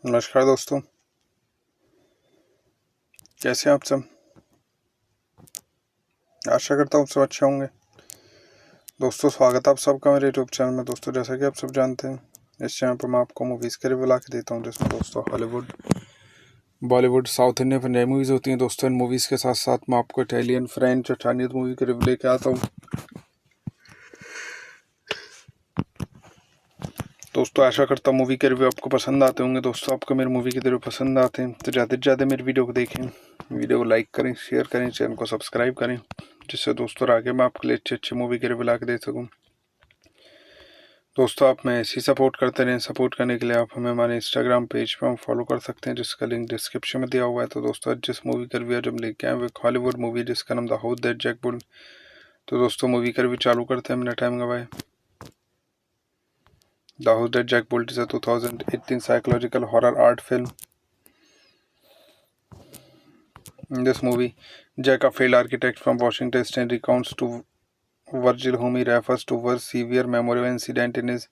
नमस्कार दोस्तों, कैसे हैं आप सब। आशा करता हूँ सब अच्छे होंगे। दोस्तों, स्वागत है आप सबका मेरे यूट्यूब चैनल में। दोस्तों, जैसा कि आप सब जानते हैं, इस चैनल पर मैं आपको मूवीज़ के रिव्यू ला के देता हूँ, जिसमें दोस्तों Hollywood, Bollywood, south Indian Punjabi movies होती हैं। दोस्तों, इन मूवीज़ के साथ साथ मैं आपको इटालियन, फ्रेंच और चाइनीज़ मूवी के रिव्यू लेके आता हूँ। दोस्तों, आशा करता हूँ मूवी के रिव्यू आपको पसंद आते होंगे। दोस्तों, आपको मेरी मूवी के रिव्यू पसंद आते हैं तो ज़्यादा से ज़्यादा मेरी वीडियो को देखें, वीडियो को लाइक करें, शेयर करें, चैनल को सब्सक्राइब करें, जिससे दोस्तों आगे मैं आपके लिए अच्छे मूवी के रिव्यू ला के दे सकूँ। दोस्तों, आप में ऐसी सपोर्ट करते रहें। सपोर्ट करने के लिए आप हमें हमारे इंस्टाग्राम पेज पर हम फॉलो कर सकते हैं, जिसका लिंक डिस्क्रिप्शन में दिया हुआ है। तो दोस्तों, आज जिस मूवी का रिव्यू हम लेके आए वो एक हॉलीवुड मूवी है, जिसका नाम the house that Jack built. तो दोस्तों, मूवी का रिव्यू चालू करते हैं, बिना टाइम गवाए। The house that Jack built is a 2018 psychological horror art film. In this movie, Jack, a failed architect from Washington State, recounts to Virgil, whom he refers to as severe memorable incident in his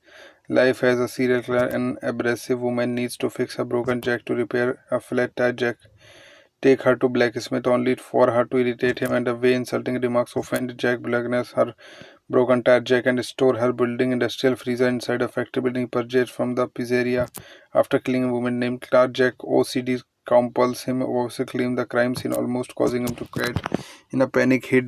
life as a serial killer. An abrasive woman needs to fix a broken jack to repair a flat tire jack. Take her to blacksmith only for her to irritate him, and the way insulting remarks offend Jack Blackness, her broken tire jack, and store her building industrial freezer inside a factory building purchased from the pizzeria after killing a woman named Clark. Jack OCD compels him to claim the crime scene, almost causing him to quit. In a panic, he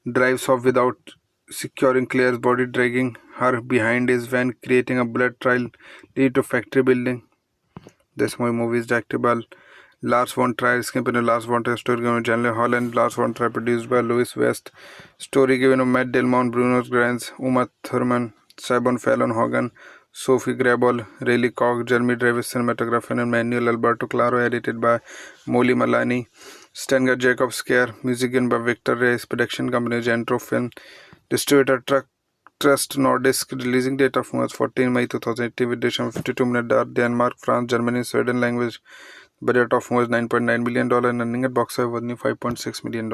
drives off without securing Claire's body, dragging her behind his van, creating a blood trail lead to factory building. This movie is directed by Lars von Trier, screenplay by Lars von Trier, story given by Janelle Holland, Lars von Trier, produced by Louis West, story given by Matt Delmont, Bruno Granz, Uma Thurman, Sabon Fallon Hogan, Sophie Grabol, Rayleigh Cox, Jeremy Davis, cinematography and Manuel Alberto Claro, edited by Molly Malani, Stenger Jacob Scare, music given by Victor Reyes, production company Gentro Film, distributor Trust Nordisk, releasing date of March 14 May 2018 with duration of 52 minutes, Denmark, France, Germany, Sweden language. Budget of was $9.9 million and earning at box office was $5.6 million.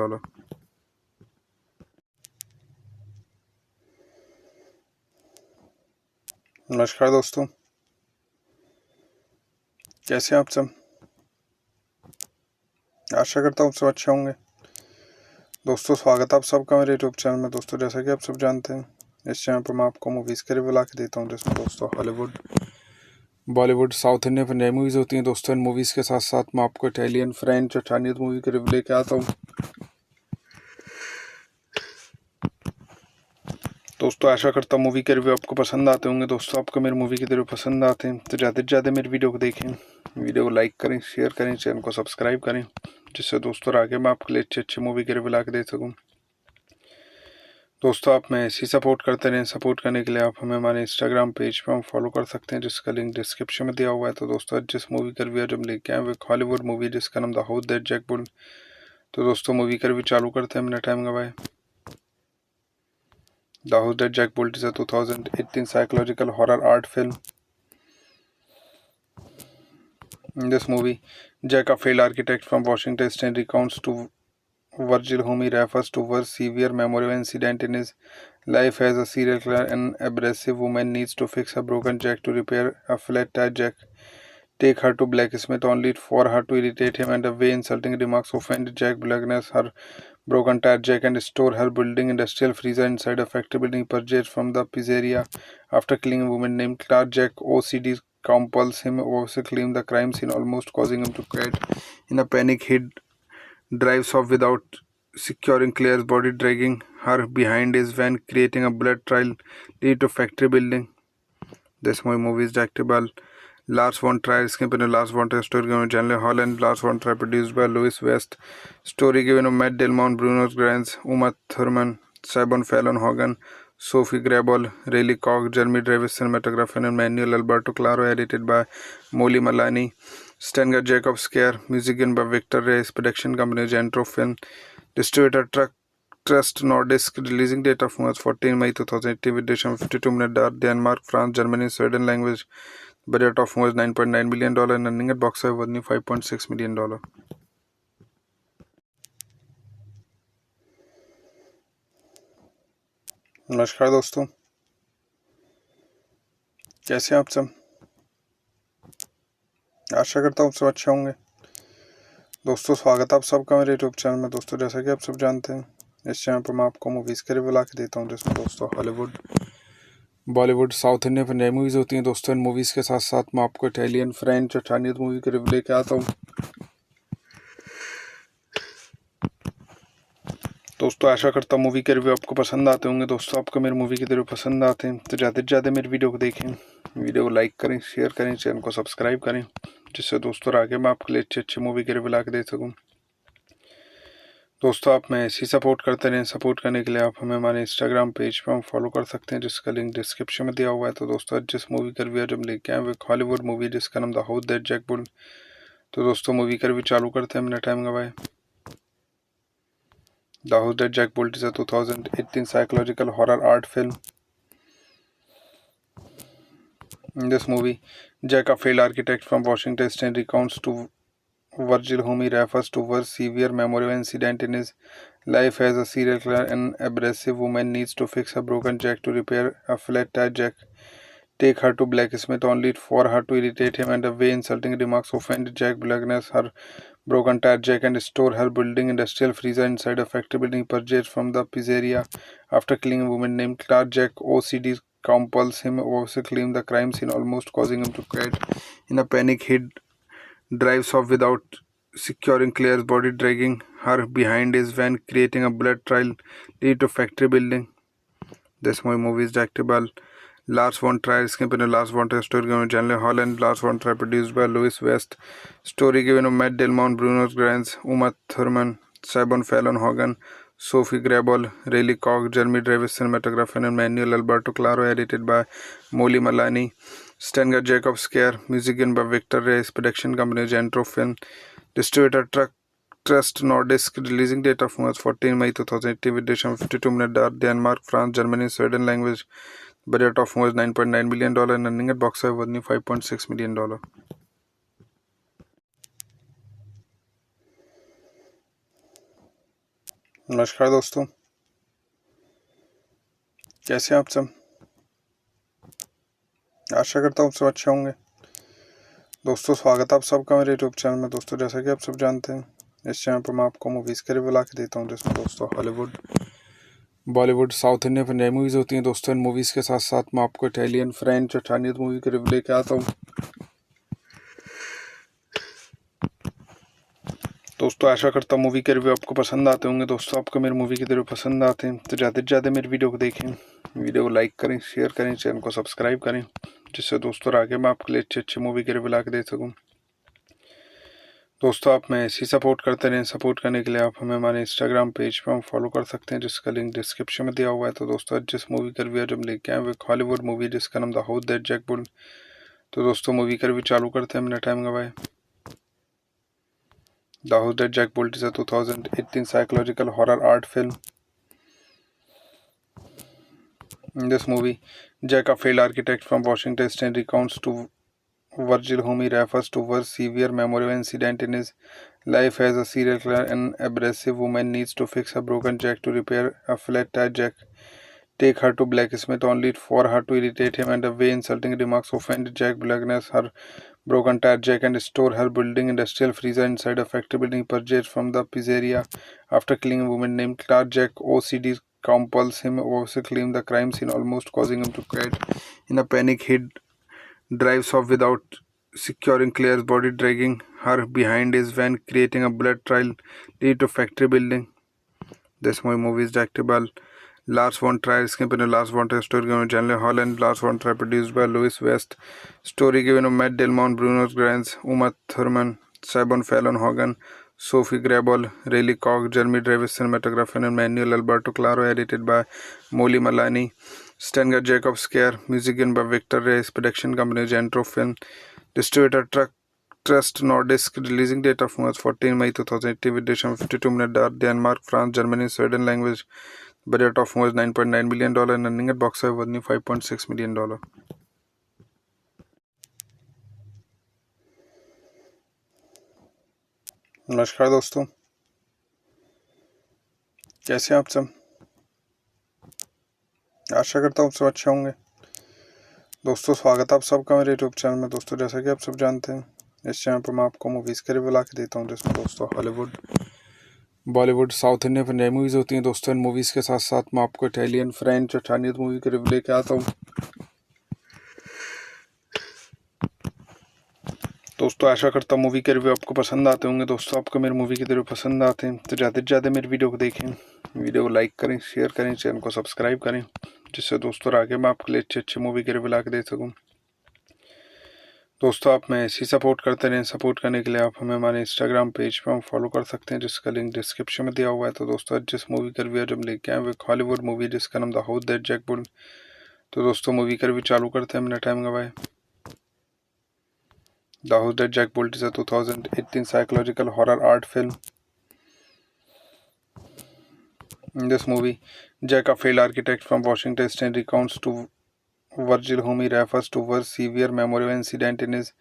नमस्कार दोस्तों, कैसे हैं आप सब। आशा करता हूँ सब अच्छे होंगे। दोस्तों, स्वागत है आप सबका मेरे यूट्यूब चैनल में। दोस्तों, जैसा कि आप सब जानते हैं, इस चैनल पर मैं आपको मूवीज़ के रिव्यू ला के देता हूँ, जिसमें दोस्तों Hollywood, Bollywood, south Indian Punjabi movies होती हैं। दोस्तों, इन मूवीज़ के साथ साथ मैं आपको इटालियन, फ्रेंच और चाइनीज़ मूवी के रिव्यू लेके आता हूँ। दोस्तों, आशा करता हूँ मूवी के रिव्यू आपको पसंद आते होंगे। दोस्तों, आपको मेरी मूवी के रिव्यू पसंद आते हैं तो ज़्यादा से ज़्यादा मेरी वीडियो को देखें, वीडियो को लाइक करें, शेयर करें, चैनल को सब्सक्राइब करें, जिससे दोस्तों आगे मैं आपके लिए अच्छे मूवी के रिव्यू ला के दे सकूँ। दोस्तों, आप में ऐसी सपोर्ट करते रहें। सपोर्ट करने के लिए आप हमें हमारे इंस्टाग्राम पेज पर हम फॉलो कर सकते हैं, जिसका लिंक डिस्क्रिप्शन में दिया हुआ है। तो दोस्तों, आज जिस मूवी का रिव्यू हम लेके आए वो एक हॉलीवुड मूवी है, जिसका नाम the house that Jack built. तो दोस्तों, मूवी का रिव्यू चालू करते हैं, बिना टाइम गवाए। The House That Jack Built is a 2018 psychological horror art film. In this movie, Jack, a failed architect from Washington State, recounts to Virgil, whom he refers to as severe memorable incident in his life as a serial killer. An abrasive woman needs to fix a broken jack to repair a flat tire jack. Take her to blacksmith only for her to irritate him, and the way insulting remarks offend Jack Blackness, her broken tire jack, and store her building industrial freezer inside a factory building purchased from the pizzeria after killing a woman named Clark. Jack OCD compels him to claim the crime scene, almost causing him to quit. In a panic, he drives off without securing Claire's body, dragging her behind his van, creating a blood trail lead to factory building. This movie is directed by Lars von Trier, screenplay by Lars von Trier, story given by Janelle Holland, Lars von Trier, produced by Louis West, story given by Matt Delmont, Bruno Granz, Uma Thurman, Sabon Fallon Hogan, Sophie Grabol, Rayleigh Cox, Jeremy Davis, cinematography and Manuel Alberto Claro, edited by Molly Malani, Stenger Jacob Scare, music given by Victor Reyes, production company Gentro Film, distributor Trust Nordisk, releasing date of March 14 May 2018 with duration of 52 minutes, Denmark, France, Germany, Sweden language. Budget of was $9.9 million and earning at box office was $5.6 million. नमस्कार दोस्तों, कैसे हैं आप सब। आशा करता हूँ सब अच्छे होंगे। दोस्तों स्वागत है आप सबका मेरे यूट्यूब चैनल में। दोस्तों जैसा कि आप सब जानते हैं, इस चैनल पर मैं आपको मूवीज़ के रिव्यू ला के देता हूँ, जिसमें दोस्तों Hollywood, Bollywood, south Indian Punjabi movies होती हैं। दोस्तों इन मूवीज़ के साथ साथ मैं आपको इटालियन, फ्रेंच और चाइनीज़ मूवी के रिव्यू लेके आता हूँ। दोस्तों आशा करता हूँ मूवी के रिव्यू आपको पसंद आते होंगे। दोस्तों आपको मेरी मूवी के रिव्यू पसंद आते हैं तो ज़्यादा से ज़्यादा मेरी वीडियो को देखें, वीडियो को लाइक करें, शेयर करें, चैनल को सब्सक्राइब करें, जिससे दोस्तों आगे मैं आपके लिए अच्छे मूवी के रिव्यू ला के दे सकूँ। दोस्तों आप में ऐसी सपोर्ट करते रहें। सपोर्ट करने के लिए आप हमें हमारे इंस्टाग्राम पेज पर हम फॉलो कर सकते हैं, जिसका लिंक डिस्क्रिप्शन में दिया हुआ है। तो दोस्तों आज जिस मूवी का रिव्यू जब लेके आए वो एक हॉलीवुड मूवी जिसका नाम the house that Jack built. तो दोस्तों मूवी का रिव्यू चालू करते हैं, हमने टाइम गवाए। The house that Jack built is a 2018 psychological horror art film. In this movie, Jack, a failed architect from Washington State, recounts to Virgil, whom he refers to as severe memorable incident in his life as a serial killer. An abrasive woman needs to fix a broken jack to repair a flat tire jack. Take her to blacksmith only for her to irritate him, and the way insulting remarks offend Jack Blackness, her broken tire jack, and store her building industrial freezer inside a factory building purchased from the pizzeria after killing a woman named Clark. Jack OCD compels him to claim the crime scene, almost causing him to quit. In a panic, he drives off without securing Claire's body, dragging her behind his van, creating a blood trail lead to factory building. This movie is directed by Lars von Trier, screenplay Lars von Trier, story given by Janelle Hall and Lars von Trier, produced by Louis West, story given by Matt Delmont, Bruno Granz, Uma Thurman, Sabon Fallon Hogan, Sophie Grabol, Rayleigh Koch, Jeremy Davis, cinematographer, and Manuel Alberto Claro, edited by Molly Malani, Stenger Jacob Scare, music given by Victor Reyes, production company Gentro Film, distributor Trust Nordisk, releasing date of March 14 May 2018 with duration of 52 minutes, Denmark, France, Germany, Sweden language. Budget of was $9.9 million and earning at box office was $5.6 million. नमस्कार दोस्तों, कैसे हैं आप सब। आशा करता हूँ सब अच्छे होंगे। दोस्तों स्वागत है आप सबका मेरे यूट्यूब चैनल में। दोस्तों जैसा कि आप सब जानते हैं, इस चैनल पर मैं आपको मूवीज़ के रिव्यू ला के देता हूँ, जिसमें दोस्तों Hollywood, Bollywood, south Indian Punjabi movies होती हैं। दोस्तों इन मूवीज़ के साथ साथ मैं आपको इटालियन, फ्रेंच और चाइनीज़ मूवी के रिव्यू लेके आता हूँ। दोस्तों आशा करता हूँ मूवी के रिव्यू आपको पसंद आते होंगे। दोस्तों आपको मेरी मूवी के रिव्यू पसंद आते हैं तो ज़्यादा से ज़्यादा मेरी वीडियो को देखें, वीडियो को लाइक करें, शेयर करें, चैनल को सब्सक्राइब करें, जिससे दोस्तों आगे मैं आपके लिए अच्छे मूवी के रिव्यू ला के दे सकूँ। दोस्तों आप में ऐसी सपोर्ट करते रहें। सपोर्ट करने के लिए आप हमें हमारे इंस्टाग्राम पेज पर हम फॉलो कर सकते हैं, जिसका लिंक डिस्क्रिप्शन में दिया हुआ है। तो दोस्तों आज जिस मूवी का रिव्यू जब लेके आए वो एक हॉलीवुड मूवी जिसका नाम the house that Jack built. तो दोस्तों मूवी का रिव्यू चालू करते हैं, हमने टाइम गवाए। The house that Jack built is a 2018 psychological horror art film. In this movie, Jack, a failed architect from Washington State, recounts to Virgil, whom he refers to as severe memorable incident in his life as a serial killer. An abrasive woman needs to fix a broken jack to repair a flat tire jack. Take her to blacksmith only for her to irritate him, and the way insulting remarks offend Jack Blackness, her broken tire jack, and store her building industrial freezer inside a factory building purchased from the pizzeria after killing a woman named Clark. Jack OCD compels him to claim the crime scene, almost causing him to quit. In a panic, he drives off without securing Claire's body, dragging her behind his van, creating a blood trail lead to factory building. This movie is directed by Lars von Trier, screenplay Lars von Trier, story given by Janelle Hall and Lars von Trier, produced by Louis West, story given by Matt Delmont, Bruno Granz, Uma Thurman, Sabon Fallon Hogan, Sophie Grabol, Rayleigh Koch, Jeremy Davis, cinematographer, and Manuel Alberto Claro, edited by Molly Malani, Stenger Jacob Scare, music given by Victor Reyes, production company Gentro Film, distributor Trust Nordisk, releasing date of March 14 May 2018 with duration of 52 minutes, Denmark, France, Germany, Sweden language. Budget of was $9.9 million and earning at box office was $5.6 million. नमस्कार दोस्तों, कैसे हैं आप सब। आशा करता हूँ सब अच्छे होंगे। दोस्तों स्वागत है आप सबका मेरे यूट्यूब चैनल में। दोस्तों जैसा कि आप सब जानते हैं, इस चैनल पर मैं आपको मूवीज़ के रिव्यू ला के देता हूँ, जिसमें दोस्तों Hollywood, Bollywood, south Indian Punjabi movies होती हैं दोस्तों। इन मूवीज़ के साथ साथ मैं आपको इटालियन, फ्रेंच और चाइनीज़ मूवी के रिव्यू लेके आता हूँ। दोस्तों आशा करता हूँ मूवी के रिव्यू आपको पसंद आते होंगे। दोस्तों आपको मेरी मूवी के रिव्यू पसंद आते हैं तो ज़्यादा से ज़्यादा मेरी वीडियो को देखें, वीडियो को लाइक करें, शेयर करें, चैनल को सब्सक्राइब करें, जिससे दोस्तों आगे मैं आपके लिए अच्छे मूवी के रिव्यू ला के दे सकूँ। दोस्तों आप में ऐसी सपोर्ट करते रहें। सपोर्ट करने के लिए आप हमें हमारे इंस्टाग्राम पेज पर हम फॉलो कर सकते हैं, जिसका लिंक डिस्क्रिप्शन में दिया हुआ है। तो दोस्तों आज जिस मूवी का रिव्यू जब लेके आए वो हॉलीवुड मूवी जिसका नाम the house that Jack built. तो दोस्तों मूवी का रिव्यू चालू करते हैं, मैंने टाइम गवाए। The House That Jack Built is a 2018 psychological horror art film. In this movie, Jack, a failed architect from Washington State, recounts to Virgil, whom he refers to as a severe memorable incident in his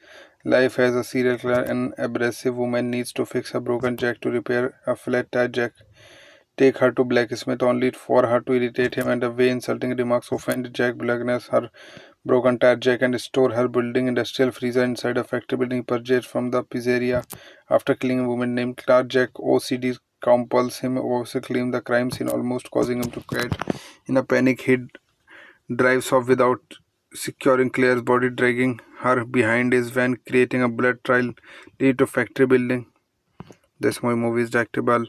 life as a serial killer. An abrasive woman needs to fix a broken jack to repair a flat tire jack. Take her to blacksmith only for her to irritate him, and the way insulting remarks offend Jack Blackness, her broken tire jack, and store her building industrial freezer inside a factory building purchased from the pizzeria after killing a woman named Clark. Jack OCD compels him to claim the crime scene, almost causing him to quit. In a panic, he drives off without securing Claire's body, dragging her behind his van, creating a blood trail leading to factory building. This movie is directed by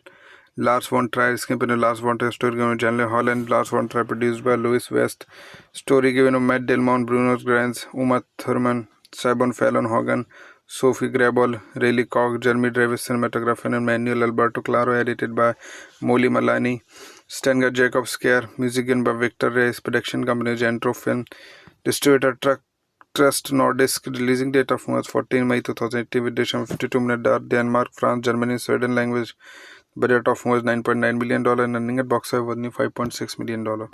Lars von Trier, screenplay by Lars von Trier, story given by Janelle Hall and Lars von Trier, produced by Louis West, story given by Matt Delmont, Bruno Granz, Uma Thurman, Sabon Fallon Hogan, Sophie Grabol, Rayleigh Koch, Jeremy Davis, cinematographer, and Manuel Alberto Claro, edited by Molly Malani, Stengert Jacob Scare, music given by Victor Reyes, production company Gentro Film, distributor Trust Nordisk, releasing date of March 14 May 2018 with duration of 52 minutes, Denmark, France, Germany, Sweden language. Budget of was $9.9 million and earning at box office was $5.6 million.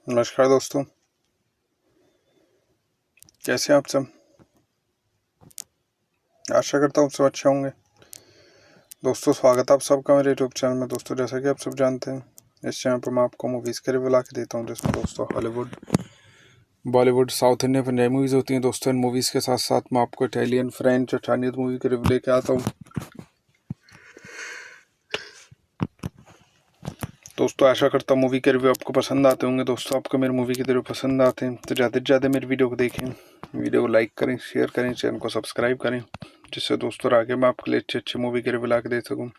नमस्कार दोस्तों, कैसे हैं आप सब। आशा करता हूँ सब अच्छे होंगे। दोस्तों स्वागत है आप सबका मेरे यूट्यूब चैनल में। दोस्तों जैसा कि आप सब जानते हैं इस चैनल पर मैं आपको मूवीज़ के रिव्यू ला के देता हूँ, जिसमें दोस्तों Hollywood, Bollywood, south Indian Punjabi movies होती हैं दोस्तों। इन मूवीज़ के साथ साथ मैं आपको इटालियन, फ्रेंच और चाइनीज़ मूवी के रिव्यू लेके आता हूँ। दोस्तों आशा करता हूँ मूवी के रिव्यू आपको पसंद आते होंगे। दोस्तों आपको मेरी मूवी के रिव्यू पसंद आते हैं तो ज़्यादा से ज़्यादा मेरी वीडियो को देखें, वीडियो को लाइक करें, शेयर करें, चैनल को सब्सक्राइब करें, जिससे दोस्तों आगे मैं आपके लिए अच्छे मूवी के रिव्यू ला के दे सकूँ।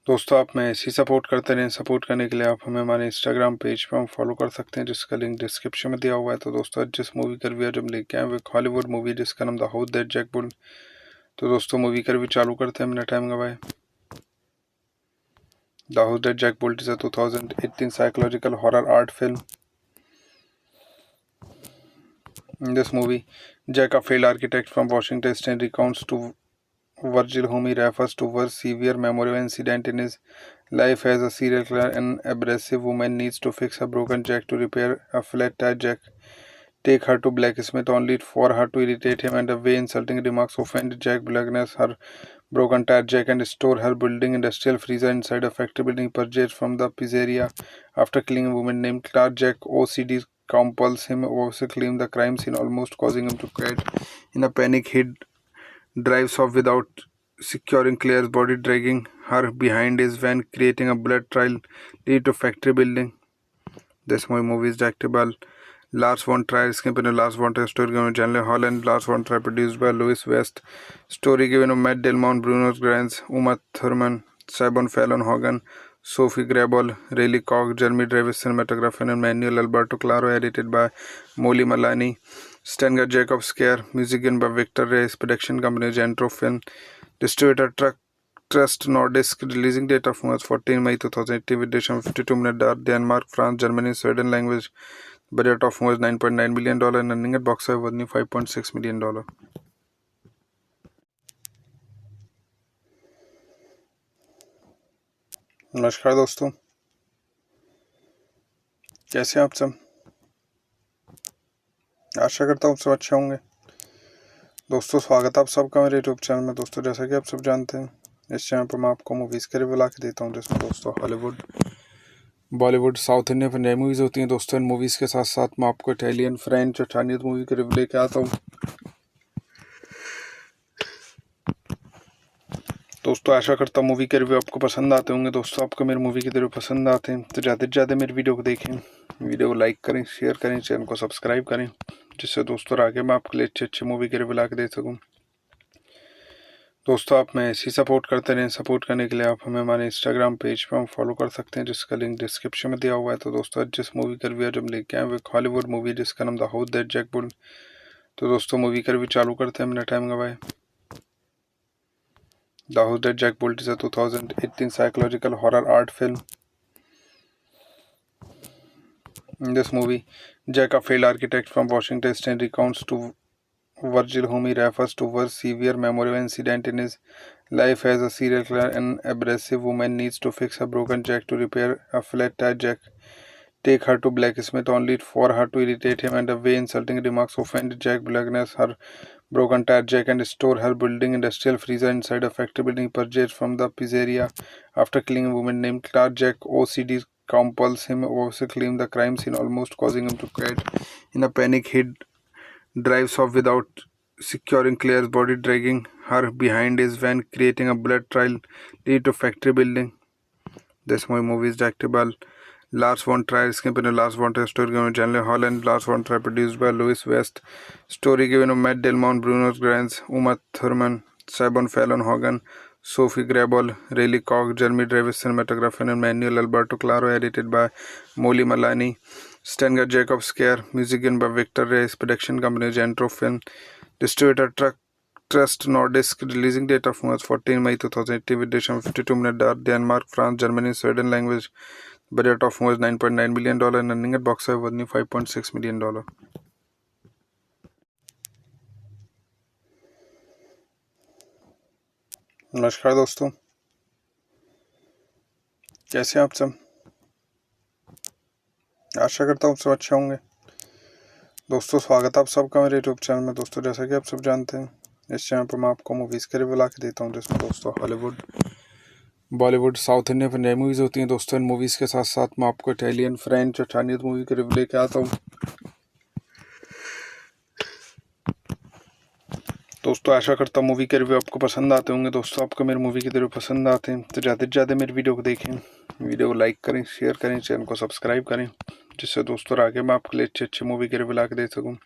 दोस्तों आप में ऐसी सपोर्ट करते रहें। सपोर्ट करने के लिए आप हमें हमारे इंस्टाग्राम पेज पर हम फॉलो कर सकते हैं, जिसका लिंक डिस्क्रिप्शन में दिया हुआ है। तो दोस्तों आज जिस मूवी का रिव्यू जब लेके आए वो हॉलीवुड मूवी जिसका नाम the house that Jack built. तो दोस्तों मूवी का रिव्यू चालू करते हैं, मैंने टाइम गवाए। The House That Jack Built is a 2018 psychological horror art film. In this movie, Jack, a failed architect from Washington State, recounts to Virgil, whom he refers to as a severe memorable incident in his life as a serial killer. An abrasive woman needs to fix a broken jack to repair a flat tire jack. Take her to blacksmith only for her to irritate him, and the way insulting remarks offend Jack Blackness, her broken tire jack, and store her building industrial freezer inside a factory building purchased from the pizzeria after killing a woman named Clark. Jack OCD compels him to claim the crime scene, almost causing him to quit. In a panic, he drives off without securing Claire's body, dragging her behind his van, creating a blood trail leading to factory building. This movie is directed by Lars von Trier, screenplay by Lars von Trier, story given by Janelle Hall and Lars von Trier, produced by Louis West, story given by Matt Delmont, Bruno Granz, Uma Thurman, Sabon Fallon Hogan, Sophie Grabol, Rayleigh Koch, Jeremy Davis, cinematographer, and Manuel Alberto Claro, edited by Molly Malani, Stengert Jacob Scare, music given by Victor Reyes, production company Gentro Film, distributor Trust Nordisk, releasing date of March 14 May 2018 with duration of 52 minutes, Denmark, France, Germany, Sweden language. Budget of was $9.9 million and earning at box office was $5.6 million. नमस्कार दोस्तों, कैसे हैं आप सब। आशा करता हूँ सब अच्छे होंगे। दोस्तों स्वागत है आप सबका मेरे यूट्यूब चैनल में। दोस्तों जैसा कि आप सब जानते हैं इस चैनल पर मैं आपको मूवीज़ के रिव्यू ला के देता हूँ, जिसमें दोस्तों Hollywood, Bollywood, south Indian, Punjabi movies होती हैं दोस्तों। इन मूवीज़ के साथ साथ मैं आपको इटालियन, फ्रेंच और चाइनीज़ मूवी के रिव्यू लेके आता हूँ। दोस्तों आशा करता हूँ मूवी के रिव्यू आपको पसंद आते होंगे। दोस्तों आपको मेरी मूवी के रिव्यू पसंद आते हैं तो ज़्यादा से ज़्यादा मेरी वीडियो को देखें, वीडियो को लाइक करें, शेयर करें, चैनल को सब्सक्राइब करें, जिससे दोस्तों आगे मैं आपके लिए अच्छे मूवी के रिव्यू ला के दे सकूँ। दोस्तों आप में ऐसी सपोर्ट करते रहें। सपोर्ट करने के लिए आप हमें हमारे इंस्टाग्राम पेज पर हम फॉलो कर सकते हैं, जिसका लिंक डिस्क्रिप्शन में दिया हुआ है। तो दोस्तों आज जिस मूवी का रिव्यू हम लेके आए वो एक हॉलीवुड मूवी जिसका नाम the house that Jack built. तो दोस्तों मूवी का रिव्यू चालू करते हैं, हमने टाइम गवाए। The House That Jack Built is a 2018 psychological horror art film. In this movie, Jack, a failed architect from Washington State, recounts to Virgil, whom he refers to as severe memorable incident in his life as a serial killer. An abrasive woman needs to fix a broken jack to repair a flat tire jack. Take her to blacksmith only for her to irritate him, and the way insulting remarks offend Jack Blackness, her broken tire jack, and store her building industrial freezer inside a factory building purchased from the pizzeria after killing a woman named Clark. Jack OCD compels him to claim the crime scene, almost causing him to quit. In a panic, he drives off without securing Claire's body, dragging her behind his van, creating a blood trail lead to factory building. This movie is directed by Lars von Trier, screenplay Lars von Trier, story given by Janelle Hall and Lars von Trier, produced by Louis West, story given by Matt Delmont, Bruno Grants, Uma Thurman, Sabon Fallon Hogan, Sophie Grabol, Rayleigh Koch, Jeremy Davis, cinematographer, and Manuel Alberto Claro, edited by Molly Malani, Stenger Jacob Scare, music given by Victor Reyes, production company Gentro Film, distributor Trust Nordisk, releasing date of March 14 May 2018 with duration of 52 minutes, Denmark, France, Germany, Sweden language. Budget of was $9.9 million and earning at box office was $5.6 million. नमस्कार दोस्तों, कैसे हैं आप सब। आशा करता हूँ सब अच्छे होंगे। दोस्तों स्वागत है आप सबका मेरे यूट्यूब चैनल में। दोस्तों जैसा कि आप सब जानते हैं इस चैनल पर मैं आपको मूवीज़ के रिव्यू ला के देता हूँ, जिसमें दोस्तों Hollywood, Bollywood, south Indian, Punjabi movies होती हैं दोस्तों। इन मूवीज़ के साथ साथ मैं आपको इटालियन, फ्रेंच और चाइनीज़ मूवी के रिव्यू लेके आता हूँ। दोस्तों आशा करता हूँ मूवी के रिव्यू आपको पसंद आते होंगे। दोस्तों आपको मेरी मूवी के रिव्यू पसंद आते हैं तो ज़्यादा से ज़्यादा मेरी वीडियो को देखें, वीडियो को लाइक करें, शेयर करें, चैनल को सब्सक्राइब करें, जिससे दोस्तों आगे मैं आपके लिए अच्छे मूवी के रिव्यू ला के दे सकूँ।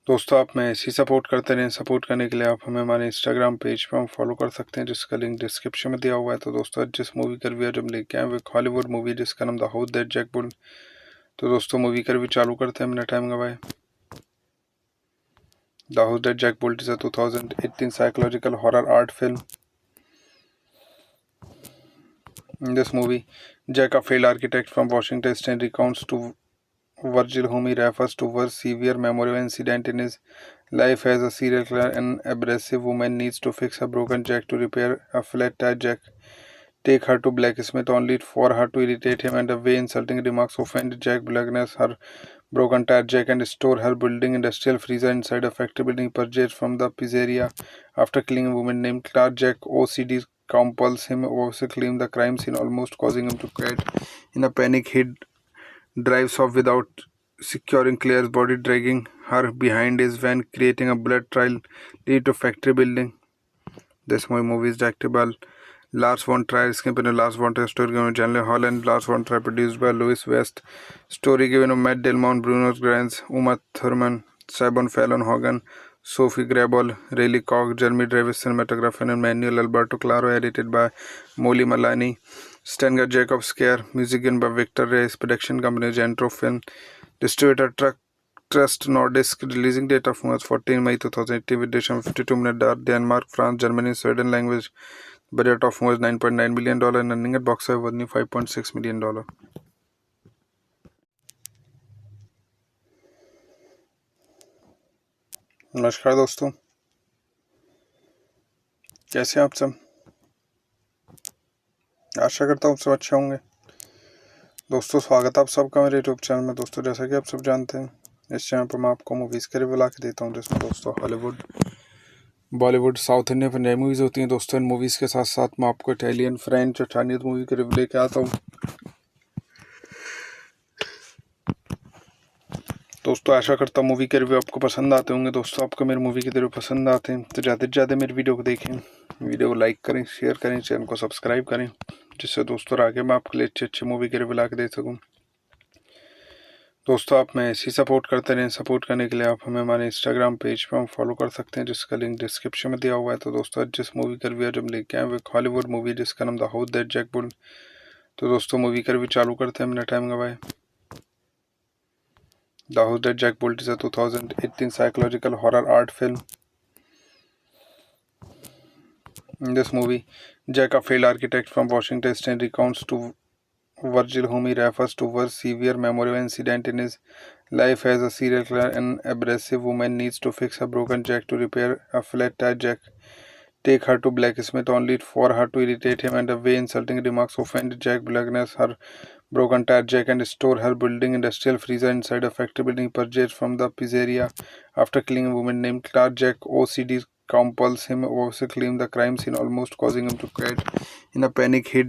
दोस्तों आप में ऐसी सपोर्ट करते रहें। सपोर्ट करने के लिए आप हमें हमारे इंस्टाग्राम पेज पर हम फॉलो कर सकते हैं, जिसका लिंक डिस्क्रिप्शन में दिया हुआ है। तो दोस्तों जिस मूवी का रिव्यू हम लेके आए वो एक हॉलीवुड मूवी जिसका नाम the house that Jack built. तो दोस्तों मूवी का रिव्यू चालू करते हैं, हमने टाइम गवाए। The House That Jack Built is a 2018 psychological horror art film. In this movie, Jack, a failed architect from Washington State, recounts to Virgil, whom he refers to as severe memorable incident in his life as a serial killer. An abrasive woman needs to fix a broken jack to repair a flat tire jack. Take her to blacksmith only for her to irritate him, and the way insulting remarks offend Jack Blackness, her broken tire jack, and store her building industrial freezer inside a factory building purchased from the pizzeria after killing a woman named Clark. Jack OCD compels him to claim the crime scene, almost causing him to quit. In a panic, he drives off without securing Claire's body, dragging her behind his van, creating a blood trail lead to factory building. This movie is directed by Lars von Trier, screenplay Lars von Trier, story given by Janelle Hall and Lars von Trier, produced by Louis West, story given by Matt Delmont, Bruno Grants, Uma Thurman, Sabon Fallon Hogan, Sophie Grabol, Rayleigh Koch, Jeremy Davis, cinematographer, and Manuel Alberto Claro, edited by Molly Malani, Stenger Jacob Scare, music given by Victor Reyes, production company Gentro Film, distributor Trust Nordisk, releasing date of March 14 May 2018 with duration of 52 minutes, Denmark, France, Germany, Sweden language. Budget of was $9.9 million and earning at box office was $5.6 million. नमस्कार दोस्तों, कैसे हैं आप सब। आशा करता हूँ सब अच्छे होंगे। दोस्तों स्वागत है आप सबका मेरे यूट्यूब चैनल में। दोस्तों जैसा कि आप सब जानते हैं इस चैनल पर मैं आपको मूवीज़ के रिव्यू ला के देता हूँ, जिसमें दोस्तों Hollywood, Bollywood, south Indian, Punjabi movies होती हैं दोस्तों। इन मूवीज़ के साथ साथ मैं आपको इटालियन, फ्रेंच और चाइनीज़ मूवी के रिव्यू लेके आता हूँ। दोस्तों आशा करता हूँ मूवी के रिव्यू आपको पसंद आते होंगे। दोस्तों आपको मेरी मूवी के रिव्यू पसंद आते हैं तो ज़्यादा से ज़्यादा मेरी वीडियो को देखें, वीडियो को लाइक करें, शेयर करें, चैनल को सब्सक्राइब करें, जिससे दोस्तों आगे मैं आपके लिए अच्छे मूवी के रिव्यू ला के दे सकूँ। दोस्तों आप मैं ऐसी सपोर्ट करते रहें। सपोर्ट करने के लिए आप हमें हमारे इंस्टाग्राम पेज पर हम फॉलो कर सकते हैं, जिसका लिंक डिस्क्रिप्शन में दिया हुआ है। तो दोस्तों आज जिस मूवी का रिव्यू हम लेके आए वो हॉलीवुड मूवी जिसका नाम the house that Jack built. तो दोस्तों मूवी का रिव्यू चालू करते हैं, हमने टाइम गवाए। The House That Jack Built is a 2018 psychological horror art film. In this movie, Jack, a failed architect from Washington State, recounts to Virgil, whom he refers to as severe memorable incident in his life as a serial killer. An abrasive woman needs to fix a broken jack to repair a flat tire jack. Take her to blacksmith only for her to irritate him, and the way insulting remarks offend Jack Blackness, her broken tire jack, and store her building industrial freezer inside a factory building purchased from the pizzeria after killing a woman named Clark. Jack OCD compels him to claim the crime scene, almost causing him to quit. In a panic, he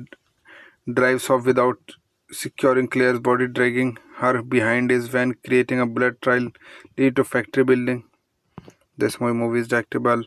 drives off without securing Claire's body, dragging her behind his van, creating a blood trail lead to factory building. This movie is directed by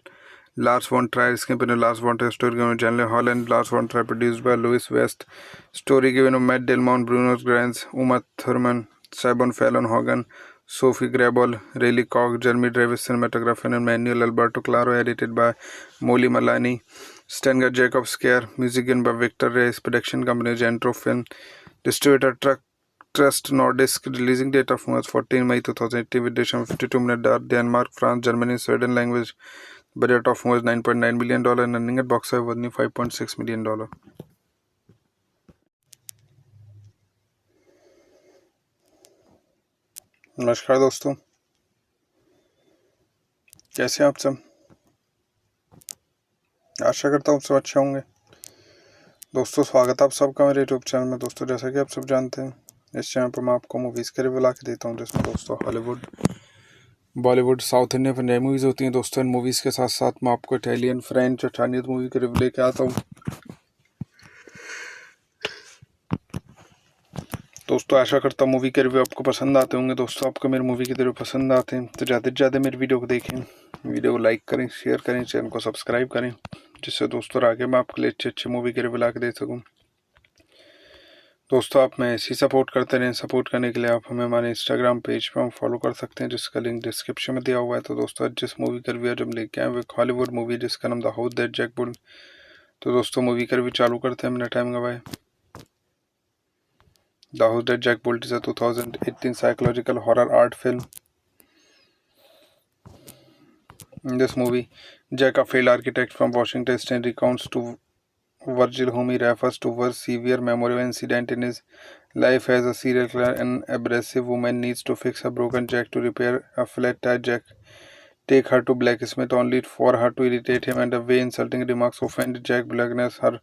Lars von Trier, screenplay Lars von Trier, story given by Janelle Hall and Lars von Trier, produced by Louis West, story given by Matt Delmont, Bruno Grants, Uma Thurman, Simon Fallon Hogan, Sophie Grable, Rayleigh Cox, Jeremy Davis, cinematographer, and Manuel Alberto Claro, edited by Molly Malani, Stenger Jacob Scare, music given by Victor Reyes, production company Gentro Film, distributor Trust Nordisk, releasing date of March 14 May 2018 with duration of 52 minutes, Denmark, France, Germany, Sweden language. Budget of was $9.9 million and earning at box office was $5.6 million. नमस्कार दोस्तों, कैसे हैं आप सब। आशा करता हूँ सब अच्छे होंगे। दोस्तों स्वागत है आप सबका मेरे यूट्यूब चैनल में। दोस्तों जैसा कि आप सब जानते हैं, इस चैनल पर मैं आपको मूवीज़ के रिव्यू ला के देता हूँ, जिसमें दोस्तों Hollywood, Bollywood, south Indian, Punjabi movies होती हैं। दोस्तों इन मूवीज़ के साथ साथ मैं आपको इटालियन, फ्रेंच और चाइनीज़ मूवी के रिव्यू लेके आता हूँ। दोस्तों आशा करता हूँ मूवी के रिव्यू आपको पसंद आते होंगे। दोस्तों आपको मेरी मूवी के रिव्यू पसंद आते हैं तो ज़्यादा से ज़्यादा मेरी वीडियो को देखें, वीडियो को लाइक करें, शेयर करें, चैनल को सब्सक्राइब करें, जिससे दोस्तों आगे मैं आपके लिए अच्छे मूवी के रिव्यू ला के दे सकूँ। दोस्तों आप मैं ऐसी सपोर्ट करते रहें। सपोर्ट करने के लिए आप हमें हमारे इंस्टाग्राम पेज पर हम फॉलो कर सकते हैं, जिसका लिंक डिस्क्रिप्शन में दिया हुआ है। तो दोस्तों आज जिस मूवी का रिव्यू हम लेके आए वो हॉलीवुड मूवी जिसका नाम the house that Jack built. तो दोस्तों मूवी का रिव्यू चालू करते हैं, हमने टाइम गवाए। The House That Jack Built is a 2018 psychological horror art film. In this movie, Jack, a failed architect from Washington State, recounts to Virgil, whom he refers to as severe memorable incident in his life as a serial killer. An abrasive woman needs to fix a broken jack to repair a flat tire jack. Take her to blacksmith only for her to irritate him, and the way insulting remarks offend Jack Blackness, her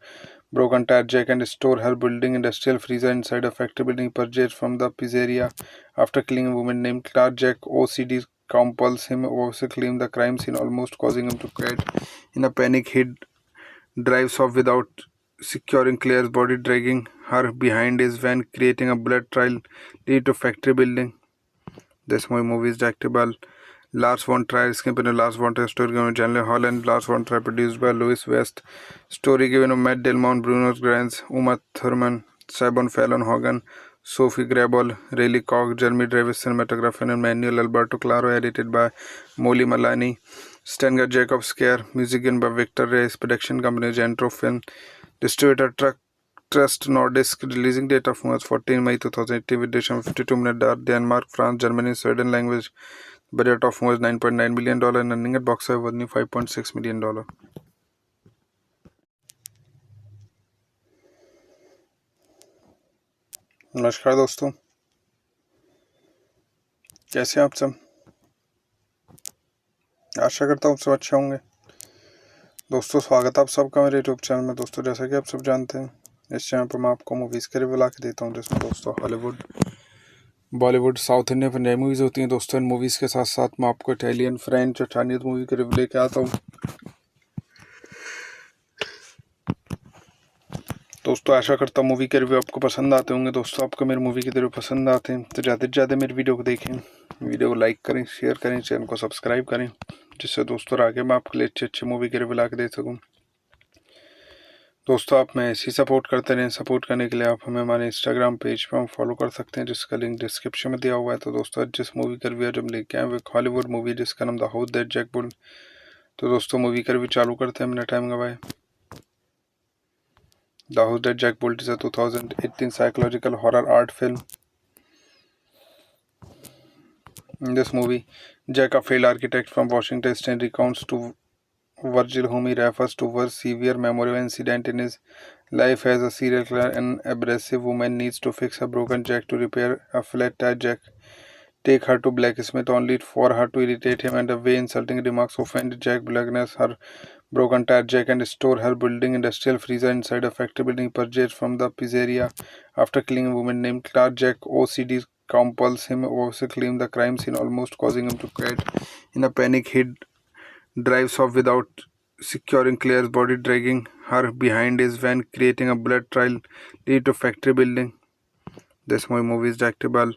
broken tire jack, and store her building industrial freezer inside a factory building purchased from the pizzeria after killing a woman named Clark. Jack OCD compels him to claim the crime scene, almost causing him to quit. In a panic, he drives off without securing Claire's body, dragging her behind his van, creating a blood trail lead to factory building. This movie is directed by Lars von Trier, screenplay Lars von Trier, story given by Janelle Hall and Lars von Trier, produced by Louis West, story given by Matt Delmont, Bruno Grants, Uma Thurman, Simon Fallon Hogan, Sophie Grable, Rayleigh Cox, Jeremy Davis, cinematographer, and Manuel Alberto Claro, edited by Molly Malani, Stenger Jacob Scare, music given by Victor Reyes, production company Gentro Film, distributor Trust Nordisk, releasing date of March 14 May 2018 with duration of 52 minutes, Denmark, France, Germany, Sweden language. Budget of was $9.9 million and earning at box office was $5.6 million. नमस्कार दोस्तों, कैसे हैं आप सब। आशा करता हूँ सब अच्छे होंगे। दोस्तों स्वागत है आप सबका मेरे यूट्यूब चैनल में। दोस्तों जैसा कि आप सब जानते हैं, इस चैनल पर मैं आपको मूवीज़ के रिव्यू ला के देता हूँ, जिसमें दोस्तों Hollywood, Bollywood, south Indian, Punjabi movies होती हैं। दोस्तों इन मूवीज़ के साथ साथ मैं आपको इटालियन, फ्रेंच और चाइनीज़ मूवी के रिव्यू लेके आता हूँ। दोस्तों दोस्तों आशा करता हूँ मूवी के रिव्यू आपको पसंद आते होंगे। दोस्तों आपको मेरी मूवी के रिव्यू पसंद आते हैं तो ज़्यादा से ज़्यादा मेरी वीडियो को देखें, वीडियो को लाइक करें, शेयर करें, चैनल को सब्सक्राइब करें, जिससे दोस्तों आगे मैं आपके लिए अच्छे मूवी के रिव्यू ला के दे सकूँ। दोस्तों आप मैं ऐसी सपोर्ट करते रहें। सपोर्ट करने के लिए आप हमें हमारे इंस्टाग्राम पेज पर फॉलो कर सकते हैं, जिसका लिंक डिस्क्रिप्शन में दिया हुआ है। तो दोस्तों जिस मूवी का रिव्यू आज हम लेके आए वो एक हॉलीवुड मूवी जिसका नाम the house that Jack built. तो दोस्तों मूवी का रिव्यू चालू करते हैं, बिना टाइम गवाए। The House That Jack Built is a 2018 psychological horror art film. In this movie, Jack, a failed architect from Washington State, recounts to Virgil, whom he refers to as severe memorable incident in his life as a serial killer. An abrasive woman needs to fix a broken jack to repair a flat tire jack. Take her to blacksmith only for her to irritate him, and the way insulting remarks offend Jack Blackness, her broken tire jack, and store her building industrial freezer inside a factory building purchased from the pizzeria after killing a woman named Clark. Jack OCD compels him to claim the crime scene, almost causing him to quit. In a panic, he drives off without securing Claire's body, dragging her behind his van, creating a blood trail lead to factory building. This movie is directed by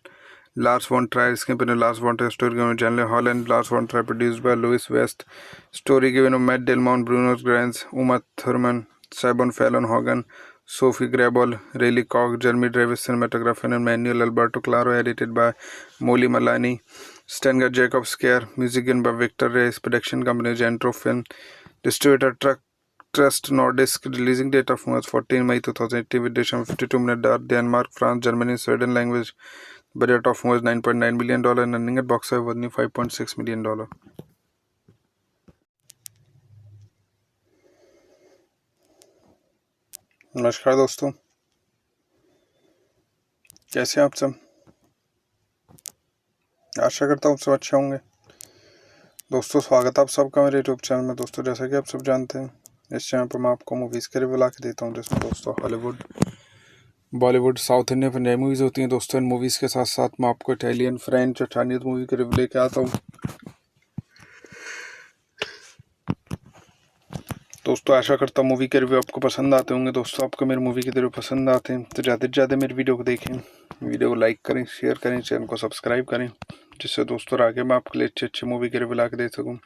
Lars von Trier, screenplay Lars von Trier, story given by Janelle Hall and Lars von Trier, produced by Louis West, story given by Matt Delmont, Bruno Granz, Uma Thurman, Simon Fallon Hogan, Sophie Grabol, Rayleigh Koch, Jeremy Davis, cinematographer, and Manuel Alberto Claro, edited by Molly Malani, Stenger Jacob Scare, music given by Victor Reyes, production company Gentro Film, distributor Trust Nordisk, releasing date of March 14 May 2018 with duration of 52 minutes, Denmark, France, Germany, Sweden language. Budget of was $9.9 million and earning at box office was $5.6 million. नमस्कार दोस्तों, कैसे हैं आप सब। आशा करता हूँ सब अच्छे होंगे। दोस्तों स्वागत है आप सबका मेरे यूट्यूब चैनल में। दोस्तों जैसा कि आप सब जानते हैं इस चैनल पर मैं आपको मूवीज़ के रिव्यू ला के देता हूँ, जिसमें दोस्तों Hollywood, Bollywood, south Indian Punjabi movies होती हैं। दोस्तों इन मूवीज़ के साथ साथ मैं आपको इटालियन, फ्रेंच और चाइनीज़ मूवी के रिव्यू लेके आता हूँ। दोस्तों आशा करता हूँ मूवी के रिव्यू आपको पसंद आते होंगे। दोस्तों आपको मेरी मूवी के रिव्यू पसंद आते हैं तो ज़्यादा से ज़्यादा मेरी वीडियो को देखें, वीडियो को लाइक करें, शेयर करें, चैनल को सब्सक्राइब करें, जिससे दोस्तों आगे मैं आपके लिए अच्छे मूवी के रिव्यू ला के दे सकूँ।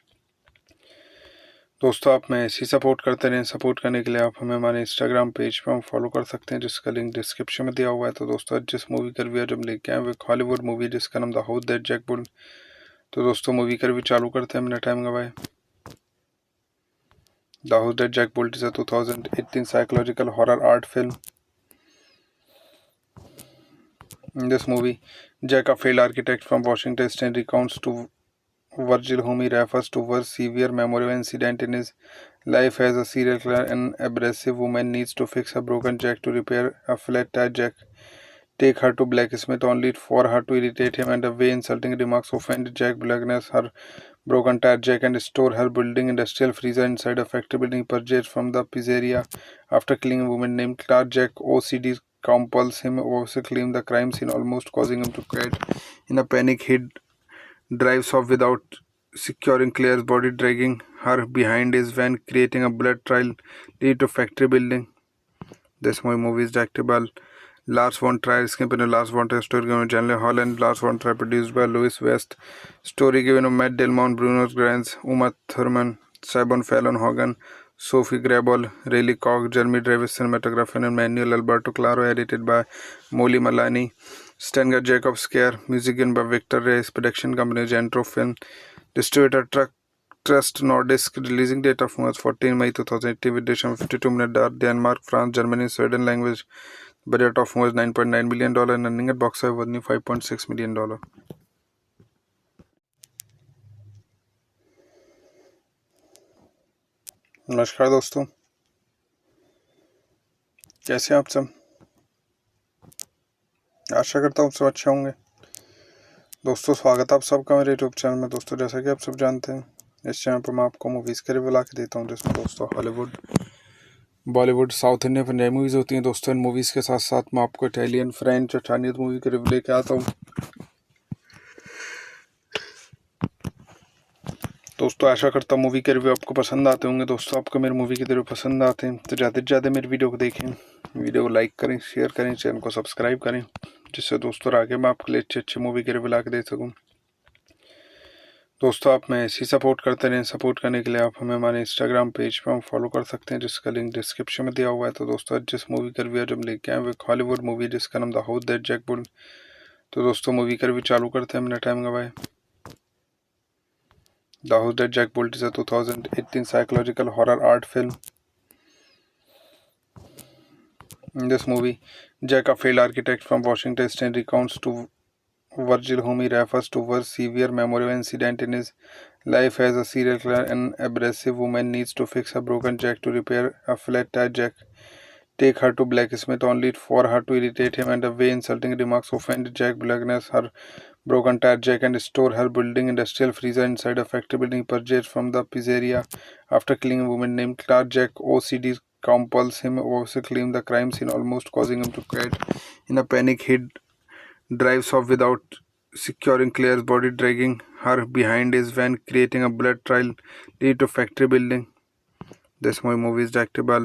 दोस्तों आप मैं ऐसी सपोर्ट करते रहें। सपोर्ट करने के लिए आप हमें हमारे इंस्टाग्राम पेज पर फॉलो कर सकते हैं, जिसका लिंक डिस्क्रिप्शन में दिया हुआ है। तो दोस्तों जिस मूवी का रिव्यू जब लेके आए वो एक हॉलीवुड मूवी जिसका नाम the house that Jack built. तो दोस्तों मूवी का रिव्यू चालू करते हैं, बिना टाइम गवाए। The House That Jack Built is a 2018 psychological horror art film. In this movie, Jack, a failed architect from Washington State, recounts to Virgil, whom he refers to as severe memorable incident in his life as a serial killer. An abrasive woman needs to fix a broken jack to repair a flat tire jack. Take her to blacksmith only for her to irritate him, and the way insulting remarks offend Jack Blackness, her broken tire jack, and store her building industrial freezer inside a factory building purchased from the pizzeria after killing a woman named Clark. Jack OCD compels him to claim the crime scene, almost causing him to quit. In a panic, he drives off without securing Claire's body, dragging her behind his van, creating a blood trail lead to factory building. This movie is directed by Lars von Trier, screenplay Lars von Trier, story given by Janelle Hall and Lars von Trier, produced by Louis West, story given by Matt Delmont, Bruno Granz, Uma Thurman, Simon Fallon Hogan, Sophie Grabol, Rayleigh Koch, Jeremy Davis, cinematographer, and Manuel Alberto Claro, edited by Molly Malani, Stenger Jacob Scare, music given by Victor Reyes, production company Gentro Film, distributor Trust Nordisk, releasing date of March 14 May 2018 with duration of 52 minutes, Denmark, France, Germany, Sweden language. Budget of was $9.9 million and earning at box office was $5.6 million. नमस्कार दोस्तों, कैसे हैं आप सब। आशा करता हूँ सब अच्छे होंगे। दोस्तों स्वागत है आप सबका मेरे यूट्यूब चैनल में। दोस्तों जैसा कि आप सब जानते हैं इस चैनल पर मैं आपको मूवीज़ के रिव्यू ला के देता हूँ, जिसमें दोस्तों Hollywood, Bollywood, south Indian Punjabi movies होती हैं। दोस्तों इन मूवीज़ के साथ साथ मैं आपको इटालियन, फ्रेंच और चाइनीज़ मूवी के रिव्यू लेके आता हूँ। दोस्तों आशा करता हूँ मूवी के रिव्यू आपको पसंद आते होंगे। दोस्तों आपको मेरी मूवी के रिव्यू पसंद आते हैं तो ज़्यादा से ज़्यादा मेरी वीडियो को देखें, वीडियो को लाइक करें, शेयर करें, चैनल को सब्सक्राइब करें, जिससे दोस्तों आगे मैं आपके लिए अच्छे अच्छे मूवी के रिव्यू ला के दे सकूँ। दोस्तों आप में ऐसी सपोर्ट करते रहें। सपोर्ट करने के लिए आप हमें हमारे इंस्टाग्राम पेज पर फॉलो कर सकते हैं, जिसका लिंक डिस्क्रिप्शन में दिया हुआ है। तो दोस्तों आज जिस मूवी का रिव्यू जब लेके आए वो हॉलीवुड मूवी जिसका नाम the house that Jack built. तो दोस्तों मूवी का रिव्यू चालू करते हैं बिना टाइम गवाए। The House That Jack Built is a 2018 psychological horror art film. In this movie, Jack, a failed architect from Washington State, recounts to Virgil, whom he refers to as severe memorable incident in his life as a serial killer. An abrasive woman needs to fix a broken jack to repair a flat tire jack. Take her to blacksmith only for her to irritate him, and the way insulting remarks offend Jack Blackness, her broken tire jack, and store her building industrial freezer inside a factory building he purchased from the pizzeria after killing a woman named Clark. Jack OCD compels him to claim the crime scene, almost causing him to quit. In a panic, he drives off without securing Claire's body, dragging her behind his van, creating a blood trail leading to factory building. This movie is directed by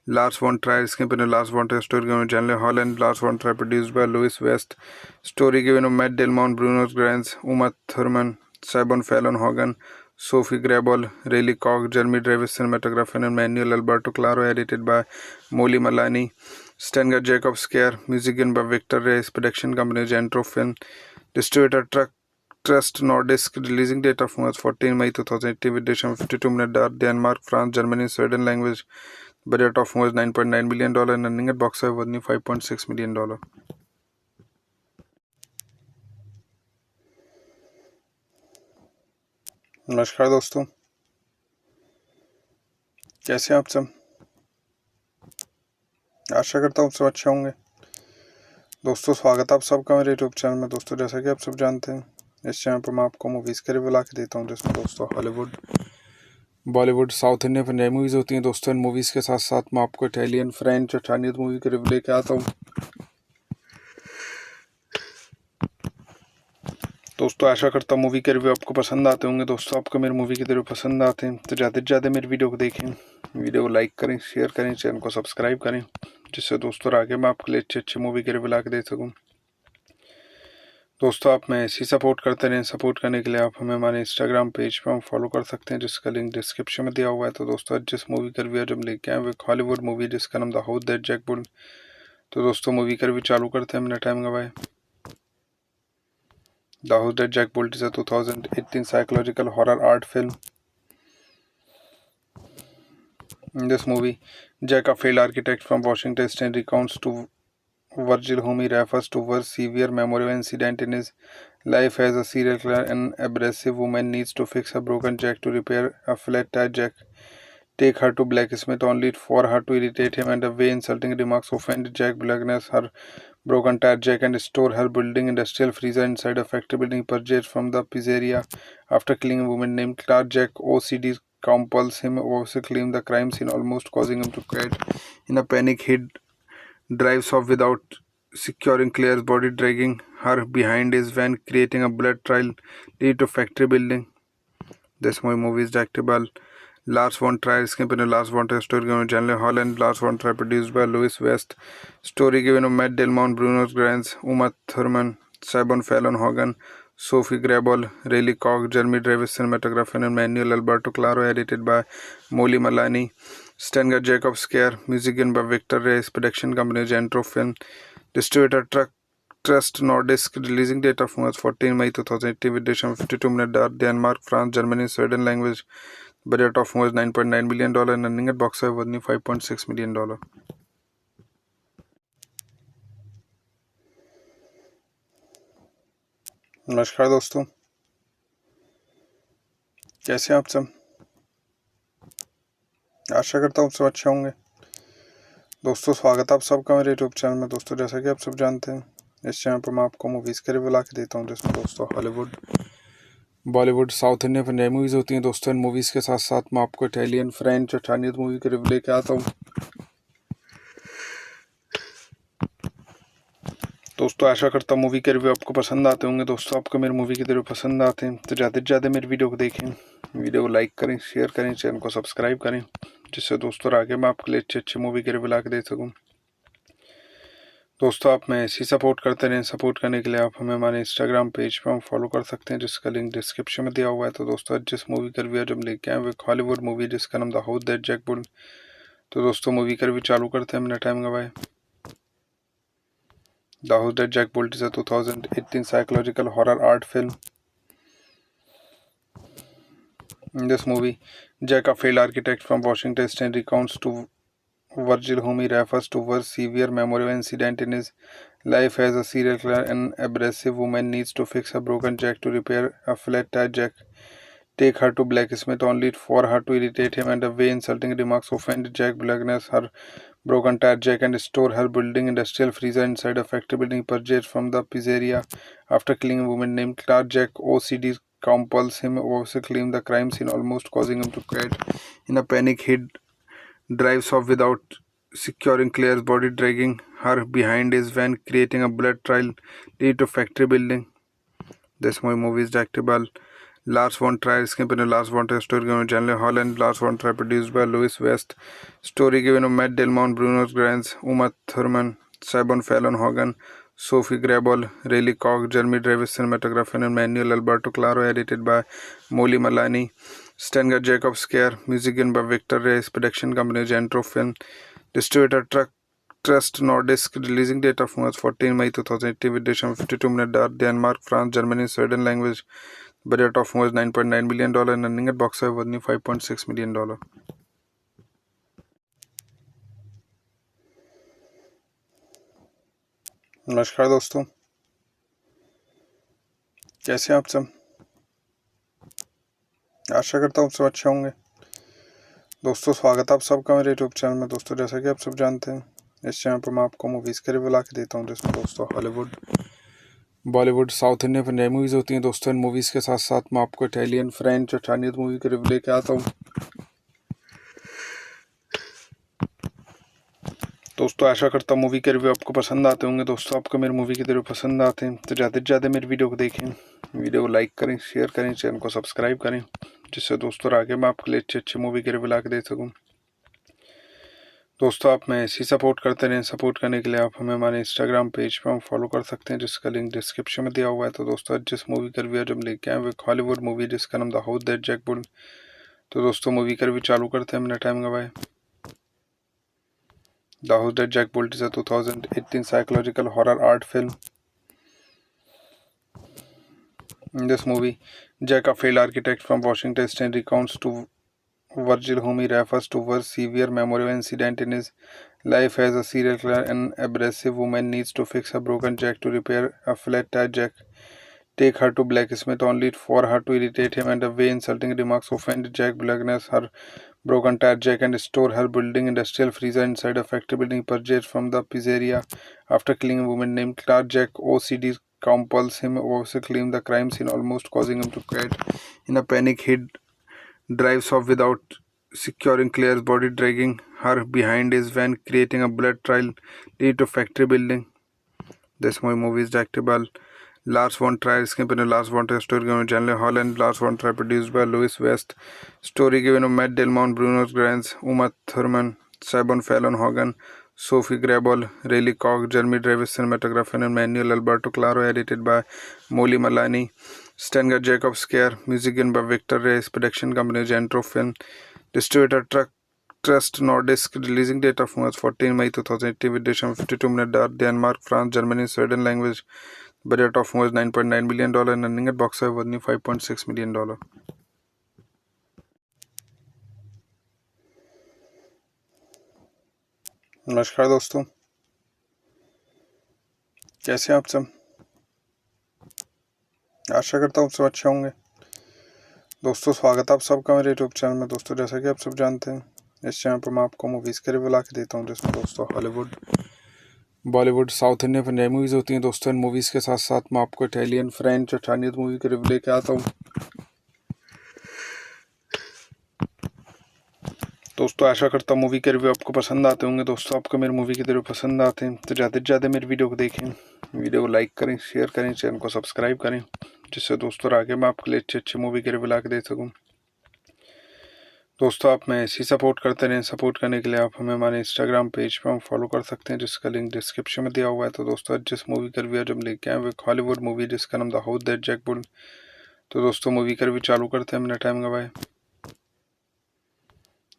Lars von Trier, screenplay by Lars von Trier, story given by Janelle Hall and Lars von Trier, produced by Louis West, story given by Matt Delmont, Bruno Granz, Uma Thurman, Simon Fallon Hogan, Sophie Grabol, Rayleigh Cox, Jeremy Davis, cinematography and Manuel Alberto Claro, edited by Molly Malani, Stenger Jacob Scare, music given by Victor Reyes, production company Gentro Film, distributor Trust Nordisk, releasing date of March 14 May 2018 with duration of 52 minutes, Denmark, France, Germany, Sweden language. Budget of was $9.9 million and earning at box office was $5.6 million. नमस्कार दोस्तों, कैसे हैं आप सब। आशा करता हूँ सब अच्छे होंगे। दोस्तों स्वागत है आप सबका मेरे यूट्यूब चैनल में। दोस्तों जैसा कि आप सब जानते हैं इस चैनल पर मैं आपको मूवीज़ के रिव्यू ला के देता हूँ, जिसमें दोस्तों Hollywood, Bollywood, south Indian Punjabi movies होती हैं। दोस्तों इन मूवीज़ के साथ साथ मैं आपको इटालियन, फ्रेंच, चाइनीज मूवी के रिव्यू लेके आता हूँ। दोस्तों आशा करता हूँ मूवी के रिव्यू आपको पसंद आते होंगे। दोस्तों आपको मेरी मूवी के रिव्यू पसंद आते हैं तो ज़्यादा से ज़्यादा मेरी वीडियो को देखें, वीडियो को लाइक करें, शेयर करें, चैनल को सब्सक्राइब करें, जिससे दोस्तों आगे मैं आपके लिए अच्छे अच्छे मूवी के रिव्यू ला के दे सकूँ। दोस्तों आप में ऐसी सपोर्ट करते रहें। सपोर्ट करने के लिए आप हमें हमारे इंस्टाग्राम पेज पर फॉलो कर सकते हैं, जिसका लिंक डिस्क्रिप्शन में दिया हुआ है। तो दोस्तों आज जिस मूवी का रिव्यू जब लेके आए वो हॉलीवुड मूवी जिसका नाम the house that Jack built. तो दोस्तों मूवी का रिव्यू चालू करते हैं बिना टाइम गवाए। The House That Jack Built is a 2018 psychological horror art film. In this movie, Jack, a failed architect from Washington State, recounts to Virgil, whom he refers to as severe memorable incident in his life as a serial killer. An abrasive woman needs to fix a broken jack to repair a flat tire jack. Take her to blacksmith only for her to irritate him, and the way insulting remarks offend Jack Blackness, her broken tire jack, and store her building industrial freezer inside a factory building he purchased from the pizzeria after killing a woman named Clark. Jack OCD compels him to claim the crime scene, almost causing him to quit. In a panic, he drives off without securing Claire's body, dragging her behind his van, creating a blood trail leading to factory building. This movie is directed by Lars von Trier, screenplay by Lars von Trier, story given by Janelle Hall and Lars von Trier, produced by Louis West, story given by Matt Delmont, Bruno Granz, Uma Thurman, Simon Fallon Hogan, Sophie Grabol, Rayleigh Cox, Jeremy Davis, cinematography and Manuel Alberto Claro, edited by Molly Malani, Stenger Jacob Scare, music given by Victor Reyes, production company Gentro Film, distributor Trust Nordisk, releasing date of March 14 May 2018 with duration of 52 minutes, Denmark, France, Germany, Sweden language. Budget of was $9.9 million and earning at box office was $5.6 million. नमस्कार दोस्तों, कैसे हैं आप सब। आशा करता हूँ सब अच्छे होंगे। दोस्तों स्वागत है आप सबका मेरे यूट्यूब चैनल में। दोस्तों जैसा कि आप सब जानते हैं इस चैनल पर मैं आपको मूवीज़ के रिव्यू ला के देता हूँ, जिसमें दोस्तों Hollywood, Bollywood, south Indian Punjabi movies होती हैं। दोस्तों इन मूवीज़ के साथ साथ मैं आपको इटालियन, फ्रेंच, चाइनीज मूवी के रिव्यू लेके आता हूँ। दोस्तों आशा करता हूँ मूवी के रिव्यू आपको पसंद आते होंगे। दोस्तों आपको मेरी मूवी के रिव्यू पसंद आते हैं तो ज़्यादा से ज़्यादा मेरी वीडियो को देखें, वीडियो को लाइक करें, शेयर करें, चैनल को सब्सक्राइब करें, जिससे दोस्तों आगे मैं आपके लिए अच्छी अच्छी मूवी के रिव्यू ला के दे सकूँ। दोस्तों आप में ऐसी सपोर्ट करते रहें। सपोर्ट करने के लिए आप हमें हमारे इंस्टाग्राम पेज पर हम फॉलो कर सकते हैं, जिसका लिंक डिस्क्रिप्शन में दिया हुआ है। तो दोस्तों आज जिस मूवी का रिव्यू आज हम लेके आए वो हॉलीवुड मूवी जिसका नाम the house that Jack built. तो दोस्तों मूवी का रिव्यू चालू करते हैं बिना टाइम गवाए। The house that Jack built is a 2018 psychological horror art film. In this movie, Jack, a failed architect from Washington State, recounts to Virgil, whom he refers to as severe memorable incident in his life as a serial killer. An abrasive woman needs to fix a broken jack to repair a flat tire jack. Take her to blacksmith only for her to irritate him, and the way insulting remarks offend Jack blackness her broken tire jack and store her building industrial freezer inside a factory building purchased from the pizzeria. After killing a woman named Clark, Jack OCD compels him to claim the crime scene, almost causing him to quit. In a panic, he drives off without securing Claire's body, dragging her behind his van, creating a blood trail leading to factory building. This movie is directed by Lars von Trier, screenplay by Lars von Trier, story given by Janelle Hall and Lars von Trier, produced by Louis West, story given by Matt Delmont, Bruno Grants, Uma Thurman, Simon Fallon Hogan, Sophie Grabol, Rayleigh Cox, Jeremy Davis, cinematography and Manuel Alberto Claro, edited by Molly Malani, Stenger Jacob Scare, music given by Victor Reyes, production company Gentro Film, distributor Trust Nordisk, releasing date of March 14 May 2018 with duration of 52 minutes, Denmark, France, Germany, Sweden language. Budget of was $9.9 million and earning at box office was $5.6 million. नमस्कार दोस्तों, कैसे हैं आप सब। आशा करता हूँ सब अच्छे होंगे। दोस्तों स्वागत है आप सबका मेरे यूट्यूब चैनल में। दोस्तों जैसा कि आप सब जानते हैं, इस चैनल पर मैं आपको मूवीज़ के रिव्यू ला के देता हूँ, जिसमें दोस्तों Hollywood, Bollywood, south Indian Punjabi movies होती हैं। दोस्तों इन मूवीज़ के साथ साथ मैं आपको इटालियन, फ्रेंच, चाइनीज़ मूवी के रिव्यू लेके आता हूँ। दोस्तों आशा करता हूँ मूवी के रिव्यू आपको पसंद आते होंगे। दोस्तों आपको मेरी मूवी के रिव्यू पसंद आते हैं तो ज़्यादा से ज़्यादा मेरी वीडियो को देखें, वीडियो को लाइक करें, शेयर करें, चैनल को सब्सक्राइब करें, जिससे दोस्तों आगे मैं आपके लिए अच्छी अच्छी मूवी के रिव्यू ला के दे सकूँ। दोस्तों आप में ऐसी सपोर्ट करते रहें। सपोर्ट करने के लिए आप हमें हमारे इंस्टाग्राम पेज पर हम फॉलो कर सकते हैं, जिसका लिंक डिस्क्रिप्शन में दिया हुआ है। तो दोस्तों आज जिस मूवी का रिव्यू आज हम लेके आए वो हॉलीवुड मूवी जिसका नाम the house that Jack built. तो दोस्तों मूवी का रिव्यू चालू करते हैं बिना टाइम गवाए। The house that Jack built is a 2018 psychological horror art film. In this movie, Jack, a failed architect from Washington State, recounts to Virgil, whom he refers to as severe memorable incident in his life as a serial killer. An abrasive woman needs to fix a broken jack to repair a flat tire jack. Take her to blacksmith only for her to irritate him, and the way insulting remarks offend Jack blackness her broken tire jack and store her building industrial freezer inside a factory building purchased from the pizzeria. After killing a woman named Clark, Jack OCD compels him to claim the crime scene, almost causing him to quit. In a panic, he drives off without securing Claire's body, dragging her behind his van, creating a blood trail leading to factory building. This movie is directed by Lars von Trier, screenplay by Lars von Trier, story given by Janelle Hall and Lars von Trier, produced by Louis West, story given by Matt Delmont, Bruno Grants, Uma Thurman, Simon Fallon Hogan, Sophie Grabol, Rayleigh Cox, Jeremy Davis, cinematography and Manuel Alberto Claro, edited by Molly Malani, Stenger Jacob Scare, music given by Victor Reyes, production company Gentro Film, distributor Trust Nordisk, releasing date of March 14 May 2018 with duration of 52 minutes, Denmark, France, Germany, Sweden language. Budget of was $9.9 million and earning at box office was $5.6 million. नमस्कार दोस्तों, कैसे हैं आप सब। आशा करता हूँ सब अच्छे होंगे। दोस्तों स्वागत है आप सबका मेरे यूट्यूब चैनल में। दोस्तों जैसा कि आप सब जानते हैं, इस चैनल पर मैं आपको मूवीज़ के रिव्यू ला के देता हूँ, जिसमें दोस्तों Hollywood, Bollywood, south Indian Punjabi movies होती हैं। दोस्तों इन मूवीज़ के साथ साथ मैं आपको इटालियन, फ्रेंच, चाइनीज़ मूवी के रिव्यू लेके आता हूँ। दोस्तों आशा करता हूँ मूवी के रिव्यू आपको पसंद आते होंगे। दोस्तों आपको मेरी मूवी के रिव्यू पसंद आते हैं तो ज़्यादा से ज़्यादा मेरी वीडियो को देखें, वीडियो को लाइक करें, शेयर करें, चैनल को सब्सक्राइब करें, जिससे दोस्तों आगे मैं आपके लिए अच्छी अच्छी मूवी के रिव्यू ला के दे सकूँ। दोस्तों आप में ऐसी सपोर्ट करते रहें। सपोर्ट करने के लिए आप हमें हमारे इंस्टाग्राम पेज पर फॉलो कर सकते हैं, जिसका लिंक डिस्क्रिप्शन में दिया हुआ है। तो दोस्तों आज जिस मूवी का रिव्यू जब लेके आए वो एक हॉलीवुड मूवी जिसका नाम the house that Jack built. तो दोस्तों मूवी का रिव्यू चालू करते हैं बिना टाइम गवाए।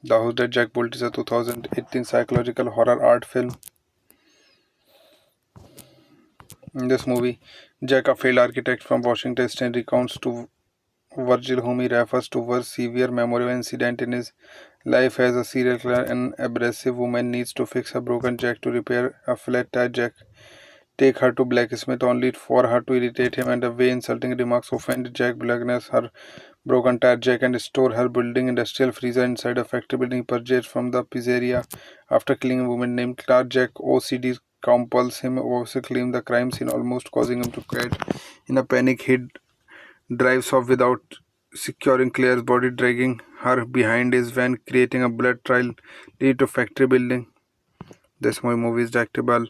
The house that Jack built is a 2018 psychological horror art film. In this movie, Jack, a failed architect from Washington State, recounts to Virgil, whom he refers to as severe memorable incident in his life as a serial killer. An abrasive woman needs to fix a broken jack to repair a flat tire jack. Take her to blacksmith only for her to irritate him, and the way insulting remarks offend Jack Blackness, her broken tire jack, and store her building industrial freezer inside a factory building purchased from the pizzeria after killing a woman named Clark. Jack OCD compels him to claim the crime scene, almost causing him to quit. In a panic, he drives off without securing Claire's body, dragging her behind his van, creating a blood trail leading to factory building. This movie is directed by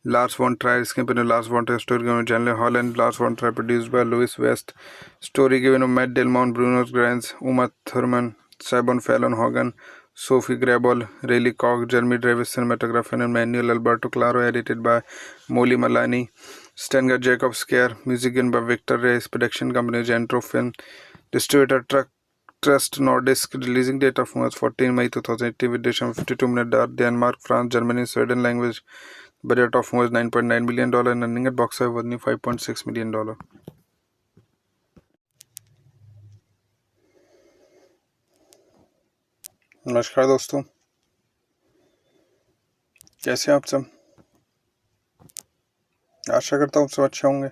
Lars von Trier, screenplay by Lars von Trier, story given by Janelle Holland, Lars von Trier, produced by Louis West, story given by Matt Delmont, Bruno Granz, Uma Thurman, Simon Fallon Hogan, Sophie Grabol, Rayleigh Cox, Jeremy Davis, cinematographer, and Manuel Alberto Claro, edited by Molly Malani, Stenger Jacob Scare, music given by Victor Reyes, production company Gentro Film, distributor Trust Nordisk, releasing date of March 14 May 2018 with duration of 52 minutes, Denmark, France, Germany, Sweden language. Budget of was $9.9 million and earning at box office was $5.6 million. नमस्कार दोस्तों, कैसे हैं आप सब। आशा करता हूँ सब अच्छे होंगे।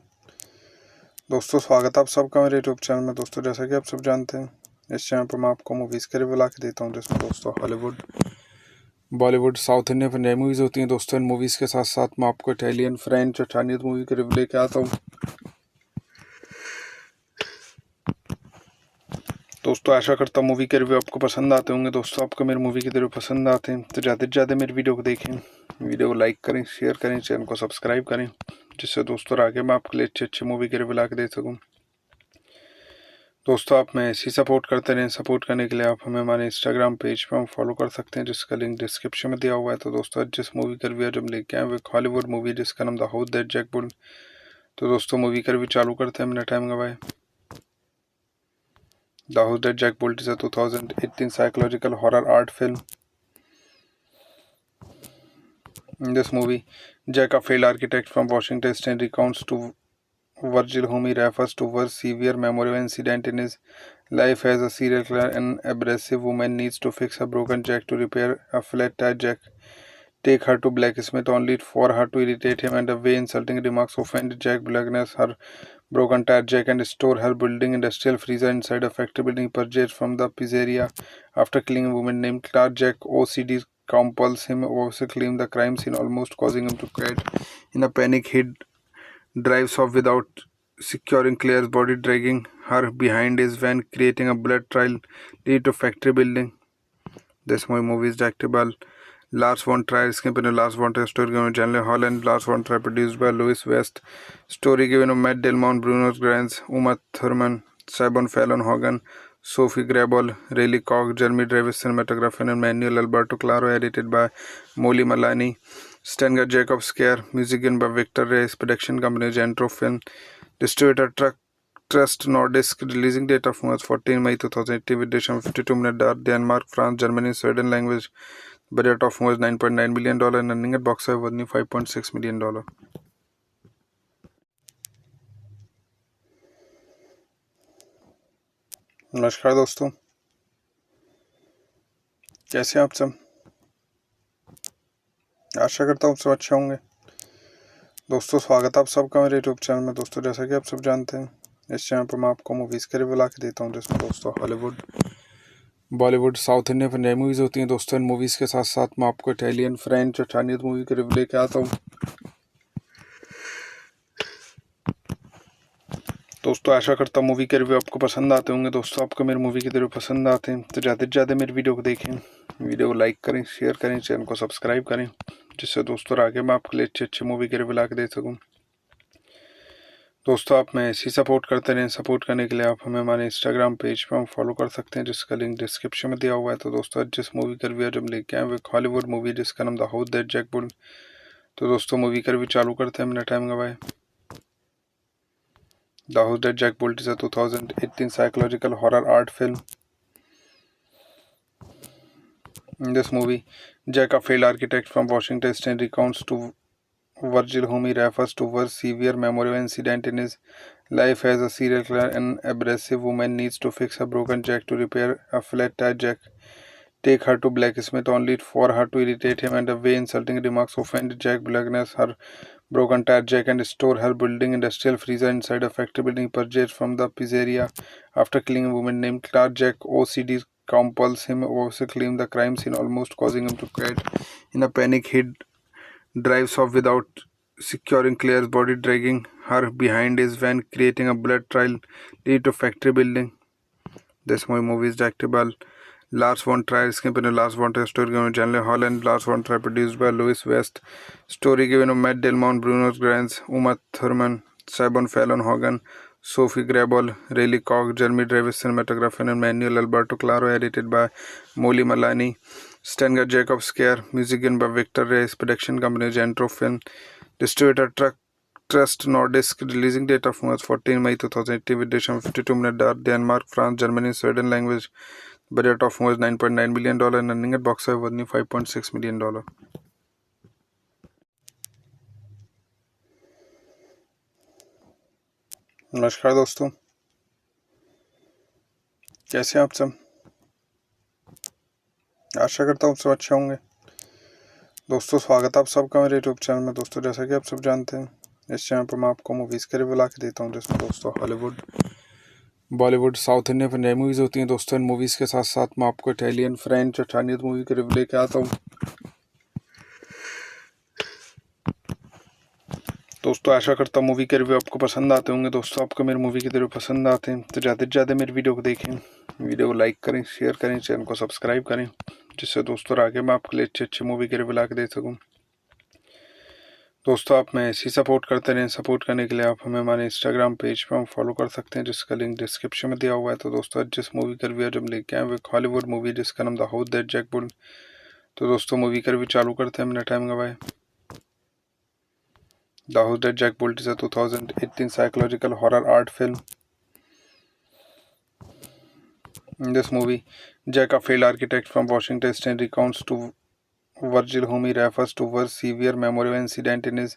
दोस्तों स्वागत है आप सबका मेरे यूट्यूब चैनल में। दोस्तों जैसा कि आप सब जानते हैं, इस चैनल पर मैं आपको मूवीज़ के रिव्यू ला के देता हूँ, जिसमें दोस्तों Hollywood, Bollywood, south Indian Punjabi movies होती हैं। दोस्तों इन मूवीज़ के साथ साथ मैं आपको इटालियन, फ्रेंच और चाइनीज़ मूवी के रिव्यू लेके आता हूँ। दोस्तों आशा करता हूँ मूवी के रिव्यू आपको पसंद आते होंगे। दोस्तों आपको मेरी मूवी के रिव्यू पसंद आते हैं तो ज़्यादा से ज़्यादा मेरी वीडियो को देखें, वीडियो को लाइक करें, शेयर करें, चैनल को सब्सक्राइब करें, जिससे दोस्तों आगे मैं आपके लिए अच्छे मूवी के रिव्यू ला के दे सकूँ। दोस्तों आप में ऐसी सपोर्ट करते रहें। सपोर्ट करने के लिए आप हमें हमारे इंस्टाग्राम पेज पर फॉलो कर सकते हैं, जिसका लिंक डिस्क्रिप्शन में दिया हुआ है। तो दोस्तों जिस मूवी का रिव्यू जब लेके आए वो एक हॉलीवुड मूवी जिसका नाम the house that Jack built. तो दोस्तों मूवी का रिव्यू चालू करते हैं बिना टाइम गवाए। The house that Jack built is a 2018 psychological horror art film. In this movie, Jack, a failed architect from Washington State, recounts to Virgil, whom he refers to as severe memorable incident in his life as a serial killer. An abrasive woman needs to fix a broken jack to repair a flat tire jack. Take her to blacksmith only for her to irritate him, and the way insulting remarks offend Jack Blackness, her broken tire jack, and store her building industrial freezer inside a factory building purchased from the pizzeria after killing a woman named Clark. Jack OCD compels him to claim the crime scene, almost causing him to quit. In a panic, he drives off without securing Claire's body, dragging her behind his van, creating a blood trail leading to factory building. This movie is directed by Lars von Trier, screenplay by Lars von Trier, story given by Janelle Holland, Lars von Trier, produced by Louis West, story given by Matt Delmont, Bruno Granz, Uma Thurman, Simon Fallon Hogan, Sophie Grabol, Rayleigh Cox, Jeremy Davis, cinematographer, and Manuel Alberto Claro, edited by Molly Malani, Stenger Jacob Scare, music given by Victor Reyes, production company Gentro Film, distributor Trust Nordisk, releasing date of March 14 May 2018 with duration of 52 minutes, Denmark, France, Germany, Sweden language. Budget of was $9.9 million and earning at box office was $5.6 million. नमस्कार दोस्तों, कैसे हैं आप सब। आशा करता हूँ सब अच्छे होंगे। दोस्तों स्वागत है आप सबका मेरे यूट्यूब चैनल में। दोस्तों जैसा कि आप सब जानते हैं, इस चैनल पर मैं आपको मूवीज़ के रिव्यू ला के देता हूँ, जिसमें दोस्तों Hollywood, Bollywood, south Indian Punjabi movies होती हैं। दोस्तों इन मूवीज़ के साथ साथ मैं आपको इटालियन, फ्रेंच और चाइनीज़ मूवी के रिव्यू लेके आता हूँ। दोस्तों आशा करता हूँ मूवी के रिव्यू आपको पसंद आते होंगे। दोस्तों आपको मेरी मूवी के रिव्यू पसंद आते हैं तो ज़्यादा से ज़्यादा मेरी वीडियो को देखें, वीडियो को लाइक करें, शेयर करें, चैनल को सब्सक्राइब करें, जिससे दोस्तों आगे मैं आपके लिए अच्छे मूवी के रिव्यू ला के दे सकूँ। दोस्तों आप में ऐसी सपोर्ट करते रहें। सपोर्ट करने के लिए आप हमें हमारे इंस्टाग्राम पेज पर फॉलो कर सकते हैं, जिसका लिंक डिस्क्रिप्शन में दिया हुआ है। तो दोस्तों आज जिस मूवी का रिव्यू जब लेके आए वो एक हॉलीवुड मूवी है जिसका नाम the house that Jack built. तो दोस्तों मूवी का रिव्यू चालू करते हैं बिना टाइम गवाए। The house that Jack built is a 2018 psychological horror art film. In this movie, Jack, a failed architect from Washington State, recounts to Virgil, whom he refers to as severe memorable incident in his life as a serial killer. An abrasive woman needs to fix a broken jack to repair a flat tire jack. Take her to blacksmith only for her to irritate him, and the way insulting remarks offend Jack Blackness, her broken tire jack, and store her building industrial freezer inside a factory building purchased from the pizzeria after killing a woman named Clark. Jack OCD compels him to claim the crime scene, almost causing him to quit. In a panic, he drives off without securing Claire's body, dragging her behind his van, creating a blood trail leading to factory building. This movie is directed by Lars von Trier, screenplay by Lars von Trier, story given by Janelle Hall and Lars von Trier, produced by Louis West, story given by Matt Delmont, Bruno Grants, Uma Thurman, Simon Fallon Hogan, Sophie Grabol, Rayleigh Cox, Jeremy Davis, cinematographer, and Manuel Alberto Claro, edited by Molly Malani, Stenger Jacob Scare, music given by Victor Reyes, production company Gentro Film, distributor Trust Nordisk, releasing date of March 14 May 2018 with duration of 52 minutes, Denmark, France, Germany, Sweden language. Budget of was $9.9 million and earning at box office was $5.6 million. नमस्कार दोस्तों, कैसे हैं आप सब। आशा करता हूँ सब अच्छे होंगे। दोस्तों स्वागत है आप सबका मेरे यूट्यूब चैनल में। दोस्तों जैसा कि आप सब जानते हैं, इस चैनल पर मैं आपको मूवीज़ के रिव्यू ला के देता हूँ, जिसमें दोस्तों Hollywood, Bollywood, south Indian Punjabi movies होती हैं। दोस्तों इन मूवीज़ के साथ साथ मैं आपको इटालियन, फ्रेंच, चाइनीज मूवी के रिव्यू लेके आता हूँ। दोस्तों आशा करता हूँ मूवी के रिव्यू आपको पसंद आते होंगे। दोस्तों आपको मेरी मूवी के रिव्यू पसंद आते हैं तो ज़्यादा से ज़्यादा मेरी वीडियो को देखें, वीडियो को लाइक करें, शेयर करें, चैनल को सब्सक्राइब करें, जिससे दोस्तों आगे मैं आपके लिए अच्छी मूवी के रिव्यू ला के दे सकूँ। दोस्तों आप में ऐसी सपोर्ट करते रहें। सपोर्ट करने के लिए आप हमें हमारे इंस्टाग्राम पेज पर फॉलो कर सकते हैं, जिसका लिंक डिस्क्रिप्शन में दिया हुआ है। तो दोस्तों जिस मूवी का रिव्यू जब लेके आए वो एक हॉलीवुड मूवी है जिसका नाम the house that Jack built. तो दोस्तों मूवी का रिव्यू चालू करते हैं बिना टाइम गवाए। The house that Jack built is a 2018 psychological horror art film. In this movie, Jack, a failed architect from Washington State, recounts to Virgil, whom he refers to as severe memorable incident in his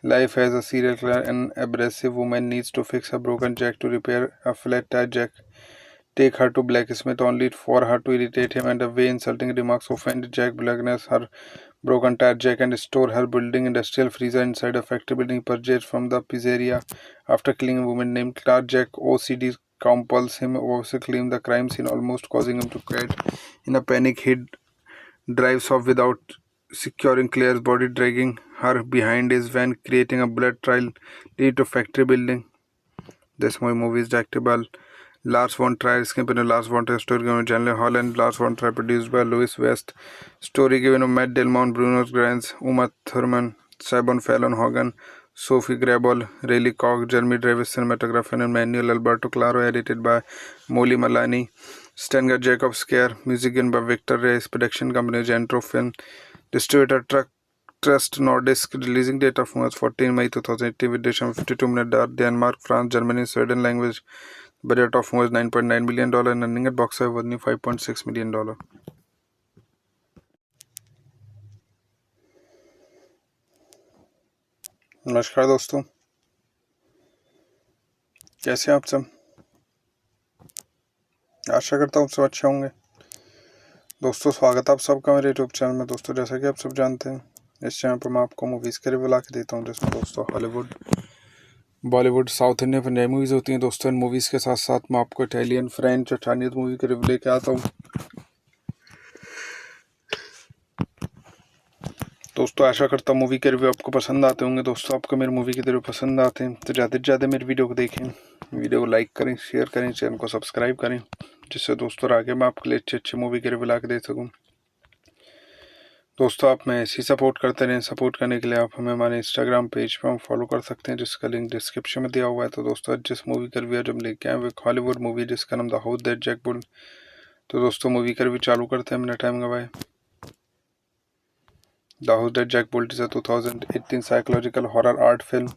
life as a serial killer. An abrasive woman needs to fix a broken jack to repair a flat tire jack. Take her to blacksmith only for her to irritate him, and the way insulting remarks offend Jack Blackness, her broken tire jack, and store her building industrial freezer inside a factory building purchased from the pizzeria after killing a woman named Clark. Jack OCD compels him to claim the crime scene, almost causing him to quit. In a panic, he drives off without securing Claire's body, dragging her behind his van, creating a blood trail leading to factory building. This movie is directed by Lars von Trier, screenplay by Lars von Trier, story given by Janelle Hall and Lars von Trier, produced by Louis West, story given by Matt Delmont, Bruno Grants, Uma Thurman, Simon Fallon Hogan, Sophie Grabol, Rayleigh Cox, Jeremy Davis, cinematographer, and Manuel Alberto Claro, edited by Molly Malani, Stenger Jacob Scare, music given by Victor Reyes, production company Gentro Film, distributor Trust Nordisk, releasing date of March 14 May 2018 with duration of 52 minutes, Denmark, France, Germany, Sweden language. Budget of was $9.9 million and earning at box office was $5.6 million. नमस्कार दोस्तों, कैसे हैं आप सब। आशा करता हूँ सब अच्छे होंगे। दोस्तों स्वागत है आप सबका मेरे यूट्यूब चैनल में। दोस्तों जैसा कि आप सब जानते हैं, इस चैनल पर मैं आपको मूवीज़ के रिव्यू ला के देता हूँ, जिसमें दोस्तों Hollywood, Bollywood, south Indian Punjabi movies होती हैं। दोस्तों इन मूवीज़ के साथ साथ मैं आपको इटालियन, फ्रेंच, चाइनीज मूवी के रिव्यू लेके आता हूँ। दोस्तों आशा करता हूँ मूवी के रिव्यू आपको पसंद आते होंगे। दोस्तों आपको मेरी मूवी के रिव्यू पसंद आते हैं तो ज़्यादा से ज़्यादा मेरी वीडियो को देखें, वीडियो को लाइक करें, शेयर करें, चैनल को सब्सक्राइब करें, जिससे दोस्तों आगे मैं आपके लिए अच्छी मूवी के रिव्यू ला के दे सकूँ। दोस्तों आप में ऐसी सपोर्ट करते रहें। सपोर्ट करने के लिए आप हमें हमारे इंस्टाग्राम पेज पर हम फॉलो कर सकते हैं, जिसका लिंक डिस्क्रिप्शन में दिया हुआ है। तो दोस्तों आज जिस मूवी का रिव्यू हम लेके आए वो एक हॉलीवुड मूवी है जिसका नाम the house that Jack built. तो दोस्तों मूवी का रिव्यू चालू करते हैं बिना टाइम गवाए। The house that Jack built is a 2018 psychological horror art film.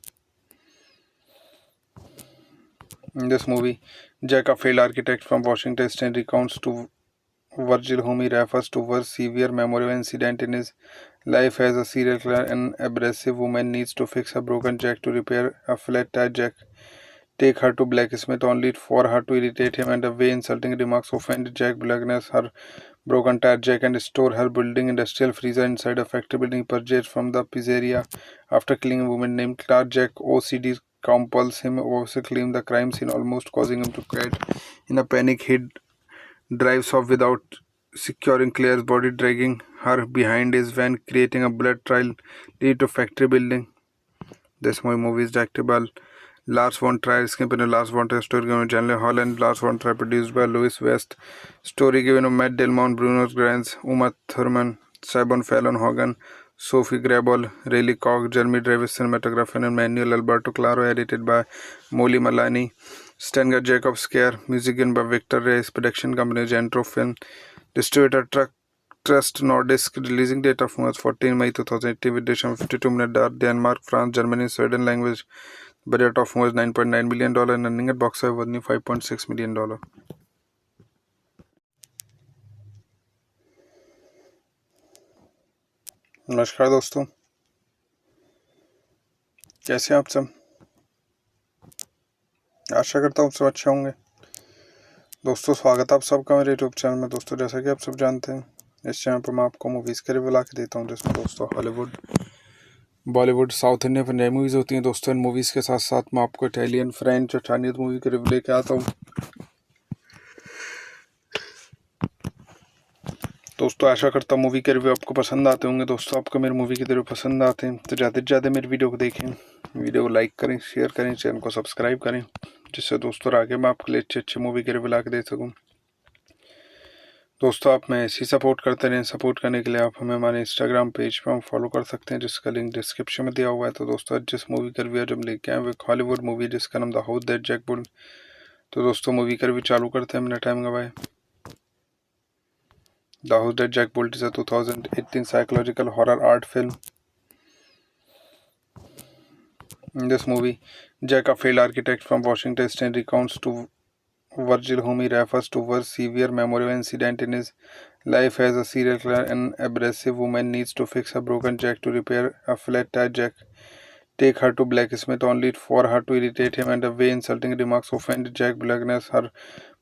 In this movie, Jack, a failed architect from Washington State, recounts to Virgil, whom he refers to as severe memorable incident in his life as a serial killer. An abrasive woman needs to fix a broken jack to repair a flat tire jack. Take her to blacksmith only for her to irritate him, and the way insulting remarks offend Jack Blackness, her broken tire jack, and store her building industrial freezer inside a factory building purchased from the pizzeria after killing a woman named Clark. Jack OCD compels him to claim the crime scene, almost causing him to quit. In a panic, he drives off without securing Claire's body, dragging her behind his van, creating a blood trail lead to factory building. This movie is directed by Lars von Trier, screenplay by Lars von Trier, story given by Janelle Hall and Lars von Trier, produced by Louis West, story given by Matt Delmont, Bruno Granz, Uma Thurman, Simon Fallon Hogan, Sophie Grabol, Rayleigh Cox, Jeremy Davis, cinematographer, and Manuel Alberto Claro, edited by Molly Malani, Stenger Jacob Scare, music given by Victor Reyes, production company Gentro Film, distributor Trust Nordisk, releasing date of March 14 May 2018 with duration of 52 minutes, Denmark, France, Germany, Sweden language. Budget of was $9.9 million and earning at box office was $5.6 million. नमस्कार दोस्तों, कैसे हैं आप सब। आशा करता हूँ सब अच्छे होंगे। दोस्तों स्वागत है आप सबका मेरे यूट्यूब चैनल में। दोस्तों जैसा कि आप सब जानते हैं, इस चैनल पर मैं आपको मूवीज़ के रिव्यू ला के देता हूँ, जिसमें दोस्तों Hollywood, Bollywood, south Indian Punjabi movies होती हैं। दोस्तों इन मूवीज़ के साथ साथ मैं आपको इटालियन, फ्रेंच और चाइनीज़ मूवी के रिव्यू लेके आता हूँ। दोस्तों आशा करता हूँ मूवी के रिव्यू आपको पसंद आते होंगे। दोस्तों आपको मेरी मूवी के रिव्यू पसंद आते हैं तो ज़्यादा से ज़्यादा मेरी वीडियो को देखें, वीडियो को लाइक करें, शेयर करें, चैनल को सब्सक्राइब करें, जिससे दोस्तों आगे मैं आपके लिए अच्छे मूवी के रिव्यू ला के दे सकूँ। दोस्तों आप में ऐसी सपोर्ट करते रहें। सपोर्ट करने के लिए आप हमें हमारे इंस्टाग्राम पेज पर हम फॉलो कर सकते हैं, जिसका लिंक डिस्क्रिप्शन में दिया हुआ है। तो दोस्तों आज जिस मूवी का रिव्यू हम लेके आए वो एक हॉलीवुड मूवी है जिसका नाम the house that Jack built. तो दोस्तों मूवी का रिव्यू चालू करते हैं बिना टाइम गवाए। The house that Jack built is a 2018 psychological horror art film. In this movie, Jack, a failed architect from Washington State, recounts to Virgil, whom he refers to as severe memorable incident in his life as a serial killer. An abrasive woman needs to fix a broken jack to repair a flat tire jack. Take her to blacksmith only for her to irritate him, and the way insulting remarks offend Jack Blackness, her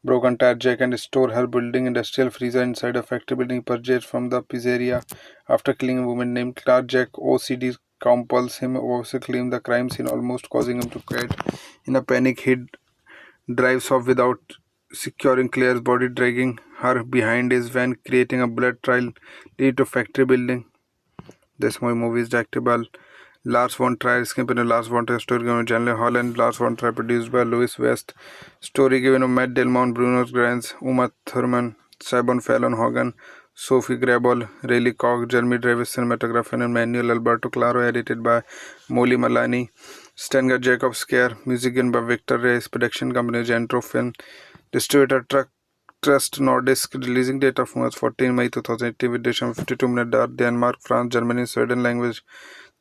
broken tire jack, and store her building industrial freezer inside a factory building purchased from the pizzeria after killing a woman named Clark. Jack OCD compels him to claim the crime scene, almost causing him to quit. In a panic, he drives off without securing Claire's body, dragging her behind his van, creating a blood trail lead to factory building. This movie is directed by Lars von Trier, screenplay by Lars von Trier, story given by Janelle Hall and Lars von Trier, produced by Louis West, story given by Matt Delmont, Bruno Granz, Uma Thurman, Simon Fallon Hogan, Sophie Grabol, Rayleigh Cox, Jeremy Davis, cinematographer, and Manuel Alberto Claro, edited by Molly Malani, Stenger Jacob Scare, music given by Victor Reyes, production company Gentro Film, distributor Trust Nordisk, releasing date of March 14 May 2018 with duration of 52 minutes, Denmark, France, Germany, Sweden language.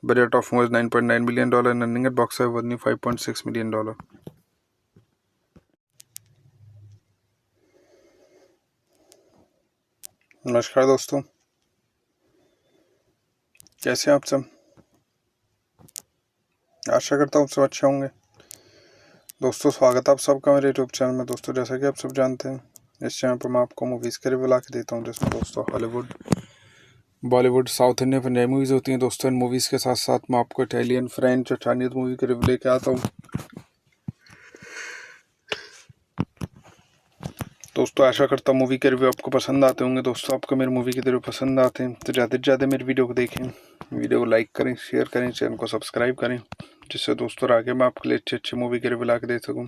Budget of was $9.9 million and earning at box office was $5.6 million. नमस्कार दोस्तों, कैसे हैं आप सब। आशा करता हूँ सब अच्छे होंगे। दोस्तों स्वागत है आप सबका मेरे यूट्यूब चैनल में। दोस्तों जैसा कि आप सब जानते हैं, इस चैनल पर मैं आपको मूवीज़ के रिव्यू ला के देता हूँ, जिसमें दोस्तों Hollywood, Bollywood, south Indian Punjabi movies होती हैं। दोस्तों इन मूवीज़ के साथ साथ मैं आपको इटालियन, फ्रेंच और चाइनीज़ मूवी के रिव्यू लेके आता हूँ। दोस्तों आशा करता हूँ मूवी के रिव्यू आपको पसंद आते होंगे। दोस्तों आपको मेरी मूवी के रिव्यू पसंद आते हैं तो ज़्यादा से ज़्यादा मेरी वीडियो को देखें, वीडियो को लाइक करें, शेयर करें, चैनल को सब्सक्राइब करें, जिससे दोस्तों आगे मैं आपके लिए अच्छे मूवी के रिव्यू ला के दे सकूँ।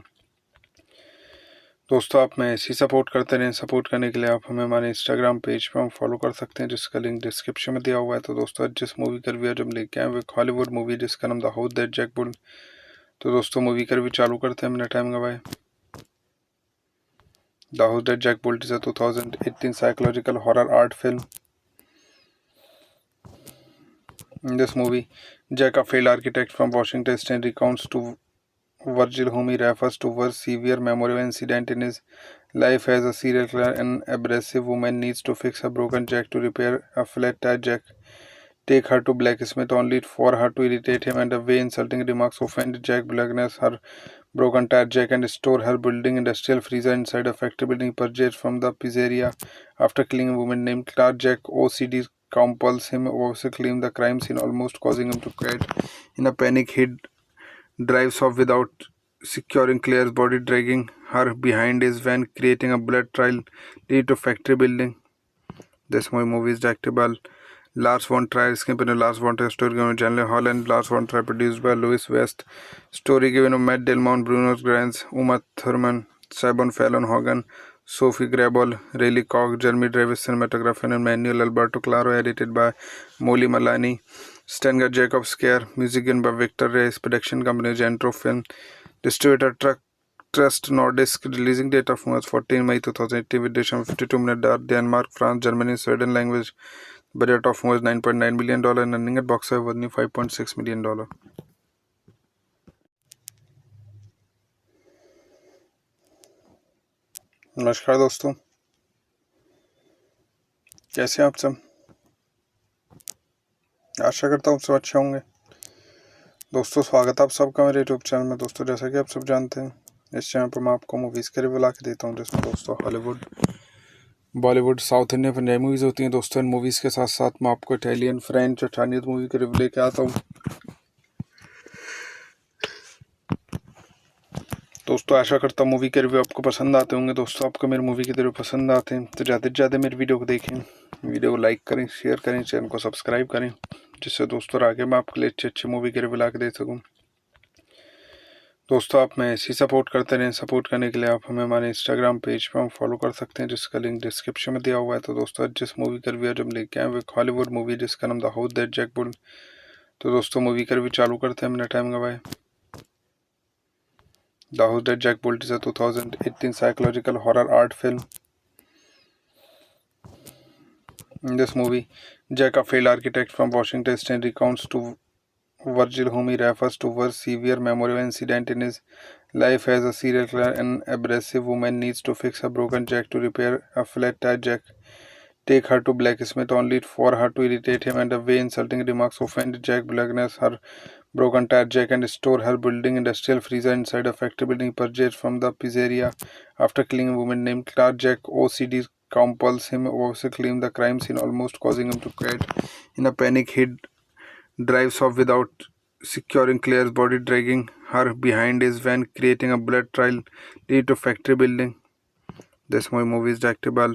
दोस्तों आप में ऐसी सपोर्ट करते रहें। सपोर्ट करने के लिए आप हमें हमारे इंस्टाग्राम पेज पे हम फॉलो कर सकते हैं, जिसका लिंक डिस्क्रिप्शन में दिया हुआ है। तो दोस्तों आज जिस मूवी का रिव्यू हम लेके आए वो एक हॉलीवुड मूवी जिसका नाम the house that Jack built. तो दोस्तों मूवी का रिव्यू चालू करते हैं, बिना टाइम गवाए। The house that Jack built is a 2018 psychological horror art film. In this movie, Jack, a failed architect from Washington State, recounts to Virgil, whom he refers to as severe memorable incident in his life as a serial killer. An abrasive woman needs to fix a broken jack to repair a flat tire jack. Take her to blacksmith only for her to irritate him, and the way insulting remarks offend Jack Blackness, her broken tire jack, and store her building industrial freezer inside a factory building purchased from the pizzeria after killing a woman named Clark. Jack OCD compels him to claim the crime scene, almost causing him to quit. In a panic, he drives off without securing Claire's body, dragging her behind his van, creating a blood trail lead to factory building. This movie is directed by Lars von Trier, screenplay by Lars von Trier, story given by Janelle Hall and Lars von Trier, produced by Louis West, story given by Matt Delmont, Bruno Granz, Uma Thurman, Sabon Fallon Hogan, Sophie Grabol, Rayleigh Cox, Jeremy Davis, cinematography and Manuel Alberto Claro, edited by Molly Malani, Stenger Jacob Scare, music given by Victor Reyes, production company Gentro Film, distributor Trust Nordisk, releasing date of March 14 May 2018 with duration of 52 minutes, Denmark, France, Germany, Sweden language. Budget of was $9.9 million and earning at box office was $5.6 million. नमस्कार दोस्तों, कैसे हैं आप सब। आशा करता हूँ सब अच्छे होंगे। दोस्तों स्वागत है आप सबका मेरे यूट्यूब चैनल में। दोस्तों जैसा कि आप सब जानते हैं, इस चैनल पर मैं आपको मूवीज़ के रिव्यू ला के देता हूँ, जिसमें दोस्तों Hollywood, Bollywood, south Indian Punjabi movies होती हैं। दोस्तों इन मूवीज़ के साथ साथ मैं आपको इटालियन, फ्रेंच और चाइनीज़ मूवी के रिव्यू लेके आता हूँ। दोस्तों आशा करता हूँ मूवी के रिव्यू आपको पसंद आते होंगे। दोस्तों आपको मेरी मूवी के रिव्यू पसंद आते हैं तो ज़्यादा से ज़्यादा मेरी वीडियो को देखें, वीडियो को लाइक करें, शेयर करें, चैनल को सब्सक्राइब करें, जिससे दोस्तों आगे मैं आपके लिए अच्छे मूवी के रिव्यू ला के दे सकूँ। दोस्तों आप में ऐसी सपोर्ट करते रहें। सपोर्ट करने के लिए आप हमें हमारे इंस्टाग्राम पेज पर हम फॉलो कर सकते हैं, जिसका लिंक डिस्क्रिप्शन में दिया हुआ है। तो दोस्तों आज जिस मूवी का रिव्यू हम लेके आए वो एक हॉलीवुड मूवी जिसका नाम the house that Jack built. तो दोस्तों मूवी का रिव्यू चालू करते हैं, बिना टाइम गवाए। The House That Jack Built is a 2018 psychological horror art film. In this movie, Jack, a failed architect from Washington State, recounts to Virgil, whom he refers to as severe memorable incident in his life as a serial killer. An abrasive woman needs to fix a broken jack to repair a flat tire jack. Take her to blacksmith only for her to irritate him, and the way insulting remarks offend Jack Blackness, her broken tire jack, and store her building industrial freezer inside a factory building purchased from the pizzeria after killing a woman named Clark. Jack OCD compels him to claim the crime scene, almost causing him to quit. In a panic, he drives off without securing Claire's body, dragging her behind his van, creating a blood trail lead to factory building. This movie is directed by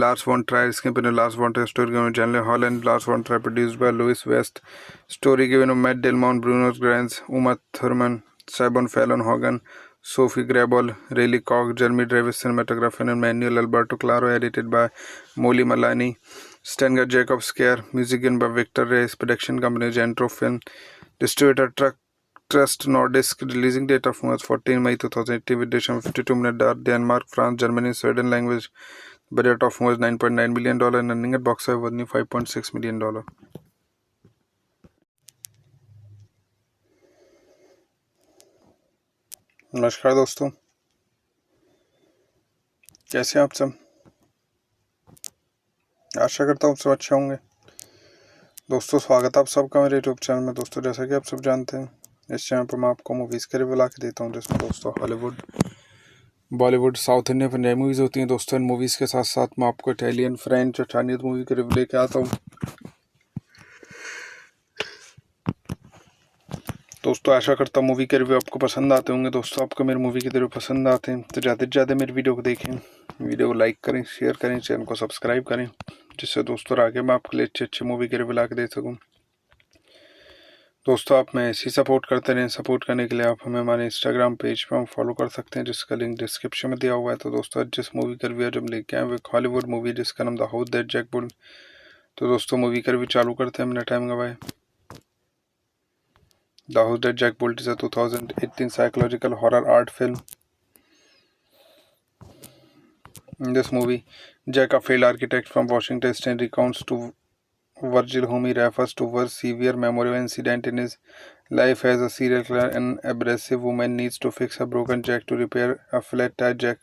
Lars von Trier, screenplay by Lars von Trier, story given by Janelle Hall and Lars von Trier, produced by Louis West, story given by Matt Delmont, Bruno Granz, Uma Thurman, Sabon Fallon Hogan, Sophie Grabol, Rayleigh Cox, Jeremy Davis, cinematography and Manuel Alberto Claro, edited by Molly Malani, Stenger Jacob Scare, music given by Victor Reyes, production company Gentro Film, distributor Trust Nordisk, releasing date of March 14 May 2018 with duration of 52 minutes, Denmark, France, Germany, Sweden language. Budget of was $9.9 million and earning at box office was $5.6 million. नमस्कार दोस्तों, कैसे हैं आप सब। आशा करता हूँ सब अच्छे होंगे। दोस्तों स्वागत है आप सबका मेरे यूट्यूब चैनल में। दोस्तों जैसा कि आप सब जानते हैं, इस चैनल पर मैं आपको मूवीज़ के रिव्यू ला के देता हूँ, जिसमें दोस्तों Hollywood, Bollywood, south Indian Punjabi movies होती हैं। दोस्तों इन मूवीज़ के साथ साथ मैं आपको इटालियन, फ्रेंच और चाइनीज़ मूवी के रिव्यू लेके आता हूँ। दोस्तों आशा करता हूँ मूवी के रिव्यू आपको पसंद आते होंगे। दोस्तों आपको मेरी मूवी के रिव्यू पसंद आते हैं तो ज़्यादा से ज़्यादा मेरी वीडियो को देखें, वीडियो को लाइक करें, शेयर करें, चैनल को सब्सक्राइब करें, जिससे दोस्तों आगे मैं आपके लिए अच्छे मूवी के रिव्यू ला के दे सकूँ। दोस्तों आप में ऐसी सपोर्ट करते रहें। सपोर्ट करने के लिए आप हमें हमारे इंस्टाग्राम पेज पर हम फॉलो कर सकते हैं, जिसका लिंक डिस्क्रिप्शन में दिया हुआ है। तो दोस्तों आज जिस मूवी का रिव्यू जब लेके आए वो एक हॉलीवुड मूवी जिसका नाम the house that Jack built. तो दोस्तों मूवी का रिव्यू चालू करते हैं, हमने टाइम गवाए। The house that Jack built is a 2018 psychological horror art film. In this movie, Jack, a failed architect from Washington State, recounts to Virgil, whom he refers to as severe memorable incident in his life as a serial killer. An abrasive woman needs to fix a broken jack to repair a flat tire jack.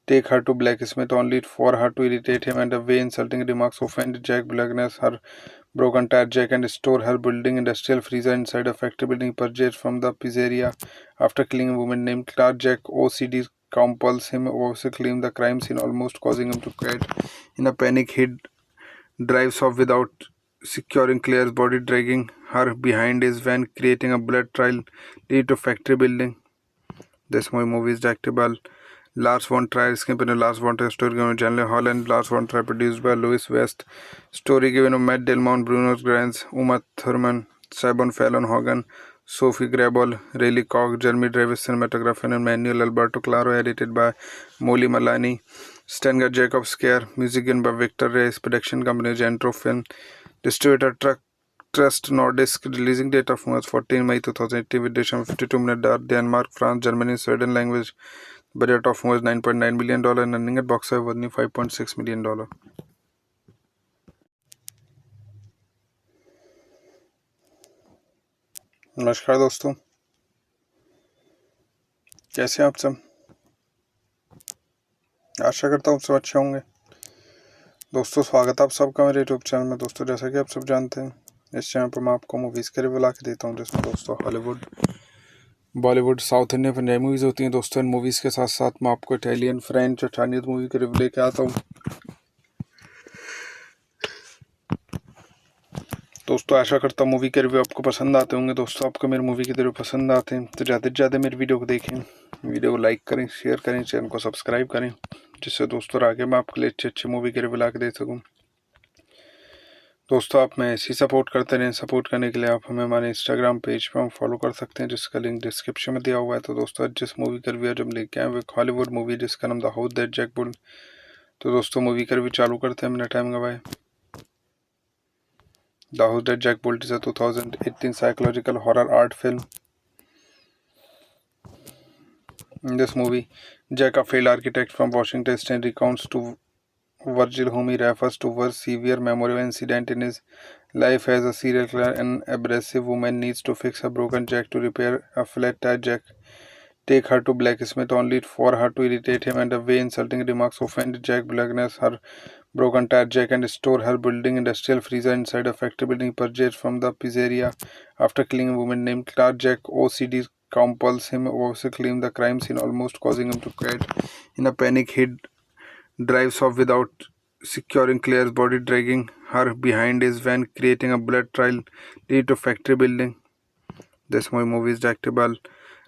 Take her to blacksmith only for her to irritate him, and the way insulting remarks offend Jack Blackness, her broken tire jack, and store her building industrial freezer inside a factory building purchased from the pizzeria after killing a woman named Clark. Jack OCD compels him to claim the crime scene, almost causing him to quit. In a panic, he drives off without securing Claire's body, dragging her behind his van, creating a blood trail lead to factory building. This movie is directed by Lars von Trier, screenplay by Lars von Trier, story given by Janelle Hall and Lars von Trier, produced by Louis West, story given by Matt Delmont, Bruno Granz, Uma Thurman, Sabon Fallon Hogan, Sophie Grabol, Rayleigh Koch, Jeremy Davis, cinematography and Manuel Alberto Claro, edited by Molly Malani, Stenger Jacob Scare, music given by Victor Reyes, production company Gentro Film, distributor Trust Nordisk, releasing date of March 14 May 2018 with duration of 52 minutes, Denmark, France, Germany, Sweden language. Budget of was $9.9 million and earning at box office was $5.6 million. नमस्कार दोस्तों, कैसे हैं आप सब। आशा करता हूँ आप सब अच्छे होंगे। दोस्तों स्वागत है आप सबका मेरे यूट्यूब चैनल में। दोस्तों जैसा कि आप सब जानते हैं, इस चैनल पर मैं आपको मूवीज़ के रिव्यू ला के देता हूँ, जिसमें दोस्तों Hollywood, Bollywood, south Indian Punjabi movies होती हैं। दोस्तों इन मूवीज़ के साथ साथ मैं आपको इटालियन, फ्रेंच और चाइनीज़ मूवी के रिव्यू लेके आता हूँ। दोस्तों आशा करता हूँ मूवी के रिव्यू आपको पसंद आते होंगे। दोस्तों आपको मेरी मूवी के रिव्यू पसंद आते हैं तो ज़्यादा से ज़्यादा मेरी वीडियो को देखें, वीडियो को लाइक करें, शेयर करें, चैनल को सब्सक्राइब करें, जिससे दोस्तों आगे मैं आपके लिए अच्छे मूवी के रिव्यू ला के दे सकूँ। दोस्तों आप में ऐसी सपोर्ट करते रहें। सपोर्ट करने के लिए आप हमें हमारे इंस्टाग्राम पेज पर हम फॉलो कर सकते हैं, जिसका लिंक डिस्क्रिप्शन में दिया हुआ है। तो दोस्तों आज जिस मूवी का रिव्यू जब लेके आए वो एक हॉलीवुड मूवी जिसका नाम the house that Jack built. तो दोस्तों मूवी का रिव्यू चालू करते हैं, हमने टाइम गवाए। The house that Jack built is a 2018 psychological horror art film. In this movie, Jack, a failed architect from Washington State, recounts to Virgil, whom he refers to as severe memorable incident in his life as a serial killer. An abrasive woman needs to fix a broken jack to repair a flat tire jack. Take her to blacksmith only for her to irritate him, and the way insulting remarks offend Jack Blackness, her broken tire jack, and store her building industrial freezer inside a factory building purchased from the pizzeria after killing a woman named Clark. Jack OCD compels him to claim the crime scene, almost causing him to quit. In a panic, he drives off without securing Claire's body, dragging her behind his van, creating a blood trail lead to factory building. This movie is directed by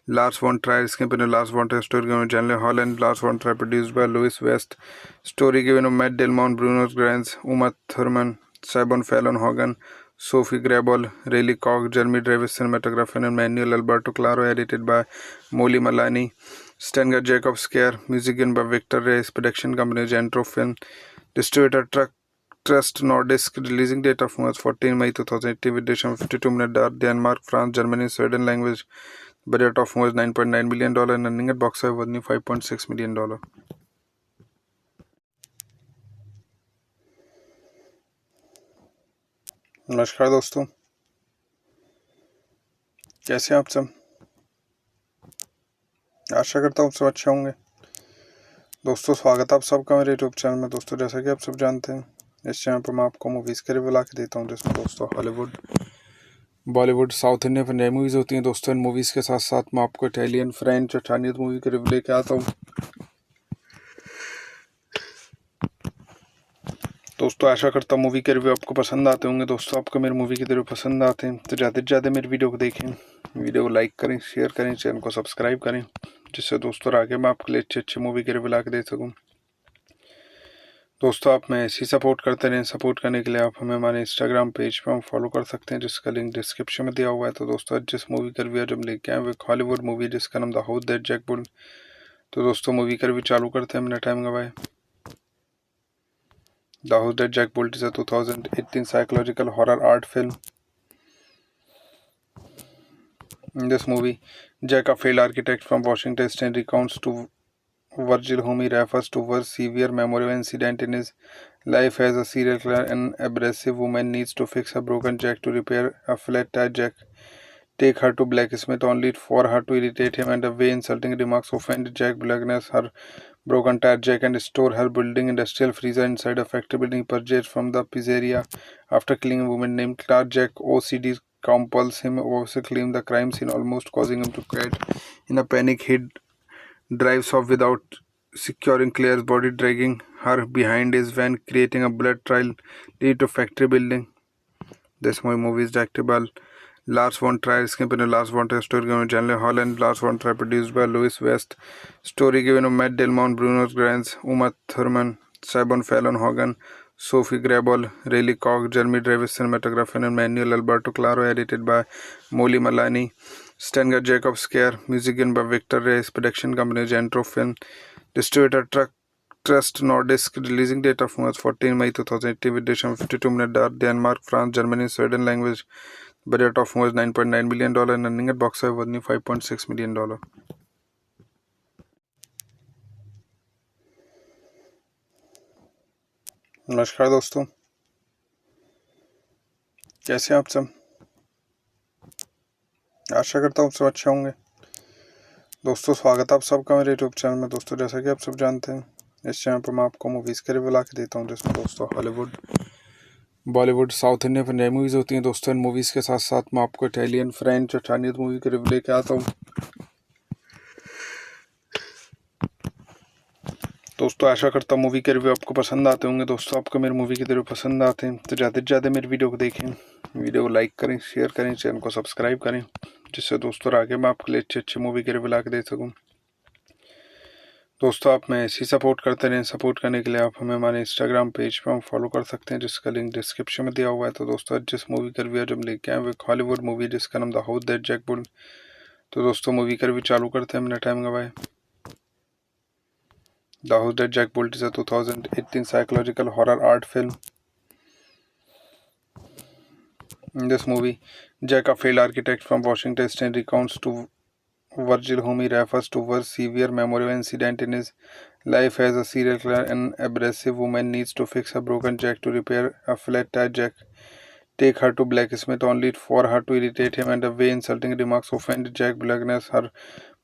Lars von Trier, screenplay by Lars von Trier, story given by Janelle Hall and Lars von Trier, produced by Louis West, story given by Matt Delmont, Bruno Granz, Uma Thurman, Sabon Fallon Hogan, Sophie Grabol, Rayleigh Koch, Jeremy Davis, cinematography and Manuel Alberto Claro, edited by Molly Malani, Stenger Jacob Scare, music given by Victor Reyes, production company Gentro Film, distributor Trust Nordisk, releasing date of March 14 May 2018 with duration of 52 minutes, Denmark, France, Germany, Sweden language. Budget of was $9.9 million and earning at box office was $5.6 million. नमस्कार दोस्तों, कैसे हैं आप सब। आशा करता हूँ आप सब अच्छे होंगे। दोस्तों स्वागत है आप सबका मेरे यूट्यूब चैनल में। दोस्तों जैसा कि आप सब जानते हैं, इस चैनल पर मैं आपको मूवीज़ के रिव्यू ला के देता हूँ, जिसमें दोस्तों Hollywood, Bollywood, south Indian Punjabi movies होती हैं। दोस्तों इन मूवीज़ के साथ साथ मैं आपको इटालियन, फ्रेंच और चाइनीज़ मूवी के रिव्यू लेके आता हूँ। दोस्तों आशा करता हूँ मूवी के रिव्यू आपको पसंद आते होंगे। दोस्तों आपको मेरी मूवी के रिव्यू पसंद आते हैं तो ज़्यादा से ज़्यादा मेरी वीडियो को देखें, वीडियो को लाइक करें, शेयर करें, चैनल को सब्सक्राइब करें, जिससे दोस्तों आगे मैं आपके लिए अच्छे मूवी के रिव्यू ला के दे सकूँ। दोस्तों आप में ऐसी सपोर्ट करते रहें। सपोर्ट करने के लिए आप हमें हमारे इंस्टाग्राम पेज पर हम फॉलो कर सकते हैं, जिसका लिंक डिस्क्रिप्शन में दिया हुआ है। तो दोस्तों आज जिस मूवी का रिव्यू हम लेके आए वो एक हॉलीवुड मूवी जिसका नाम the house that Jack built. तो दोस्तों मूवी का रिव्यू चालू करते हैं, हमने टाइम गवाए। The house that Jack built is a 2018 psychological horror art film. In this movie, Jack, a failed architect from Washington State, recounts to Virgil, whom he refers to a severe memorable incident in his life as a serial killer. An abrasive woman needs to fix a broken jack to repair a flat tire jack. Take her to blacksmith only for her to irritate him, and the way insulting remarks offend Jack blackness her broken tire jack and store her building industrial freezer inside a factory building purchased from the pizzeria after killing a woman named Clark. Jack OCD compels him to claim the crime scene, almost causing him to quit. In a panic, he drives off without securing Claire's body, dragging her behind his van, creating a blood trail leading to factory building. This movie is directed by Lars von Trier, screenplay Lars von Trier, story given by Janelle Hall and Lars von Trier, produced by Louis West, story given by Matt Delmont, Bruno Granz, Uma Thurman, Simon Fallon Hogan, Sophie Grable, Rayleigh Koch, Jeremy Davis, cinematography and Manuel Alberto Claro, edited by Molly Malani, Stengert Jacob Scare, music given by Victor Reyes, production company Gentro Film, distributor Trust Nordisk, releasing date of March 14 May 2018 with duration of 52 minutes, Denmark, France, Germany, Sweden language. Budget of was $9.9 million and earning at box office was $5.6 million. नमस्कार दोस्तों, कैसे हैं आप सब। आशा करता हूँ सब अच्छे होंगे। दोस्तों स्वागत है आप सबका मेरे यूट्यूब चैनल में। दोस्तों जैसा कि आप सब जानते हैं, इस चैनल पर मैं आपको मूवीज़ के रिव्यू ला के देता हूँ, जिसमें दोस्तों Hollywood, Bollywood, south Indian Punjabi movies होती हैं। दोस्तों इन मूवीज़ के साथ साथ मैं आपको इटालियन, फ्रेंच और चाइनीज़ मूवी के रिव्यू लेके आता हूँ। दोस्तों आशा करता हूँ मूवी के रिव्यू आपको पसंद आते होंगे। दोस्तों आपको मेरी मूवी के रिव्यू पसंद आते हैं तो ज़्यादा से ज़्यादा मेरी वीडियो को देखें, वीडियो को लाइक करें, शेयर करें, चैनल को सब्सक्राइब करें, जिससे दोस्तों आगे मैं आपके लिए अच्छे मूवी के रिव्यू ला के दे सकूँ। दोस्तों आप में ऐसी सपोर्ट करते रहें। सपोर्ट करने के लिए आप हमें हमारे इंस्टाग्राम पेज पर हम फॉलो कर सकते हैं, जिसका लिंक डिस्क्रिप्शन में दिया हुआ है। तो दोस्तों आज जिस मूवी का रिव्यू हम लेके आए वो एक हॉलीवुड मूवी जिसका नाम the house that Jack built. तो दोस्तों मूवी का रिव्यू चालू करते हैं, हमने टाइम गवाए। The House That Jack Built is a 2018 psychological horror art film. In this movie, Jack, a failed architect from Washington State, recounts to Virgil, whom he refers to a severe memorable incident in his life as a serial killer. An abrasive woman needs to fix a broken jack to repair a flat tire jack. Take her to blacksmith only for her to irritate him, and the way insulting remarks offend Jack blackness her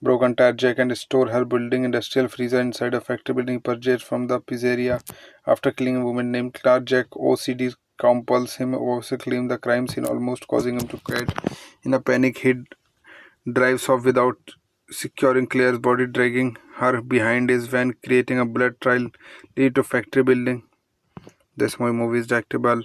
broken tire jack and store her building industrial freezer inside a factory building purchased from the pizzeria after killing a woman named Clark. Jack OCD compels him to claim the crime scene, almost causing him to quit. In a panic, he drives off without securing Claire's body, dragging her behind his van, creating a blood trail leading to factory building. This movie is directed by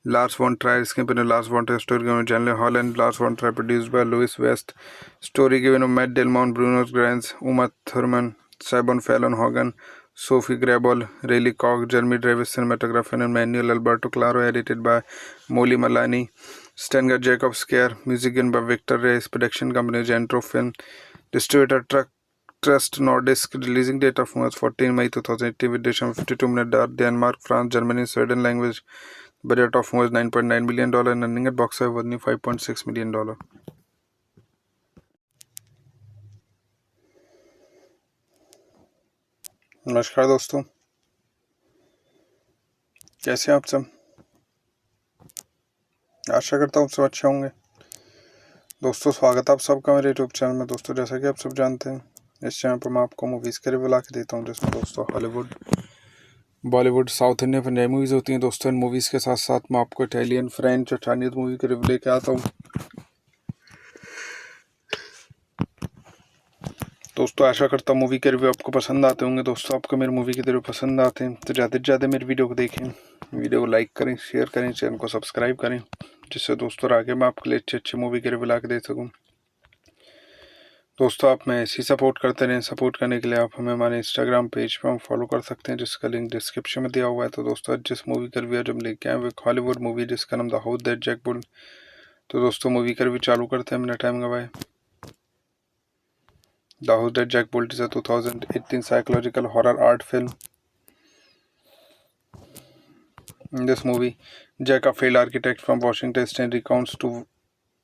Lars von Trier, screenplay Lars von Trier, story given by Janelle Hall and Lars von Trier, produced by Louis West, story given by Matt Delmont, Bruno Granz, Uma Thurman, Simon Fallon Hogan, Sophie Grable, Rayleigh Koch, Jeremy Davis, cinematography and Manuel Alberto Claro, edited by Molly Malani, Stengert Jacob Scare, music given by Victor Reyes, production company Gentro Film, distributor Trust Nordisk, releasing date of March 14 May 2018 with duration of 52 minutes, Denmark, France, Germany, Sweden language. Budget of was $9.9 million and earning at box office was $5.6 million. नमस्कार दोस्तों, कैसे हैं आप सब। आशा करता हूँ सब अच्छे होंगे। दोस्तों स्वागत है आप सबका मेरे यूट्यूब चैनल में। दोस्तों जैसा कि आप सब जानते हैं, इस चैनल पर मैं आपको मूवीज़ के रिव्यू ला के देता हूँ, जिसमें दोस्तों Hollywood, Bollywood, south Indian Punjabi movies होती हैं। दोस्तों इन मूवीज़ के साथ साथ मैं आपको इटालियन, फ्रेंच और चाइनीज़ मूवी के रिव्यू लेके आता हूँ। दोस्तों आशा करता हूँ मूवी के रिव्यू आपको पसंद आते होंगे। दोस्तों आपको मेरी मूवी के रिव्यू पसंद आते हैं तो ज़्यादा से ज़्यादा मेरी वीडियो को देखें, वीडियो को लाइक करें, शेयर करें, चैनल को सब्सक्राइब करें, जिससे दोस्तों आगे मैं आपके लिए अच्छे मूवी के रिव्यू ला के दे सकूँ। दोस्तों आप में ऐसी सपोर्ट करते रहें। सपोर्ट करने के लिए आप हमें हमारे इंस्टाग्राम पेज पर हम फॉलो कर सकते हैं, जिसका लिंक डिस्क्रिप्शन में दिया हुआ है। तो दोस्तों आज जिस मूवी का रिव्यू हम लेके आए वो एक हॉलीवुड मूवी जिसका नाम the house that Jack built. तो दोस्तों मूवी का रिव्यू चालू करते हैं, हमने टाइम गवाए। The house that Jack built is a 2018 psychological horror art film. In this movie, Jack, a failed architect from Washington State, recounts to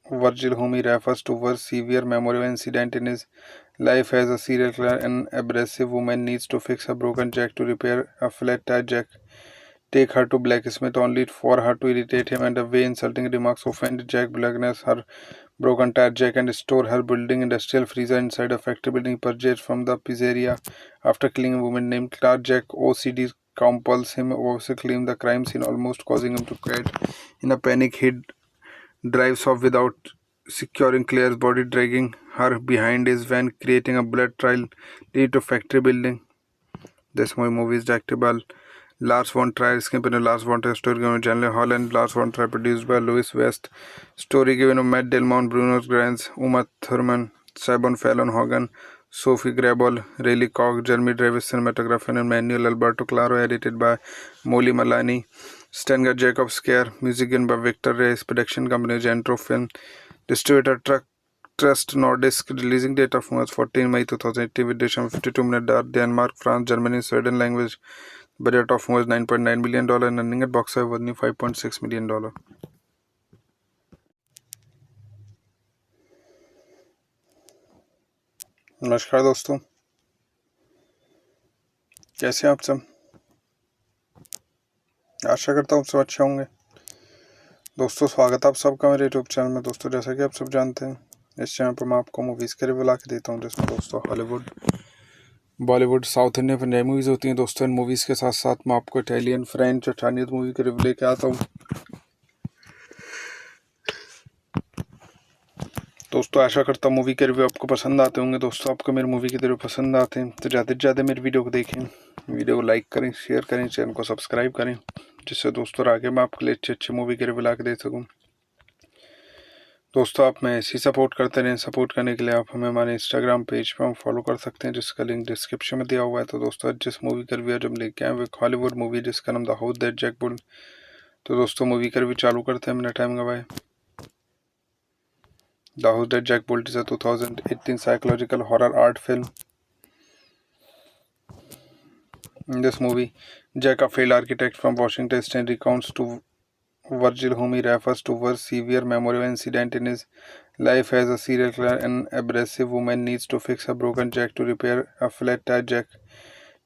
Virgil, whom he refers to as severe memorable incident in his life as a serial killer. An abrasive woman needs to fix a broken jack to repair a flat tire jack. Take her to blacksmith only for her to irritate him, and the way insulting remarks offend Jack blackness her broken tire jack and store her building industrial freezer inside a factory building purchased from the pizzeria after killing a woman named Clark. Jack OCD compels him to claim the crime scene, almost causing him to quit. In a panic, he drives off without securing Claire's body, dragging her behind his van, creating a blood trail lead to factory building. This movie is directed by Lars von Trier, screenplay by Lars von Trier, story given by Janelle Hall and Lars von Trier, produced by Louis West, story given by Matt Delmont, Bruno Granz, Uma Thurman, Sabon Fallon Hogan, Sophie Grabol, Rayleigh Cox, Jeremy Davis, cinematography and Manuel Alberto Claro, edited by Molly Malani, Stengert Jacob Scare, music given by Victor Reyes, production company Gentro Film, distributor Trust Nordisk, releasing date of March 14 May 2018 with duration of 52 minutes, Denmark, France, Germany, Sweden language. Budget of was $9.9 million and earning at box office was $5.6 million. नमस्कार दोस्तों, कैसे हैं आप सब। आशा करता हूँ सब अच्छे होंगे। दोस्तों स्वागत है आप सबका मेरे यूट्यूब चैनल में। दोस्तों जैसा कि आप सब जानते हैं, इस चैनल पर मैं आपको मूवीज़ के रिव्यू ला के देता हूँ, जिसमें दोस्तों Hollywood, Bollywood, south Indian Punjabi movies होती हैं। दोस्तों इन मूवीज़ के साथ साथ मैं आपको इटालियन, फ्रेंच और चाइनीज़ मूवी के रिव्यू लेके आता हूँ। दोस्तों आशा करता हूँ मूवी के रिव्यू आपको पसंद आते होंगे। दोस्तों आपको मेरी मूवी के रिव्यू पसंद आते हैं तो ज़्यादा से ज़्यादा मेरी वीडियो को देखें, वीडियो को लाइक करें, शेयर करें, चैनल को सब्सक्राइब करें, जिससे दोस्तों आगे मैं आपके लिए अच्छे मूवी के रिव्यू ला के दे सकूँ। दोस्तों आप में ऐसी सपोर्ट करते रहें। सपोर्ट करने के लिए आप हमें हमारे इंस्टाग्राम पेज पर हम फॉलो कर सकते हैं, जिसका लिंक डिस्क्रिप्शन में दिया हुआ है। तो दोस्तों आज जिस मूवी का रिव्यू हम लेके आए वो एक हॉलीवुड मूवी जिसका नाम the house that Jack built. तो दोस्तों मूवी का रिव्यू चालू करते हैं, हमने टाइम गवाए। The House That Jack Built is a 2018 psychological horror art film. In this movie, Jack, a failed architect from Washington State, recounts to Virgil, whom he refers to as severe memorable incident in his life as a serial killer. An abrasive woman needs to fix a broken jack to repair a flat tire jack.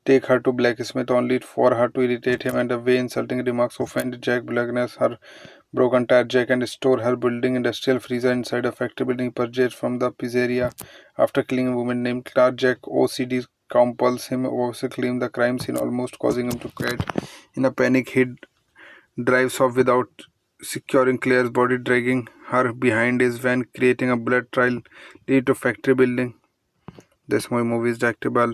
Take her to blacksmith only for her to irritate him, and the way insulting remarks offend Jack blackness her broken tire jack and store her building industrial freezer inside a factory building purchased from the pizzeria after killing a woman named Clark. Jack OCD compels him to claim the crime scene, almost causing him to quit. In a panic, he drives off without securing Claire's body, dragging her behind his van, creating a blood trail lead to factory building. This movie is directed by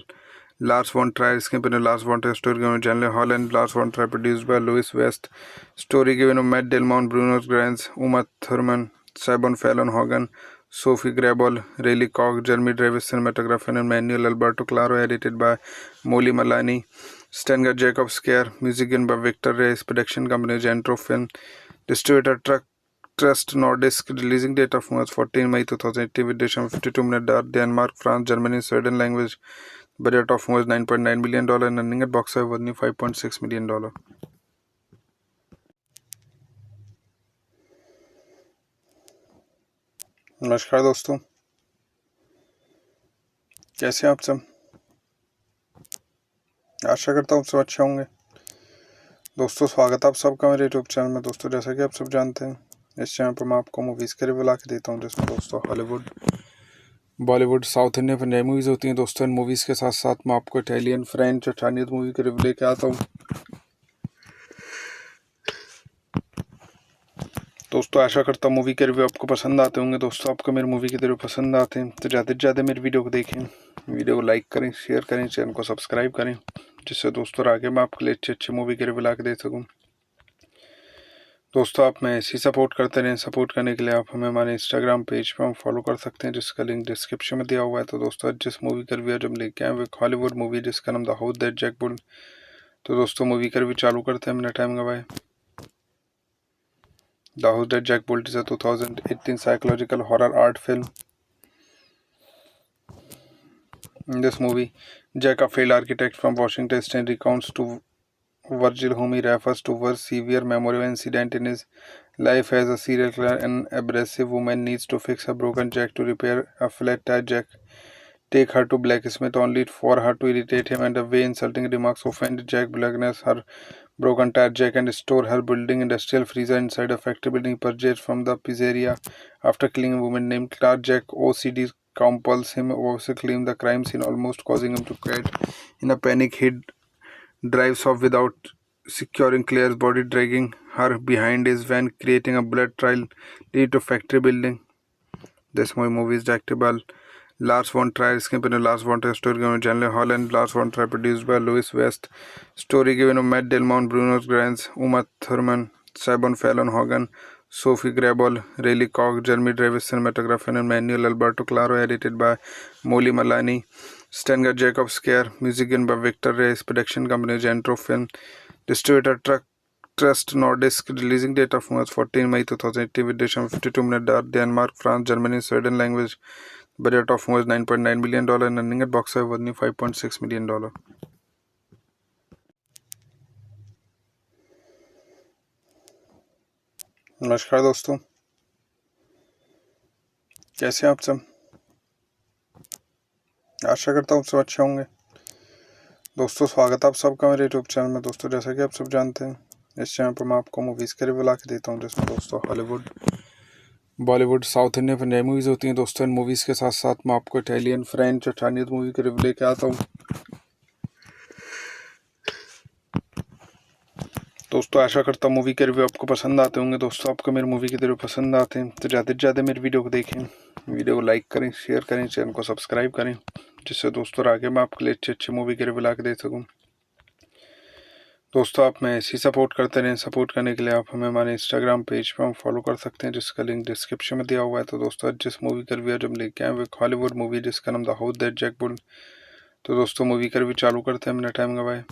Lars von Trier, screenplay by Lars von Trier, story given by Janelle Hall and Lars von Trier, produced by Louis West, story given by Matt Delmont, Bruno Granz, Uma Thurman, Sabon Fallon Hogan, Sophie Grabol, Rayleigh Cox, Jeremy Davis, cinematography and Manuel Alberto Claro, edited by Molly Malani, Stengert Jacob Scare, music given by Victor Reyes, production company Gentro Film, distributor Trust Nordisk, releasing date of March 14 May 2018 with duration of 52 minutes, Denmark, France, Germany, Sweden language. Budget of was $9.9 million and earning at box office was $5.6 million. नमस्कार दोस्तों, कैसे हैं आप सब। आशा करता हूँ सब अच्छे होंगे। दोस्तों स्वागत है आप सबका मेरे यूट्यूब चैनल में। दोस्तों जैसा कि आप सब जानते हैं, इस चैनल पर मैं आपको मूवीज़ के रिव्यू ला के देता हूँ, जिसमें दोस्तों Hollywood, Bollywood, south Indian Punjabi movies होती हैं। दोस्तों इन मूवीज़ के साथ साथ मैं आपको इटालियन, फ्रेंच और चाइनीज़ मूवी के रिव्यू लेके आता हूँ। दोस्तों आशा करता हूँ मूवी के रिव्यू आपको पसंद आते होंगे। दोस्तों आपको मेरी मूवी के रिव्यू पसंद आते हैं तो ज़्यादा से ज़्यादा मेरी वीडियो को देखें, वीडियो को लाइक करें, शेयर करें, चैनल को सब्सक्राइब करें, जिससे दोस्तों आगे मैं आपके लिए अच्छे मूवी के रिव्यू ला के दे सकूँ। दोस्तों आप में ऐसी सपोर्ट करते रहें। सपोर्ट करने के लिए आप हमें हमारे इंस्टाग्राम पेज पर हम फॉलो कर सकते हैं, जिसका लिंक डिस्क्रिप्शन में दिया हुआ है। तो दोस्तों आज जिस मूवी का रिव्यू हम लेके आए वो एक हॉलीवुड मूवी जिसका नाम the house that Jack built. तो दोस्तों मूवी का रिव्यू चालू करते हैं, हमने टाइम गवाए। The house that Jack built is a 2018 psychological horror art film. In this movie, Jack, a failed architect from Washington State, recounts to Virgil, whom he refers to as severe memorable incident in his life as a serial killer. An abrasive woman needs to fix a broken jack to repair a flat tire jack. Take her to blacksmith only for her to irritate him, and the way insulting remarks offend Jack Blackness, her broken tire jack, and store her building industrial freezer inside a factory building purchased from the pizzeria after killing a woman named Clark. Jack OCD compels him to claim the crime scene, almost causing him to quit. In a panic, he drives off without securing Claire's body, dragging her behind his van, creating a blood trail lead to factory building. This movie is directed by Lars von Trier, screenplay by Lars von Trier, story given by Janelle Hall and Lars von Trier, produced by Louis West, story given by Matt Delmont, Bruno Granz, Uma Thurman, Simon Fallon Hogan, Sophie Grabol, Rayleigh Cox, Jeremy Davis, cinematographer, and Manuel Alberto Claro, edited by Molly Malani, Stenger Jacob Scare, music given by Victor Reyes, production company Gentro Film, distributor Trust Nordisk, releasing date of March 14 May 2018 with duration of 52 minutes, Denmark, France, Germany, Sweden language. Budget of was $9.9 million and earning at box office was $5.6 million. नमस्कार दोस्तों, कैसे हैं आप सब। आशा करता हूँ सब अच्छे होंगे। दोस्तों स्वागत है आप सबका मेरे यूट्यूब चैनल में। दोस्तों जैसा कि आप सब जानते हैं, इस चैनल पर मैं आपको मूवीज़ के रिव्यू ला के देता हूँ, जिसमें दोस्तों Hollywood, Bollywood, south Indian, Punjabi movies होती हैं। दोस्तों इन मूवीज़ के साथ साथ मैं आपको इटालियन, फ्रेंच और चाइनीज़ मूवी के रिव्यू लेके आता हूँ। दोस्तों आशा करता हूँ मूवी के रिव्यू आपको पसंद आते होंगे। दोस्तों आपको मेरे मूवी के रिव्यू पसंद आते हैं तो ज़्यादा से ज़्यादा मेरी वीडियो को देखें, वीडियो को लाइक करें, शेयर करें, चैनल को सब्सक्राइब करें, जिससे दोस्तों आगे मैं आपके लिए अच्छे मूवी के रिव्यू ला के दे सकूँ। दोस्तों आप में ऐसी सपोर्ट करते रहें। सपोर्ट करने के लिए आप हमें हमारे इंस्टाग्राम पेज पर हम फॉलो कर सकते हैं, जिसका लिंक डिस्क्रिप्शन में दिया हुआ है। तो दोस्तों आज जिस मूवी का रिव्यू हम लेके आए वो एक हॉलीवुड मूवी जिसका नाम the house that Jack built. तो दोस्तों मूवी का रिव्यू चालू करते हैं, हमने टाइम गवाए।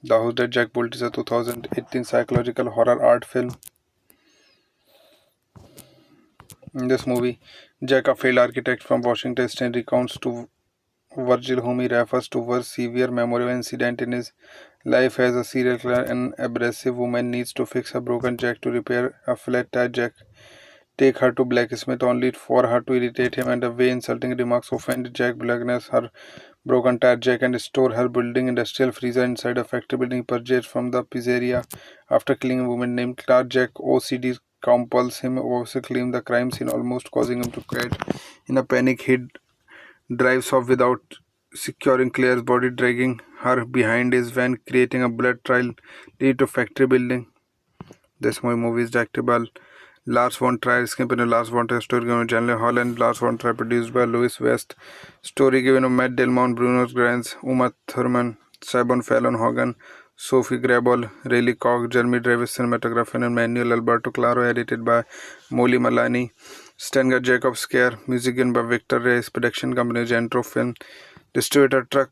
The House That Jack Built is a 2018 psychological horror art film. In this movie, Jack, a failed architect from Washington State, recounts to Virgil, whom he refers to as severe memorable incident in his life as a serial killer. An abrasive woman needs to fix a broken jack to repair a flat tire jack. Take her to blacksmith only for her to irritate him, and the way insulting remarks offend Jack Blackness, her broken tire jack, and store her building industrial freezer inside a factory building purchased from the pizzeria after killing a woman named Clark. Jack OCD compels him to claim the crime scene, almost causing him to quit. In a panic, he drives off without securing Claire's body, dragging her behind his van, creating a blood trail lead to factory building. This movie is directed by Lars von Trier, screenplay by Lars von Trier, story given by Janelle Hall and Lars von Trier, produced by Louis West, story given by Matt Delmont, Bruno Granz, Uma Thurman, Simon Fallon Hogan, Sophie Grabol, Rayleigh Cox, Jeremy Davis, cinematographer, and Manuel Alberto Claro, edited by Molly Malani, Stenger Jacob Scare, music given by Victor Reyes, production company Gentro Film, distributor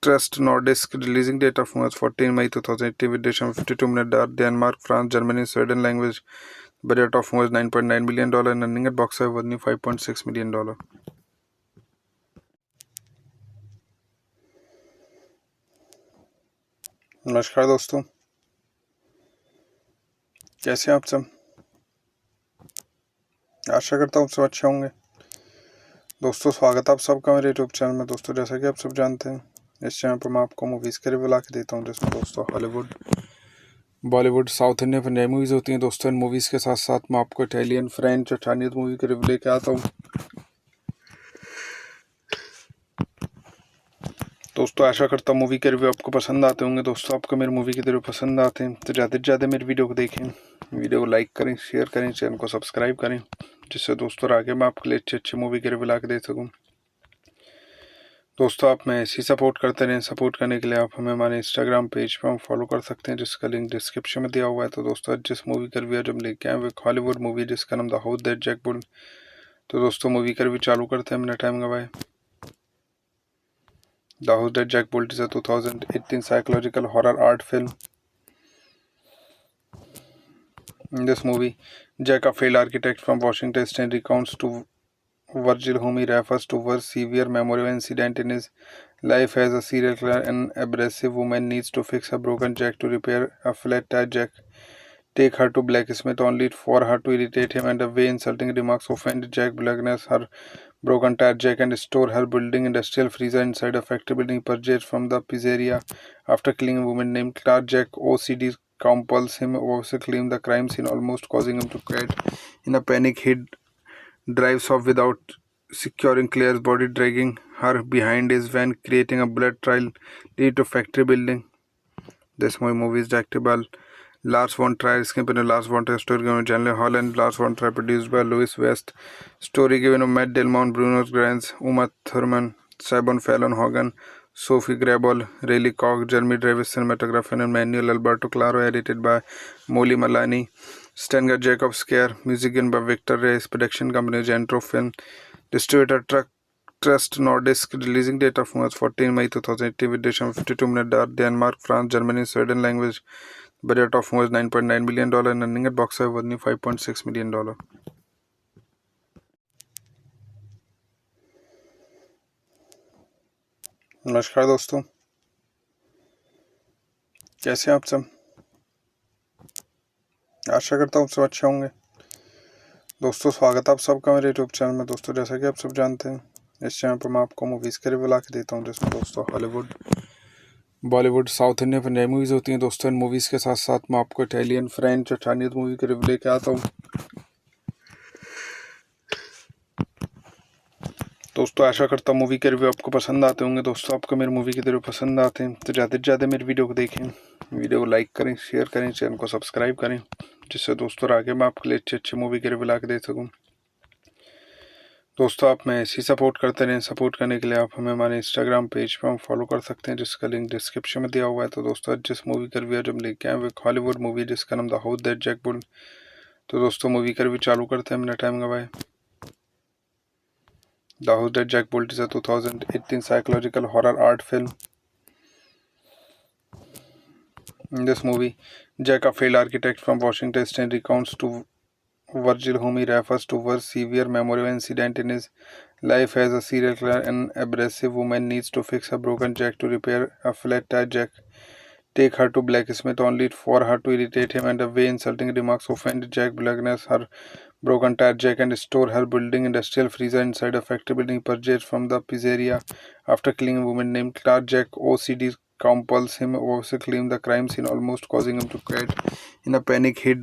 Trust Nordisk, releasing date of March 14 May 2018 with duration of 52 minutes, Denmark, France, Germany, Sweden language. Budget of was $9.9 million and earning at box office was $5.6 million. नमस्कार दोस्तों, कैसे हैं आप सब। आशा करता हूँ सब अच्छे होंगे। दोस्तों स्वागत है आप सबका मेरे यूट्यूब चैनल में। दोस्तों जैसा कि आप सब जानते हैं, इस चैनल पर मैं आपको मूवीज़ के रिव्यू ला के देता हूँ, जिसमें दोस्तों Hollywood, Bollywood, south Indian, Punjabi movies होती हैं। दोस्तों इन मूवीज़ के साथ साथ मैं आपको इटालियन, फ्रेंच और चाइनीज़ मूवी के रिव्यू लेके आता हूँ। दोस्तों आशा करता हूँ मूवी के रिव्यू आपको पसंद आते होंगे। दोस्तों आपको मेरे मूवी के रिव्यू पसंद आते हैं तो ज़्यादा से ज़्यादा मेरी वीडियो को देखें, वीडियो को लाइक करें, शेयर करें, चैनल को सब्सक्राइब करें, जिससे दोस्तों आगे मैं आपके लिए अच्छे मूवी के रिव्यू ला के दे सकूँ। दोस्तों आप में ऐसी सपोर्ट करते रहें। सपोर्ट करने के लिए आप हमें हमारे इंस्टाग्राम पेज पर हम फॉलो कर सकते हैं, जिसका लिंक डिस्क्रिप्शन में दिया हुआ है। तो दोस्तों आज जिस मूवी का रिव्यू हम लेके आए वो एक हॉलीवुड मूवी जिसका नाम the house that Jack built. तो दोस्तों मूवी का रिव्यू चालू करते हैं, मैंने टाइम गवाए। The house that Jack built is a 2018 psychological horror art film. In this movie, Jack, a failed architect from Washington State, recounts to Virgil, whom he refers to as severe memorable incident in his life as a serial killer. An abrasive woman needs to fix a broken jack to repair a flat tire jack. Take her to blacksmith only for her to irritate him, and the way insulting remarks offend Jack Blackness, her broken tire jack, and store her building industrial freezer inside a factory building purchased from the pizzeria after killing a woman named Clark. Jack OCD compels him to claim the crime scene, almost causing him to quit. In a panic, he drives off without securing Claire's body, dragging her behind his van, creating a blood trail lead to factory building. This movie is directed by Lars von Trier, screenplay by Lars von Trier, story given by Janelle Hall and Lars von Trier, produced by Louis West, story given by Matt Delmont, Bruno Granz, Uma Thurman, Simon Fallon Hogan, Sophie Grabol, Rayleigh Koch, Jeremy Davis, cinematographer, and Manuel Alberto Claro, edited by Molly Malani, Stenger Jacob Scare, music given by Victor Reyes, production company Gentro Film, distributor Trust Nordisk, releasing date of March 14 May 2018 with duration of 52 minutes, Denmark, France, Germany, Sweden language. Budget of was $9.9 million and earning at box office was $5.6 million. नमस्कार दोस्तों, कैसे हैं आप सब। आशा करता हूँ सब अच्छे होंगे। दोस्तों स्वागत है आप सबका मेरे यूट्यूब चैनल में। दोस्तों जैसा कि आप सब जानते हैं, इस चैनल पर मैं आपको मूवीज़ के रिव्यू ला के देता हूँ, जिसमें दोस्तों Hollywood, Bollywood, south Indian, Punjabi movies होती हैं। दोस्तों इन मूवीज़ के साथ साथ मैं आपको इटालियन, फ्रेंच और चाइनीज़ मूवी के रिव्यू लेके आता हूँ। दोस्तों आशा करता हूँ मूवी के रिव्यू आपको पसंद आते होंगे। दोस्तों आपको मेरे मूवी के रिव्यू पसंद आते हैं तो ज़्यादा से ज़्यादा मेरी वीडियो को देखें, वीडियो को लाइक करें, शेयर करें, चैनल को सब्सक्राइब करें, जिससे दोस्तों आगे मैं आपके लिए अच्छे मूवी के रिव्यू ला के दे सकूँ। दोस्तों आप में ऐसी सपोर्ट करते रहें। सपोर्ट करने के लिए आप हमें हमारे इंस्टाग्राम पेज पर हम फॉलो कर सकते हैं, जिसका लिंक डिस्क्रिप्शन में दिया हुआ है। तो दोस्तों आज जिस मूवी का रिव्यू हम लेके आए वो एक हॉलीवुड मूवी जिसका नाम the house that Jack built. तो दोस्तों मूवी का रिव्यू चालू करते हैं, मैंने टाइम गवाए। The House That Jack Built is a 2018 psychological horror art film. In this movie, Jack, a failed architect from Washington State, recounts to Virgil, whom he refers to as severe memorable incident in his life as a serial killer. An abrasive woman needs to fix a broken jack to repair a flat tire jack. Take her to blacksmith only for her to irritate him, and the way insulting remarks offend Jack Blackness, her broken tire jack, and store her building industrial freezer inside a factory building purchased from the pizzeria after killing a woman named Clark. Jack OCD compels him to claim the crime scene, almost causing him to quit. In a panic, he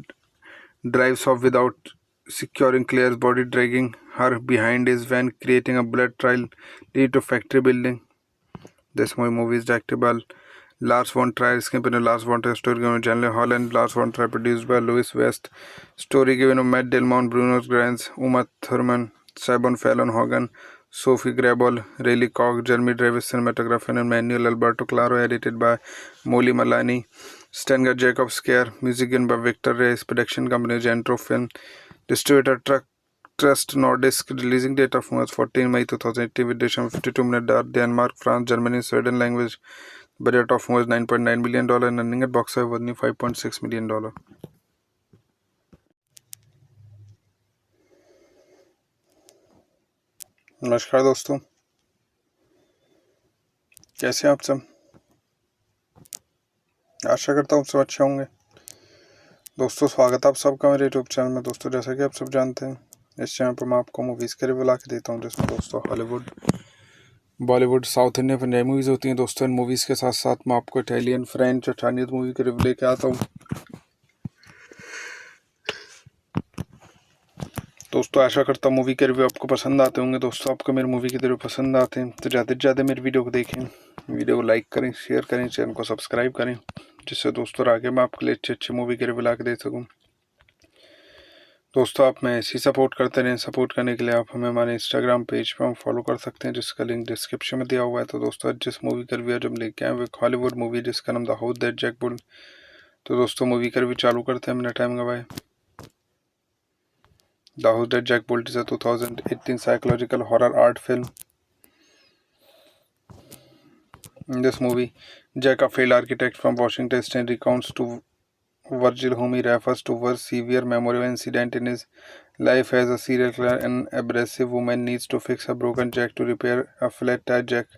drives off without securing Claire's body, dragging her behind his van, creating a blood trail lead to factory building. This movie is directed by Lars von Trier, screenplay by Lars von Trier, story given by Janelle Hall and Lars von Trier, produced by Louis West, story given by Matt Delmont, Bruno Granz, Uma Thurman, Simon Fallon Hogan, Sophie Grabol, Rayleigh Koch, Jeremy Davis, cinematographer, and Manuel Alberto Claro, edited by Molly Malani, Stenger Jacob Scare, music given by Victor Reyes, production company Gentro Film, distributor Trust Nordisk, releasing date of March 14 May 2018 with duration of 52 minutes, Denmark, France, Germany, Sweden language. Budget of was $9.9 million and earning at box office was $5.6 million. नमस्कार दोस्तों, कैसे हैं आप सब। आशा करता हूँ सब अच्छे होंगे। दोस्तों स्वागत है आप सबका मेरे यूट्यूब चैनल में। दोस्तों जैसा कि आप सब जानते हैं, इस चैनल पर मैं आपको मूवीज़ के रिव्यू ला के देता हूँ, जिसमें दोस्तों Hollywood, Bollywood, south Indian, Punjabi movies होती हैं। दोस्तों इन मूवीज़ के साथ साथ मैं आपको इटालियन, फ्रेंच और चाइनीज़ मूवी के रिव्यू लेके आता हूँ। दोस्तों आशा करता हूँ मूवी के रिव्यू आपको पसंद आते होंगे। दोस्तों आपको मेरे मूवी के रिव्यू पसंद आते हैं तो ज़्यादा से ज़्यादा मेरी वीडियो को देखें, वीडियो को लाइक करें, शेयर करें, चैनल को सब्सक्राइब करें, जिससे दोस्तों आगे मैं आपके लिए अच्छे मूवी के रिव्यू ला के दे सकूँ। दोस्तों आप में ऐसी सपोर्ट करते रहें। सपोर्ट करने के लिए आप हमें हमारे इंस्टाग्राम पेज पर हम फॉलो कर सकते हैं, जिसका लिंक डिस्क्रिप्शन में दिया हुआ है। तो दोस्तों आज जिस मूवी का रिव्यू हम लेके आए वो एक हॉलीवुड मूवी जिसका नाम the house that Jack built. तो दोस्तों मूवी का रिव्यू चालू करते हैं, हमने टाइम गवाए। The house that Jack built is a 2018 psychological horror art film. In this movie, Jack, a failed architect from Washington State, recounts to Virgil, whom he refers to as severe memorable incident in his life as a serial killer. An abrasive woman needs to fix a broken jack to repair a flat tire. Jack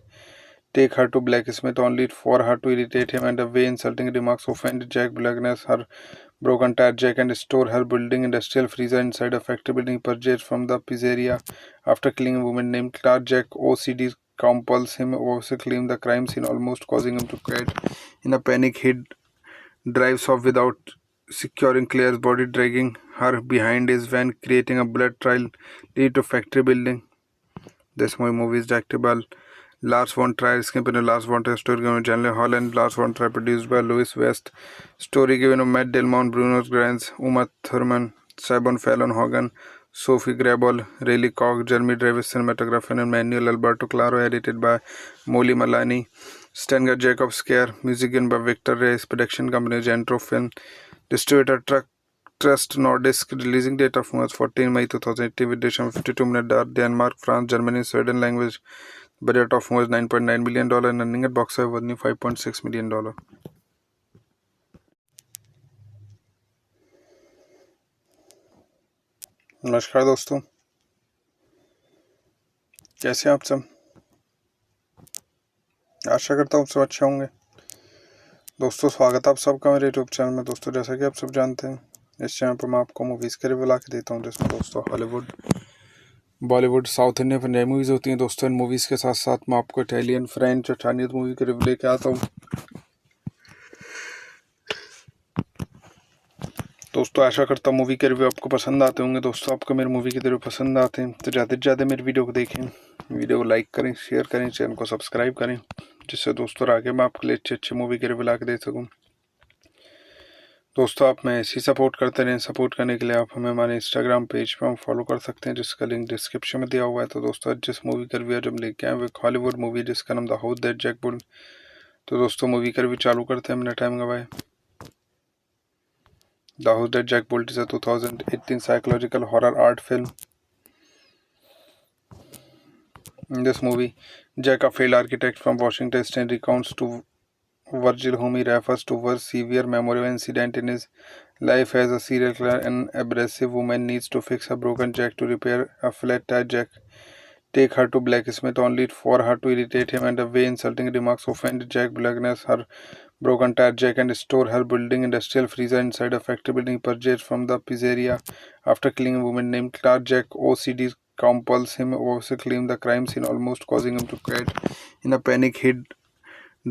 take her to blacksmith only for her to irritate him, and the way insulting remarks offend Jack. Blackness her broken tire jack and store her building industrial freezer inside a factory building purchased from the pizzeria after killing a woman named Clark. Jack OCD compels him to claim the crime scene, almost causing him to quit. In a panic, he drives off without securing Claire's body, dragging her behind his van, creating a blood trail lead to factory building. This movie is directed by Lars von Trier, screenplay by Lars von Trier, story given by Janelle Hall and Lars von Trier, produced by Louis West, story given by Matt Delmont, Bruno Granz, Uma Thurman, Sabon Fallon Hogan, Sophie Grabol, Rayleigh Koch, Jeremy Davis, cinematography and Manuel Alberto Claro, edited by Molly Malani, Stenger Jacob Scare, music given by Victor Reyes, production company Gentro Film, distributor Trust Nordisk, releasing date of March 14 May 2018 with duration of 52 minutes, Denmark, France, Germany, Sweden language. Budget of was $9.9 million and earning at box office was $5.6 million. नमस्कार दोस्तों, कैसे हैं आप सब। आशा करता हूँ सब अच्छे होंगे। दोस्तों स्वागत है आप सबका मेरे यूट्यूब चैनल में। दोस्तों जैसा कि आप सब जानते हैं, इस चैनल पर मैं आपको मूवीज़ के रिव्यू ला के देता हूँ, जिसमें दोस्तों Hollywood, Bollywood, south Indian Punjabi movies होती हैं। दोस्तों इन मूवीज़ के साथ साथ मैं आपको इटालियन, फ्रेंच, चाइनीज मूवी के रिव्यू लेके आता हूँ। दोस्तों आशा करता हूँ मूवी के रिव्यू आपको पसंद आते होंगे। दोस्तों आपको मेरे मूवी के रिव्यू पसंद आते हैं तो ज़्यादा से ज़्यादा मेरी वीडियो को देखें, वीडियो को लाइक करें, शेयर करें, चैनल को सब्सक्राइब करें, जिससे दोस्तों आगे मैं आपके लिए अच्छे मूवी के रिव्यू ला के दे सकूँ। दोस्तों आप में ऐसी सपोर्ट करते रहें। सपोर्ट करने के लिए आप हमें हमारे इंस्टाग्राम पेज पर हम फॉलो कर सकते हैं, जिसका लिंक डिस्क्रिप्शन में दिया हुआ है। तो दोस्तों आज जिस मूवी का रिव्यू हम लेके आए वो एक हॉलीवुड मूवी जिसका नाम the house that Jack built. तो दोस्तों मूवी का रिव्यू चालू करते हैं, हमने टाइम गवाए। The house that Jack built is a 2018 psychological horror art film. In this movie, Jack, a failed architect from Washington State, recounts to Virgil, whom he refers to as severe memorable incident in his life as a serial killer. An abrasive woman needs to fix a broken jack to repair a flat tire. Jack take her to blacksmith only for her to irritate him, and the way insulting remarks offend Jack. Blackness her broken tire jack and store her building industrial freezer inside a factory building purchased from the pizzeria after killing a woman named Clark. Jack OCD compels him to claim the crime scene, almost causing him to quit. In a panic, he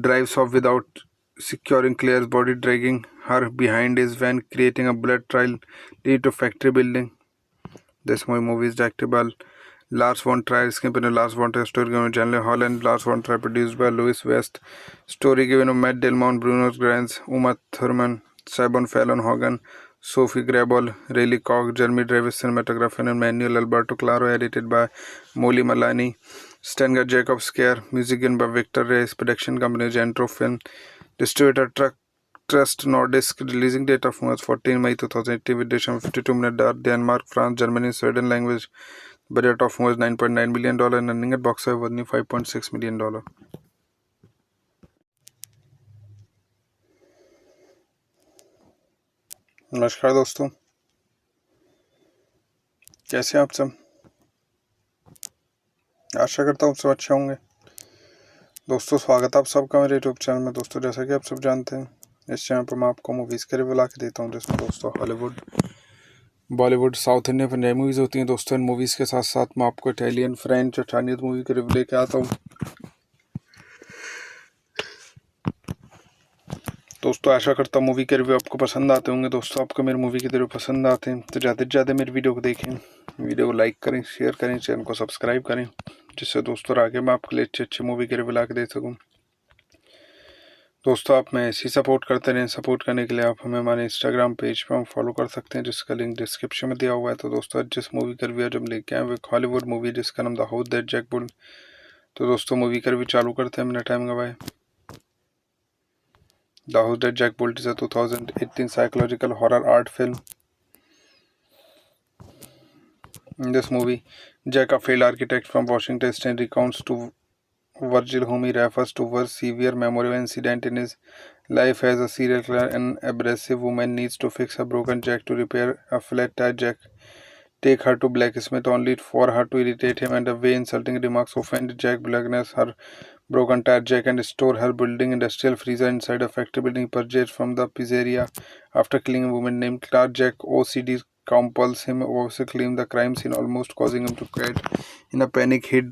drives off without securing Claire's body, dragging her behind his van, creating a blood trail lead to factory building. This movie is directed by Lars von Trier, screenplay by Lars von Trier, story given by Janelle Hall and Lars von Trier, produced by Louis West, story given by Matt Delmont, Bruno Granz, Uma Thurman, Sabon Fallon Hogan, Sophie Grabol, Rayleigh Koch, Jeremy Davis, cinematography and Manuel Alberto Claro, edited by Molly Malani, Stenger Jacob Scare, music given by Victor Reyes, production company Gentro Film, distributor Trust Nordisk, releasing date of March 14 May 2018 with duration of 52 minutes, Denmark, France, Germany, Sweden language. Budget of was $9.9 million and earning at box office was $5.6 million. नमस्कार दोस्तों, कैसे हैं आप सब। आशा करता हूँ सब अच्छे होंगे। दोस्तों स्वागत है आप सबका मेरे यूट्यूब चैनल में। दोस्तों जैसा कि आप सब जानते हैं, इस चैनल पर मैं आपको मूवीज़ के रिव्यू ला के देता हूँ, जिसमें दोस्तों Hollywood, Bollywood, south Indian Punjabi movies होती हैं। दोस्तों इन मूवीज़ के साथ साथ मैं आपको इटालियन, फ्रेंच, चाइनीज मूवी के रिव्यू लेके आता हूँ। दोस्तों आशा करता हूँ मूवी के रिव्यू आपको पसंद आते होंगे। दोस्तों आपको मेरे मूवी के रिव्यू पसंद आते हैं तो ज़्यादा से ज़्यादा मेरी वीडियो को देखें, वीडियो को लाइक करें, शेयर करें, चैनल को सब्सक्राइब करें, जिससे दोस्तों आगे मैं आपके लिए अच्छे मूवी के रिव्यू ला के दे सकूँ। दोस्तों आप में ऐसी सपोर्ट करते रहें। सपोर्ट करने के लिए आप हमें हमारे इंस्टाग्राम पेज पर हम फॉलो कर सकते हैं, जिसका लिंक डिस्क्रिप्शन में दिया हुआ है। तो दोस्तों आज जिस मूवी का रिव्यू हम लेके आए वो एक हॉलीवुड मूवी जिसका नाम the house that Jack built. तो दोस्तों मूवी का रिव्यू चालू करते हैं बिना टाइम गवाए। The house that Jack built is a 2018 psychological horror art film. In this movie, Jack, a failed architect from Washington State, recounts to Virgil, whom he refers to as severe memorable incident in his life as a serial killer. An abrasive woman needs to fix a broken jack to repair a flat tire jack. Take her to blacksmith only for her to irritate him, and the way insulting remarks offend Jack Blackness, her broken tire jack, and store her building industrial freezer inside a factory building purchased from the pizzeria after killing a woman named Clark. Jack OCD compels him to claim the crime scene, almost causing him to quit. In a panic, he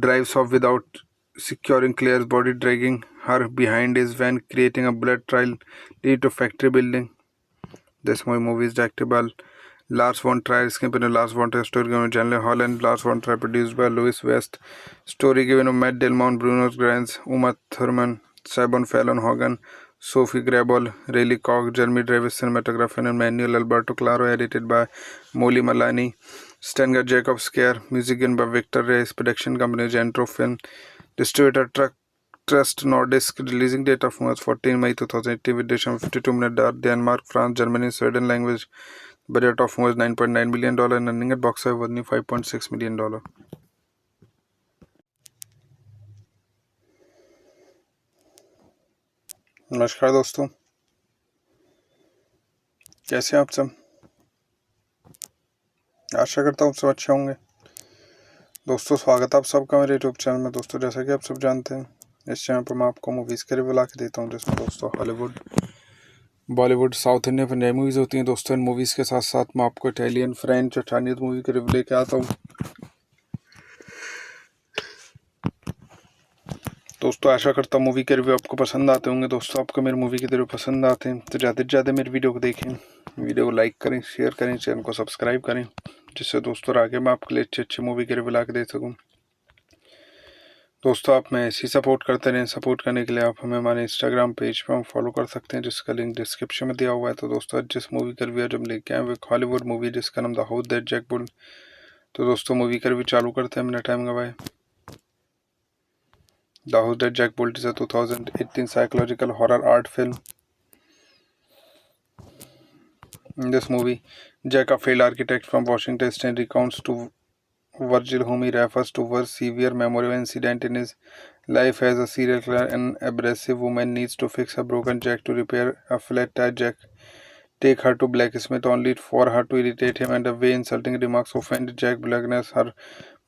drives off without securing Claire's body, dragging her behind his van, creating a blood trail leading to factory building. This movie is directed by Lars von Trier, screenplay by Lars von Trier, story given by Janelle Hall and Lars von Trier, produced by Louis West, story given by Matt Delmont, Bruno Granz, Uma Thurman, Sabon Fallon Hogan, Sophie Grabol, Rayleigh Koch, Jeremy Davis, cinematography and Manuel Alberto Claro, edited by Molly Malani, Stenger Jacob Scare, music given by Victor Reyes, production company Gentro Film, distributor Trust Nordisk, releasing date of March 14 May 2018 with duration of 52 minutes, Denmark, France, Germany, Sweden language. Budget of was $9.9 million and earning at box office was $5.6 million. नमस्कार दोस्तों, कैसे हैं आप सब। आशा करता हूँ सब अच्छे होंगे। दोस्तों स्वागत है आप सबका मेरे यूट्यूब चैनल में। दोस्तों जैसा कि आप सब जानते हैं, इस चैनल पर मैं आपको मूवीज़ के रिव्यू ला के देता हूँ, जिसमें दोस्तों Hollywood, Bollywood, south Indian Punjabi movies होती हैं। दोस्तों इन मूवीज़ के साथ साथ मैं आपको इटालियन, फ्रेंच और चाइनीज़ मूवी के रिव्यू लेके आता हूँ। दोस्तों आशा करता हूँ मूवी के रिव्यू आपको पसंद आते होंगे। दोस्तों आपको मेरे मूवी के रिव्यू पसंद आते हैं तो ज़्यादा से ज़्यादा मेरी वीडियो को देखें, वीडियो को लाइक करें, शेयर करें, चैनल को सब्सक्राइब करें, जिससे दोस्तों आगे मैं आपके लिए अच्छी मूवी के रिव्यू ला के दे सकूँ। दोस्तों आप में ऐसी सपोर्ट करते रहें। सपोर्ट करने के लिए आप हमें हमारे इंस्टाग्राम पेज पर हम फॉलो कर सकते हैं, जिसका लिंक डिस्क्रिप्शन में दिया हुआ है। तो दोस्तों आज जिस मूवी का रिव्यू हम लेके आए वो एक हॉलीवुड मूवी जिसका नाम the house that Jack built. तो दोस्तों मूवी का रिव्यू चालू करते हैं बिना टाइम गवाए। The House That Jack Built is a 2018 psychological horror art film. In this movie, Jack, a failed architect from Washington State, recounts to Virgil, whom he refers to as severe memorable incident in his life as a serial killer. An abrasive woman needs to fix a broken jack to repair a flat tire jack. Take her to blacksmith only for her to irritate him, and the way insulting remarks offend Jack Blackness, her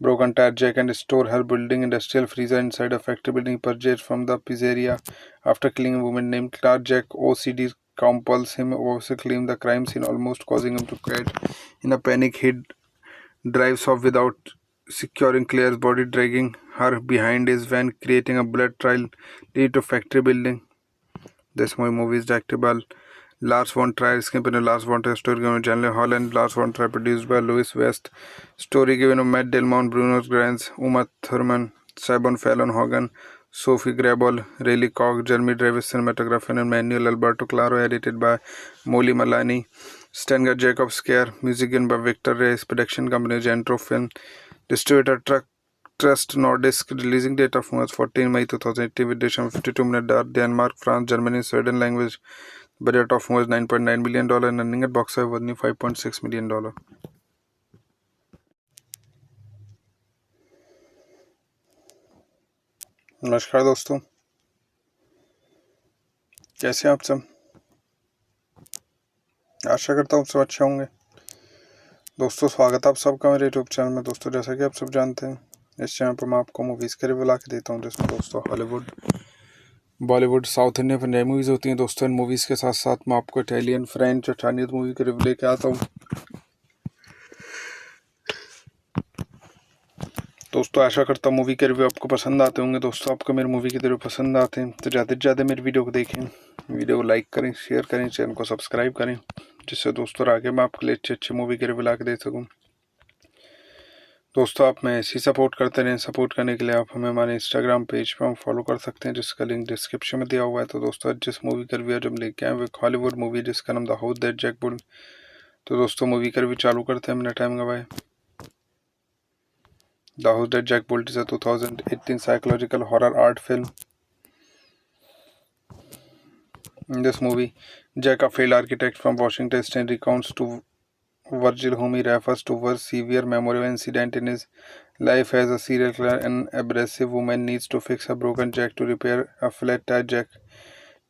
broken tire jack, and store her building industrial freezer inside a factory building purchased from the pizzeria after killing a woman named Clark. Jack OCD compels him to claim the crime scene, almost causing him to quit. In a panic, he drives off without securing Claire's body, dragging her behind his van, creating a blood trail leading to factory building. This movie is directed by Lars von Trier, screenplay by Lars von Trier, story given by Janelle Hall and Lars von Trier, produced by Louis West, story given by Matt Delmont, Bruno Granz, Uma Thurman, Sabon Fallon Hogan, Sophie Grabol, Rayleigh Koch, Jeremy Davis, cinematography and Manuel Alberto Claro, edited by Molly Malani, Stenger Jacob Scare, music given by Victor Reyes, production company Gentro Film, distributor Trust Nordisk, releasing date of March 14 May 2018 with duration of 52 minutes, Denmark, France, Germany, Sweden language. Budget of was $9.9 million and earning at box office was $5.6 million. नमस्कार दोस्तों, कैसे हैं आप सब। आशा करता हूँ सब अच्छे होंगे। दोस्तों स्वागत है आप सबका मेरे यूट्यूब चैनल में। दोस्तों जैसा कि आप सब जानते हैं, इस चैनल पर मैं आपको मूवीज़ के रिव्यू ला के देता हूँ, जिसमें दोस्तों Hollywood, Bollywood, south Indian Punjabi movies होती हैं। दोस्तों इन मूवीज़ के साथ साथ मैं आपको इटालियन, फ्रेंच और चाइनीज़ मूवी के रिव्यू लेके आता हूँ। दोस्तों आशा करता हूँ मूवी के रिव्यू आपको पसंद आते होंगे। दोस्तों आपको मेरे मूवी के रिव्यू पसंद आते हैं तो ज़्यादा से ज़्यादा मेरी वीडियो को देखें, वीडियो को लाइक करें, शेयर करें, चैनल को सब्सक्राइब करें, जिससे दोस्तों आगे मैं आपके लिए अच्छी मूवी के रिव्यू ला के दे सकूँ। दोस्तों आप में ऐसी सपोर्ट करते रहें। सपोर्ट करने के लिए आप हमें हमारे इंस्टाग्राम पेज पर फॉलो कर सकते हैं, जिसका लिंक डिस्क्रिप्शन में दिया हुआ है। तो दोस्तों आज जिस मूवी का रिव्यू आज हम लेके आए वो एक हॉलीवुड मूवी जिसका नाम the house that Jack built. तो दोस्तों मूवी का रिव्यू चालू करते हैं बिना टाइम गवाए। The house that Jack built is a 2018 psychological horror art film. In this movie, Jack, a failed architect from Washington State, recounts to Virgil, whom he refers to as severe memorable incident in his life as a serial killer. An abrasive woman needs to fix a broken jack to repair a flat tire jack.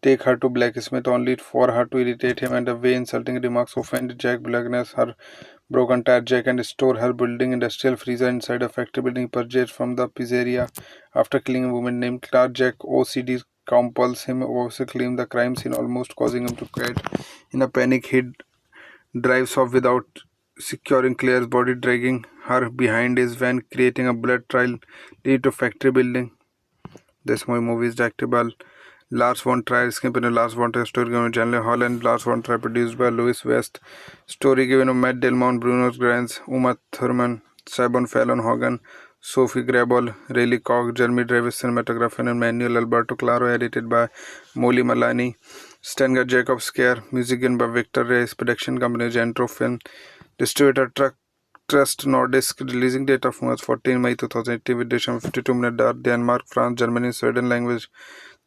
Take her to blacksmith only for her to irritate him, and the way insulting remarks offend Jack blackness her broken tire jack and store her building industrial freezer inside a factory building purchased from the pizzeria. After killing a woman named Clark, Jack OCD compels him to claim the crime scene, almost causing him to quit. In a panic, he drives off without securing Claire's body, dragging her behind his van, creating a blood trail leading to factory building. This movie is directed by Lars von Trier, screenplay by Lars von Trier, story given by Janelle Hall and Lars von Trier, produced by Louis West, story given by Matt Delmont, Bruno Granz, Uma Thurman, Sabon Fallon Hogan, Sophie Grabol, Rayleigh Koch, Jeremy Davis, cinematography and Manuel Alberto Claro, edited by Molly Malani, Stenger Jacob Scare, music given by Victor Reyes, production company Gentro Film, distributor Trust Nordisk, releasing date of March 14 May 2018 with duration of 52 minutes, Denmark, France, Germany, Sweden language.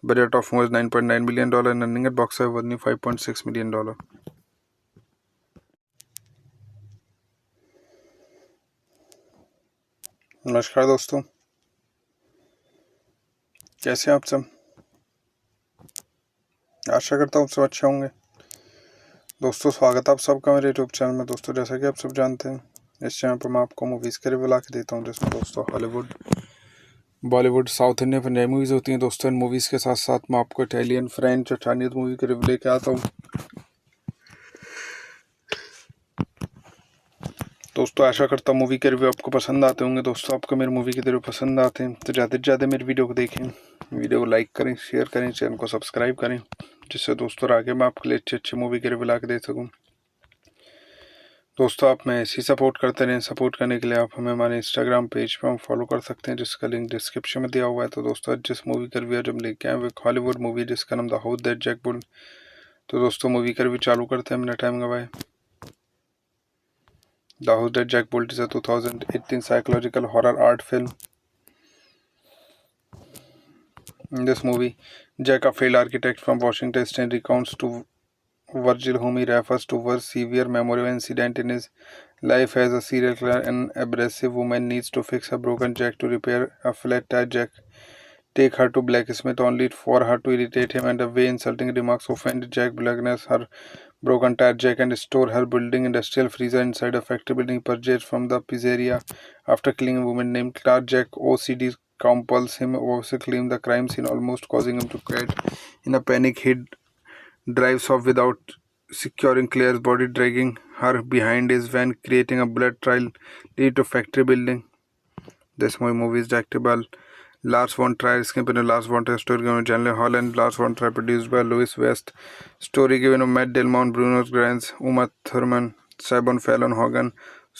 Budget of was $9.9 million and earning at box office was $5.6 million. नमस्कार दोस्तों, कैसे हैं आप सब। आशा करता हूँ सब अच्छे होंगे। दोस्तों स्वागत है आप सबका मेरे यूट्यूब चैनल में। दोस्तों जैसा कि आप सब जानते हैं, इस चैनल पर मैं आपको मूवीज़ के रिव्यू ला के देता हूँ, जिसमें दोस्तों Hollywood, Bollywood, south Indian, Punjabi movies होती हैं। दोस्तों इन मूवीज़ के साथ साथ मैं आपको इटालियन, फ्रेंच और चाइनीज़ मूवी के रिव्यू लेके आता हूँ। दोस्तों आशा करता हूँ मूवी के रिव्यू आपको पसंद आते होंगे। दोस्तों आपको मेरी मूवी के रिव्यू पसंद आते हैं तो ज़्यादा से ज़्यादा मेरी वीडियो को देखें, वीडियो को लाइक करें, शेयर करें, चैनल को सब्सक्राइब करें, जिससे दोस्तों आगे मैं आपके लिए अच्छी मूवी के रिव्यू ला के दे सकूँ। दोस्तों आप में ऐसी सपोर्ट करते रहें। सपोर्ट करने के लिए आप हमें हमारे इंस्टाग्राम पेज पर फॉलो कर सकते हैं, जिसका लिंक डिस्क्रिप्शन में दिया हुआ है। तो दोस्तों आज जिस मूवी का रिव्यू आज हम लेके आए वो एक हॉलीवुड मूवी जिसका नाम the house that Jack built. तो दोस्तों मूवी का रिव्यू चालू करते हैं बिना टाइम गवाए। The house that Jack built is a 2018 psychological horror art film. In this movie, Jack, a failed architect from Washington State, recounts to Virgil, whom he refers to as severe memorable incident in his life as a serial killer. An abrasive woman needs to fix a broken jack to repair a flat tire jack. Take her to blacksmith only for her to irritate him, and the way insulting remarks offend Jack blackness her broken tire jack and store her building industrial freezer inside a factory building purchased from the pizzeria. After killing a woman named Clark, Jack OCD compels him to claim the crime scene, almost causing him to quit. In a panic, he drives off without securing Claire's body, dragging her behind his van, creating a blood trail leading to factory building. This movie is directed by Lars von Trier, screenplay by Lars von Trier, story given by Janelle Hall and Lars von Trier, produced by Louis West, story given by Matt Delmont, Bruno Granz, Uma Thurman, Sabon Fallon Hogan,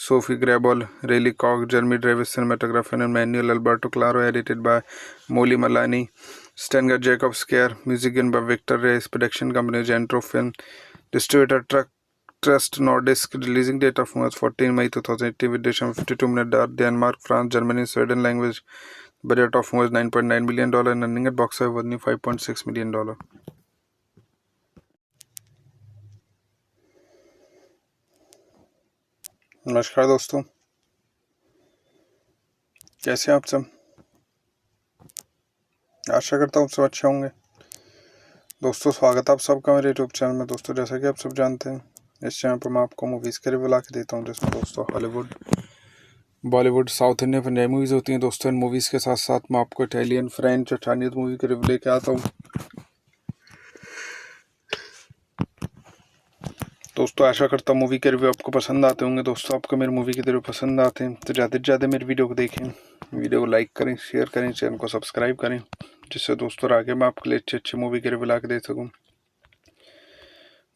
Sophie Grabol, Rayleigh Koch, Jeremy Davis, cinematography and Manuel Alberto Claro, edited by Molly Malani, Stenger Jacob Scare, music given by Victor Reyes, production company Gentro Film, distributor Trust Nordisk, releasing date of March 14 May 2018 with duration of 52 minutes, Denmark, France, Germany, Sweden language. Budget of was $9.9 million and earning at box office was $5.6 million. नमस्कार दोस्तों, कैसे हैं आप सब। आशा करता हूँ सब अच्छे होंगे। दोस्तों स्वागत है आप सबका मेरे यूट्यूब चैनल में। दोस्तों जैसा कि आप सब जानते हैं, इस चैनल पर मैं आपको मूवीज़ के रिव्यू ला के देता हूँ, जिसमें दोस्तों Hollywood, Bollywood, south Indian, Punjabi movies होती हैं। दोस्तों इन मूवीज़ के साथ साथ मैं आपको इटालियन, फ्रेंच और चाइनीज़ मूवी के रिव्यू लेके आता हूँ। दोस्तों आशा करता हूँ मूवी के रिव्यू आपको पसंद आते होंगे। दोस्तों आपको मेरी मूवी के रिव्यू पसंद आते हैं तो ज़्यादा से ज़्यादा मेरी वीडियो को देखें, वीडियो को लाइक करें, शेयर करें, चैनल को सब्सक्राइब करें, जिससे दोस्तों आगे मैं आपके लिए अच्छी मूवी के रिव्यू ला के दे सकूँ।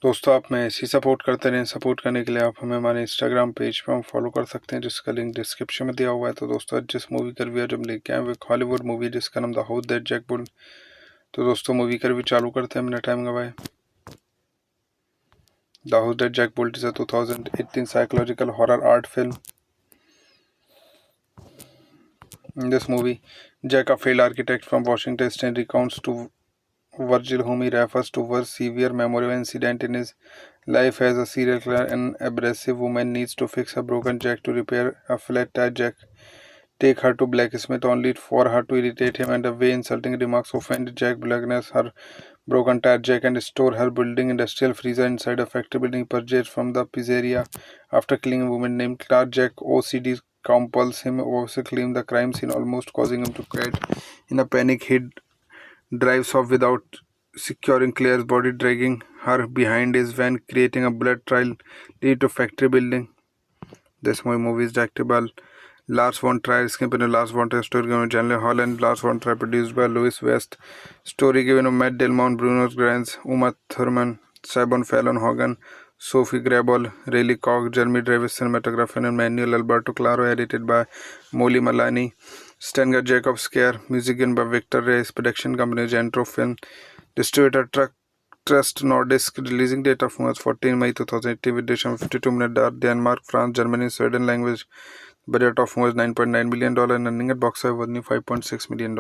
दोस्तों आप में ऐसी सपोर्ट करते रहें। सपोर्ट करने के लिए आप हमें हमारे इंस्टाग्राम पेज पर हम फॉलो कर सकते हैं, जिसका लिंक डिस्क्रिप्शन में दिया हुआ है। तो दोस्तों आज जिस मूवी का रिव्यू जब लेके आए वो हॉलीवुड मूवी जिसका नाम the house that Jack built. तो दोस्तों मूवी का रिव्यू चालू करते हैं बिना टाइम गवाए। The house that Jack built is a 2018 psychological horror art film. In this movie, Jack, a failed architect from Washington State, recounts to Virgil, whom he refers to as severe memorable incident in his life as a serial killer. An abrasive woman needs to fix a broken jack to repair a flat tire jack. Take her to blacksmith only for her to irritate him, and the way insulting remarks offend Jack Blackness, her broken tire jack, and store her building industrial freezer inside a factory building purchased from the pizzeria after killing a woman named Clark. Jack OCD compels him to claim the crime scene, almost causing him to quit. In a panic, he drives off without securing Claire's body, dragging her behind his van, creating a blood trail leading to factory building. This movie is directed by Lars von Trier, screenplay Lars von Trier, story given by Janelle Hall and Lars von Trier, produced by Louis West, story given by Matt Delmont, Bruno Granz, Uma Thurman, Sabon Fallon Hogan, Sophie Grabol, Rayleigh Koch, Jeremy Davis, cinematography and Manuel Alberto Claro, edited by Molly Malani, Stenger Jacob Scare, music given by Victor Reyes, production company Gentro Film, distributor Trust Nordisk, releasing date of March 14 May 2018 with duration of 52 minutes, Denmark, France, Germany, Sweden language. Budget of was $9.9 million and earning at box office was $5.6 million.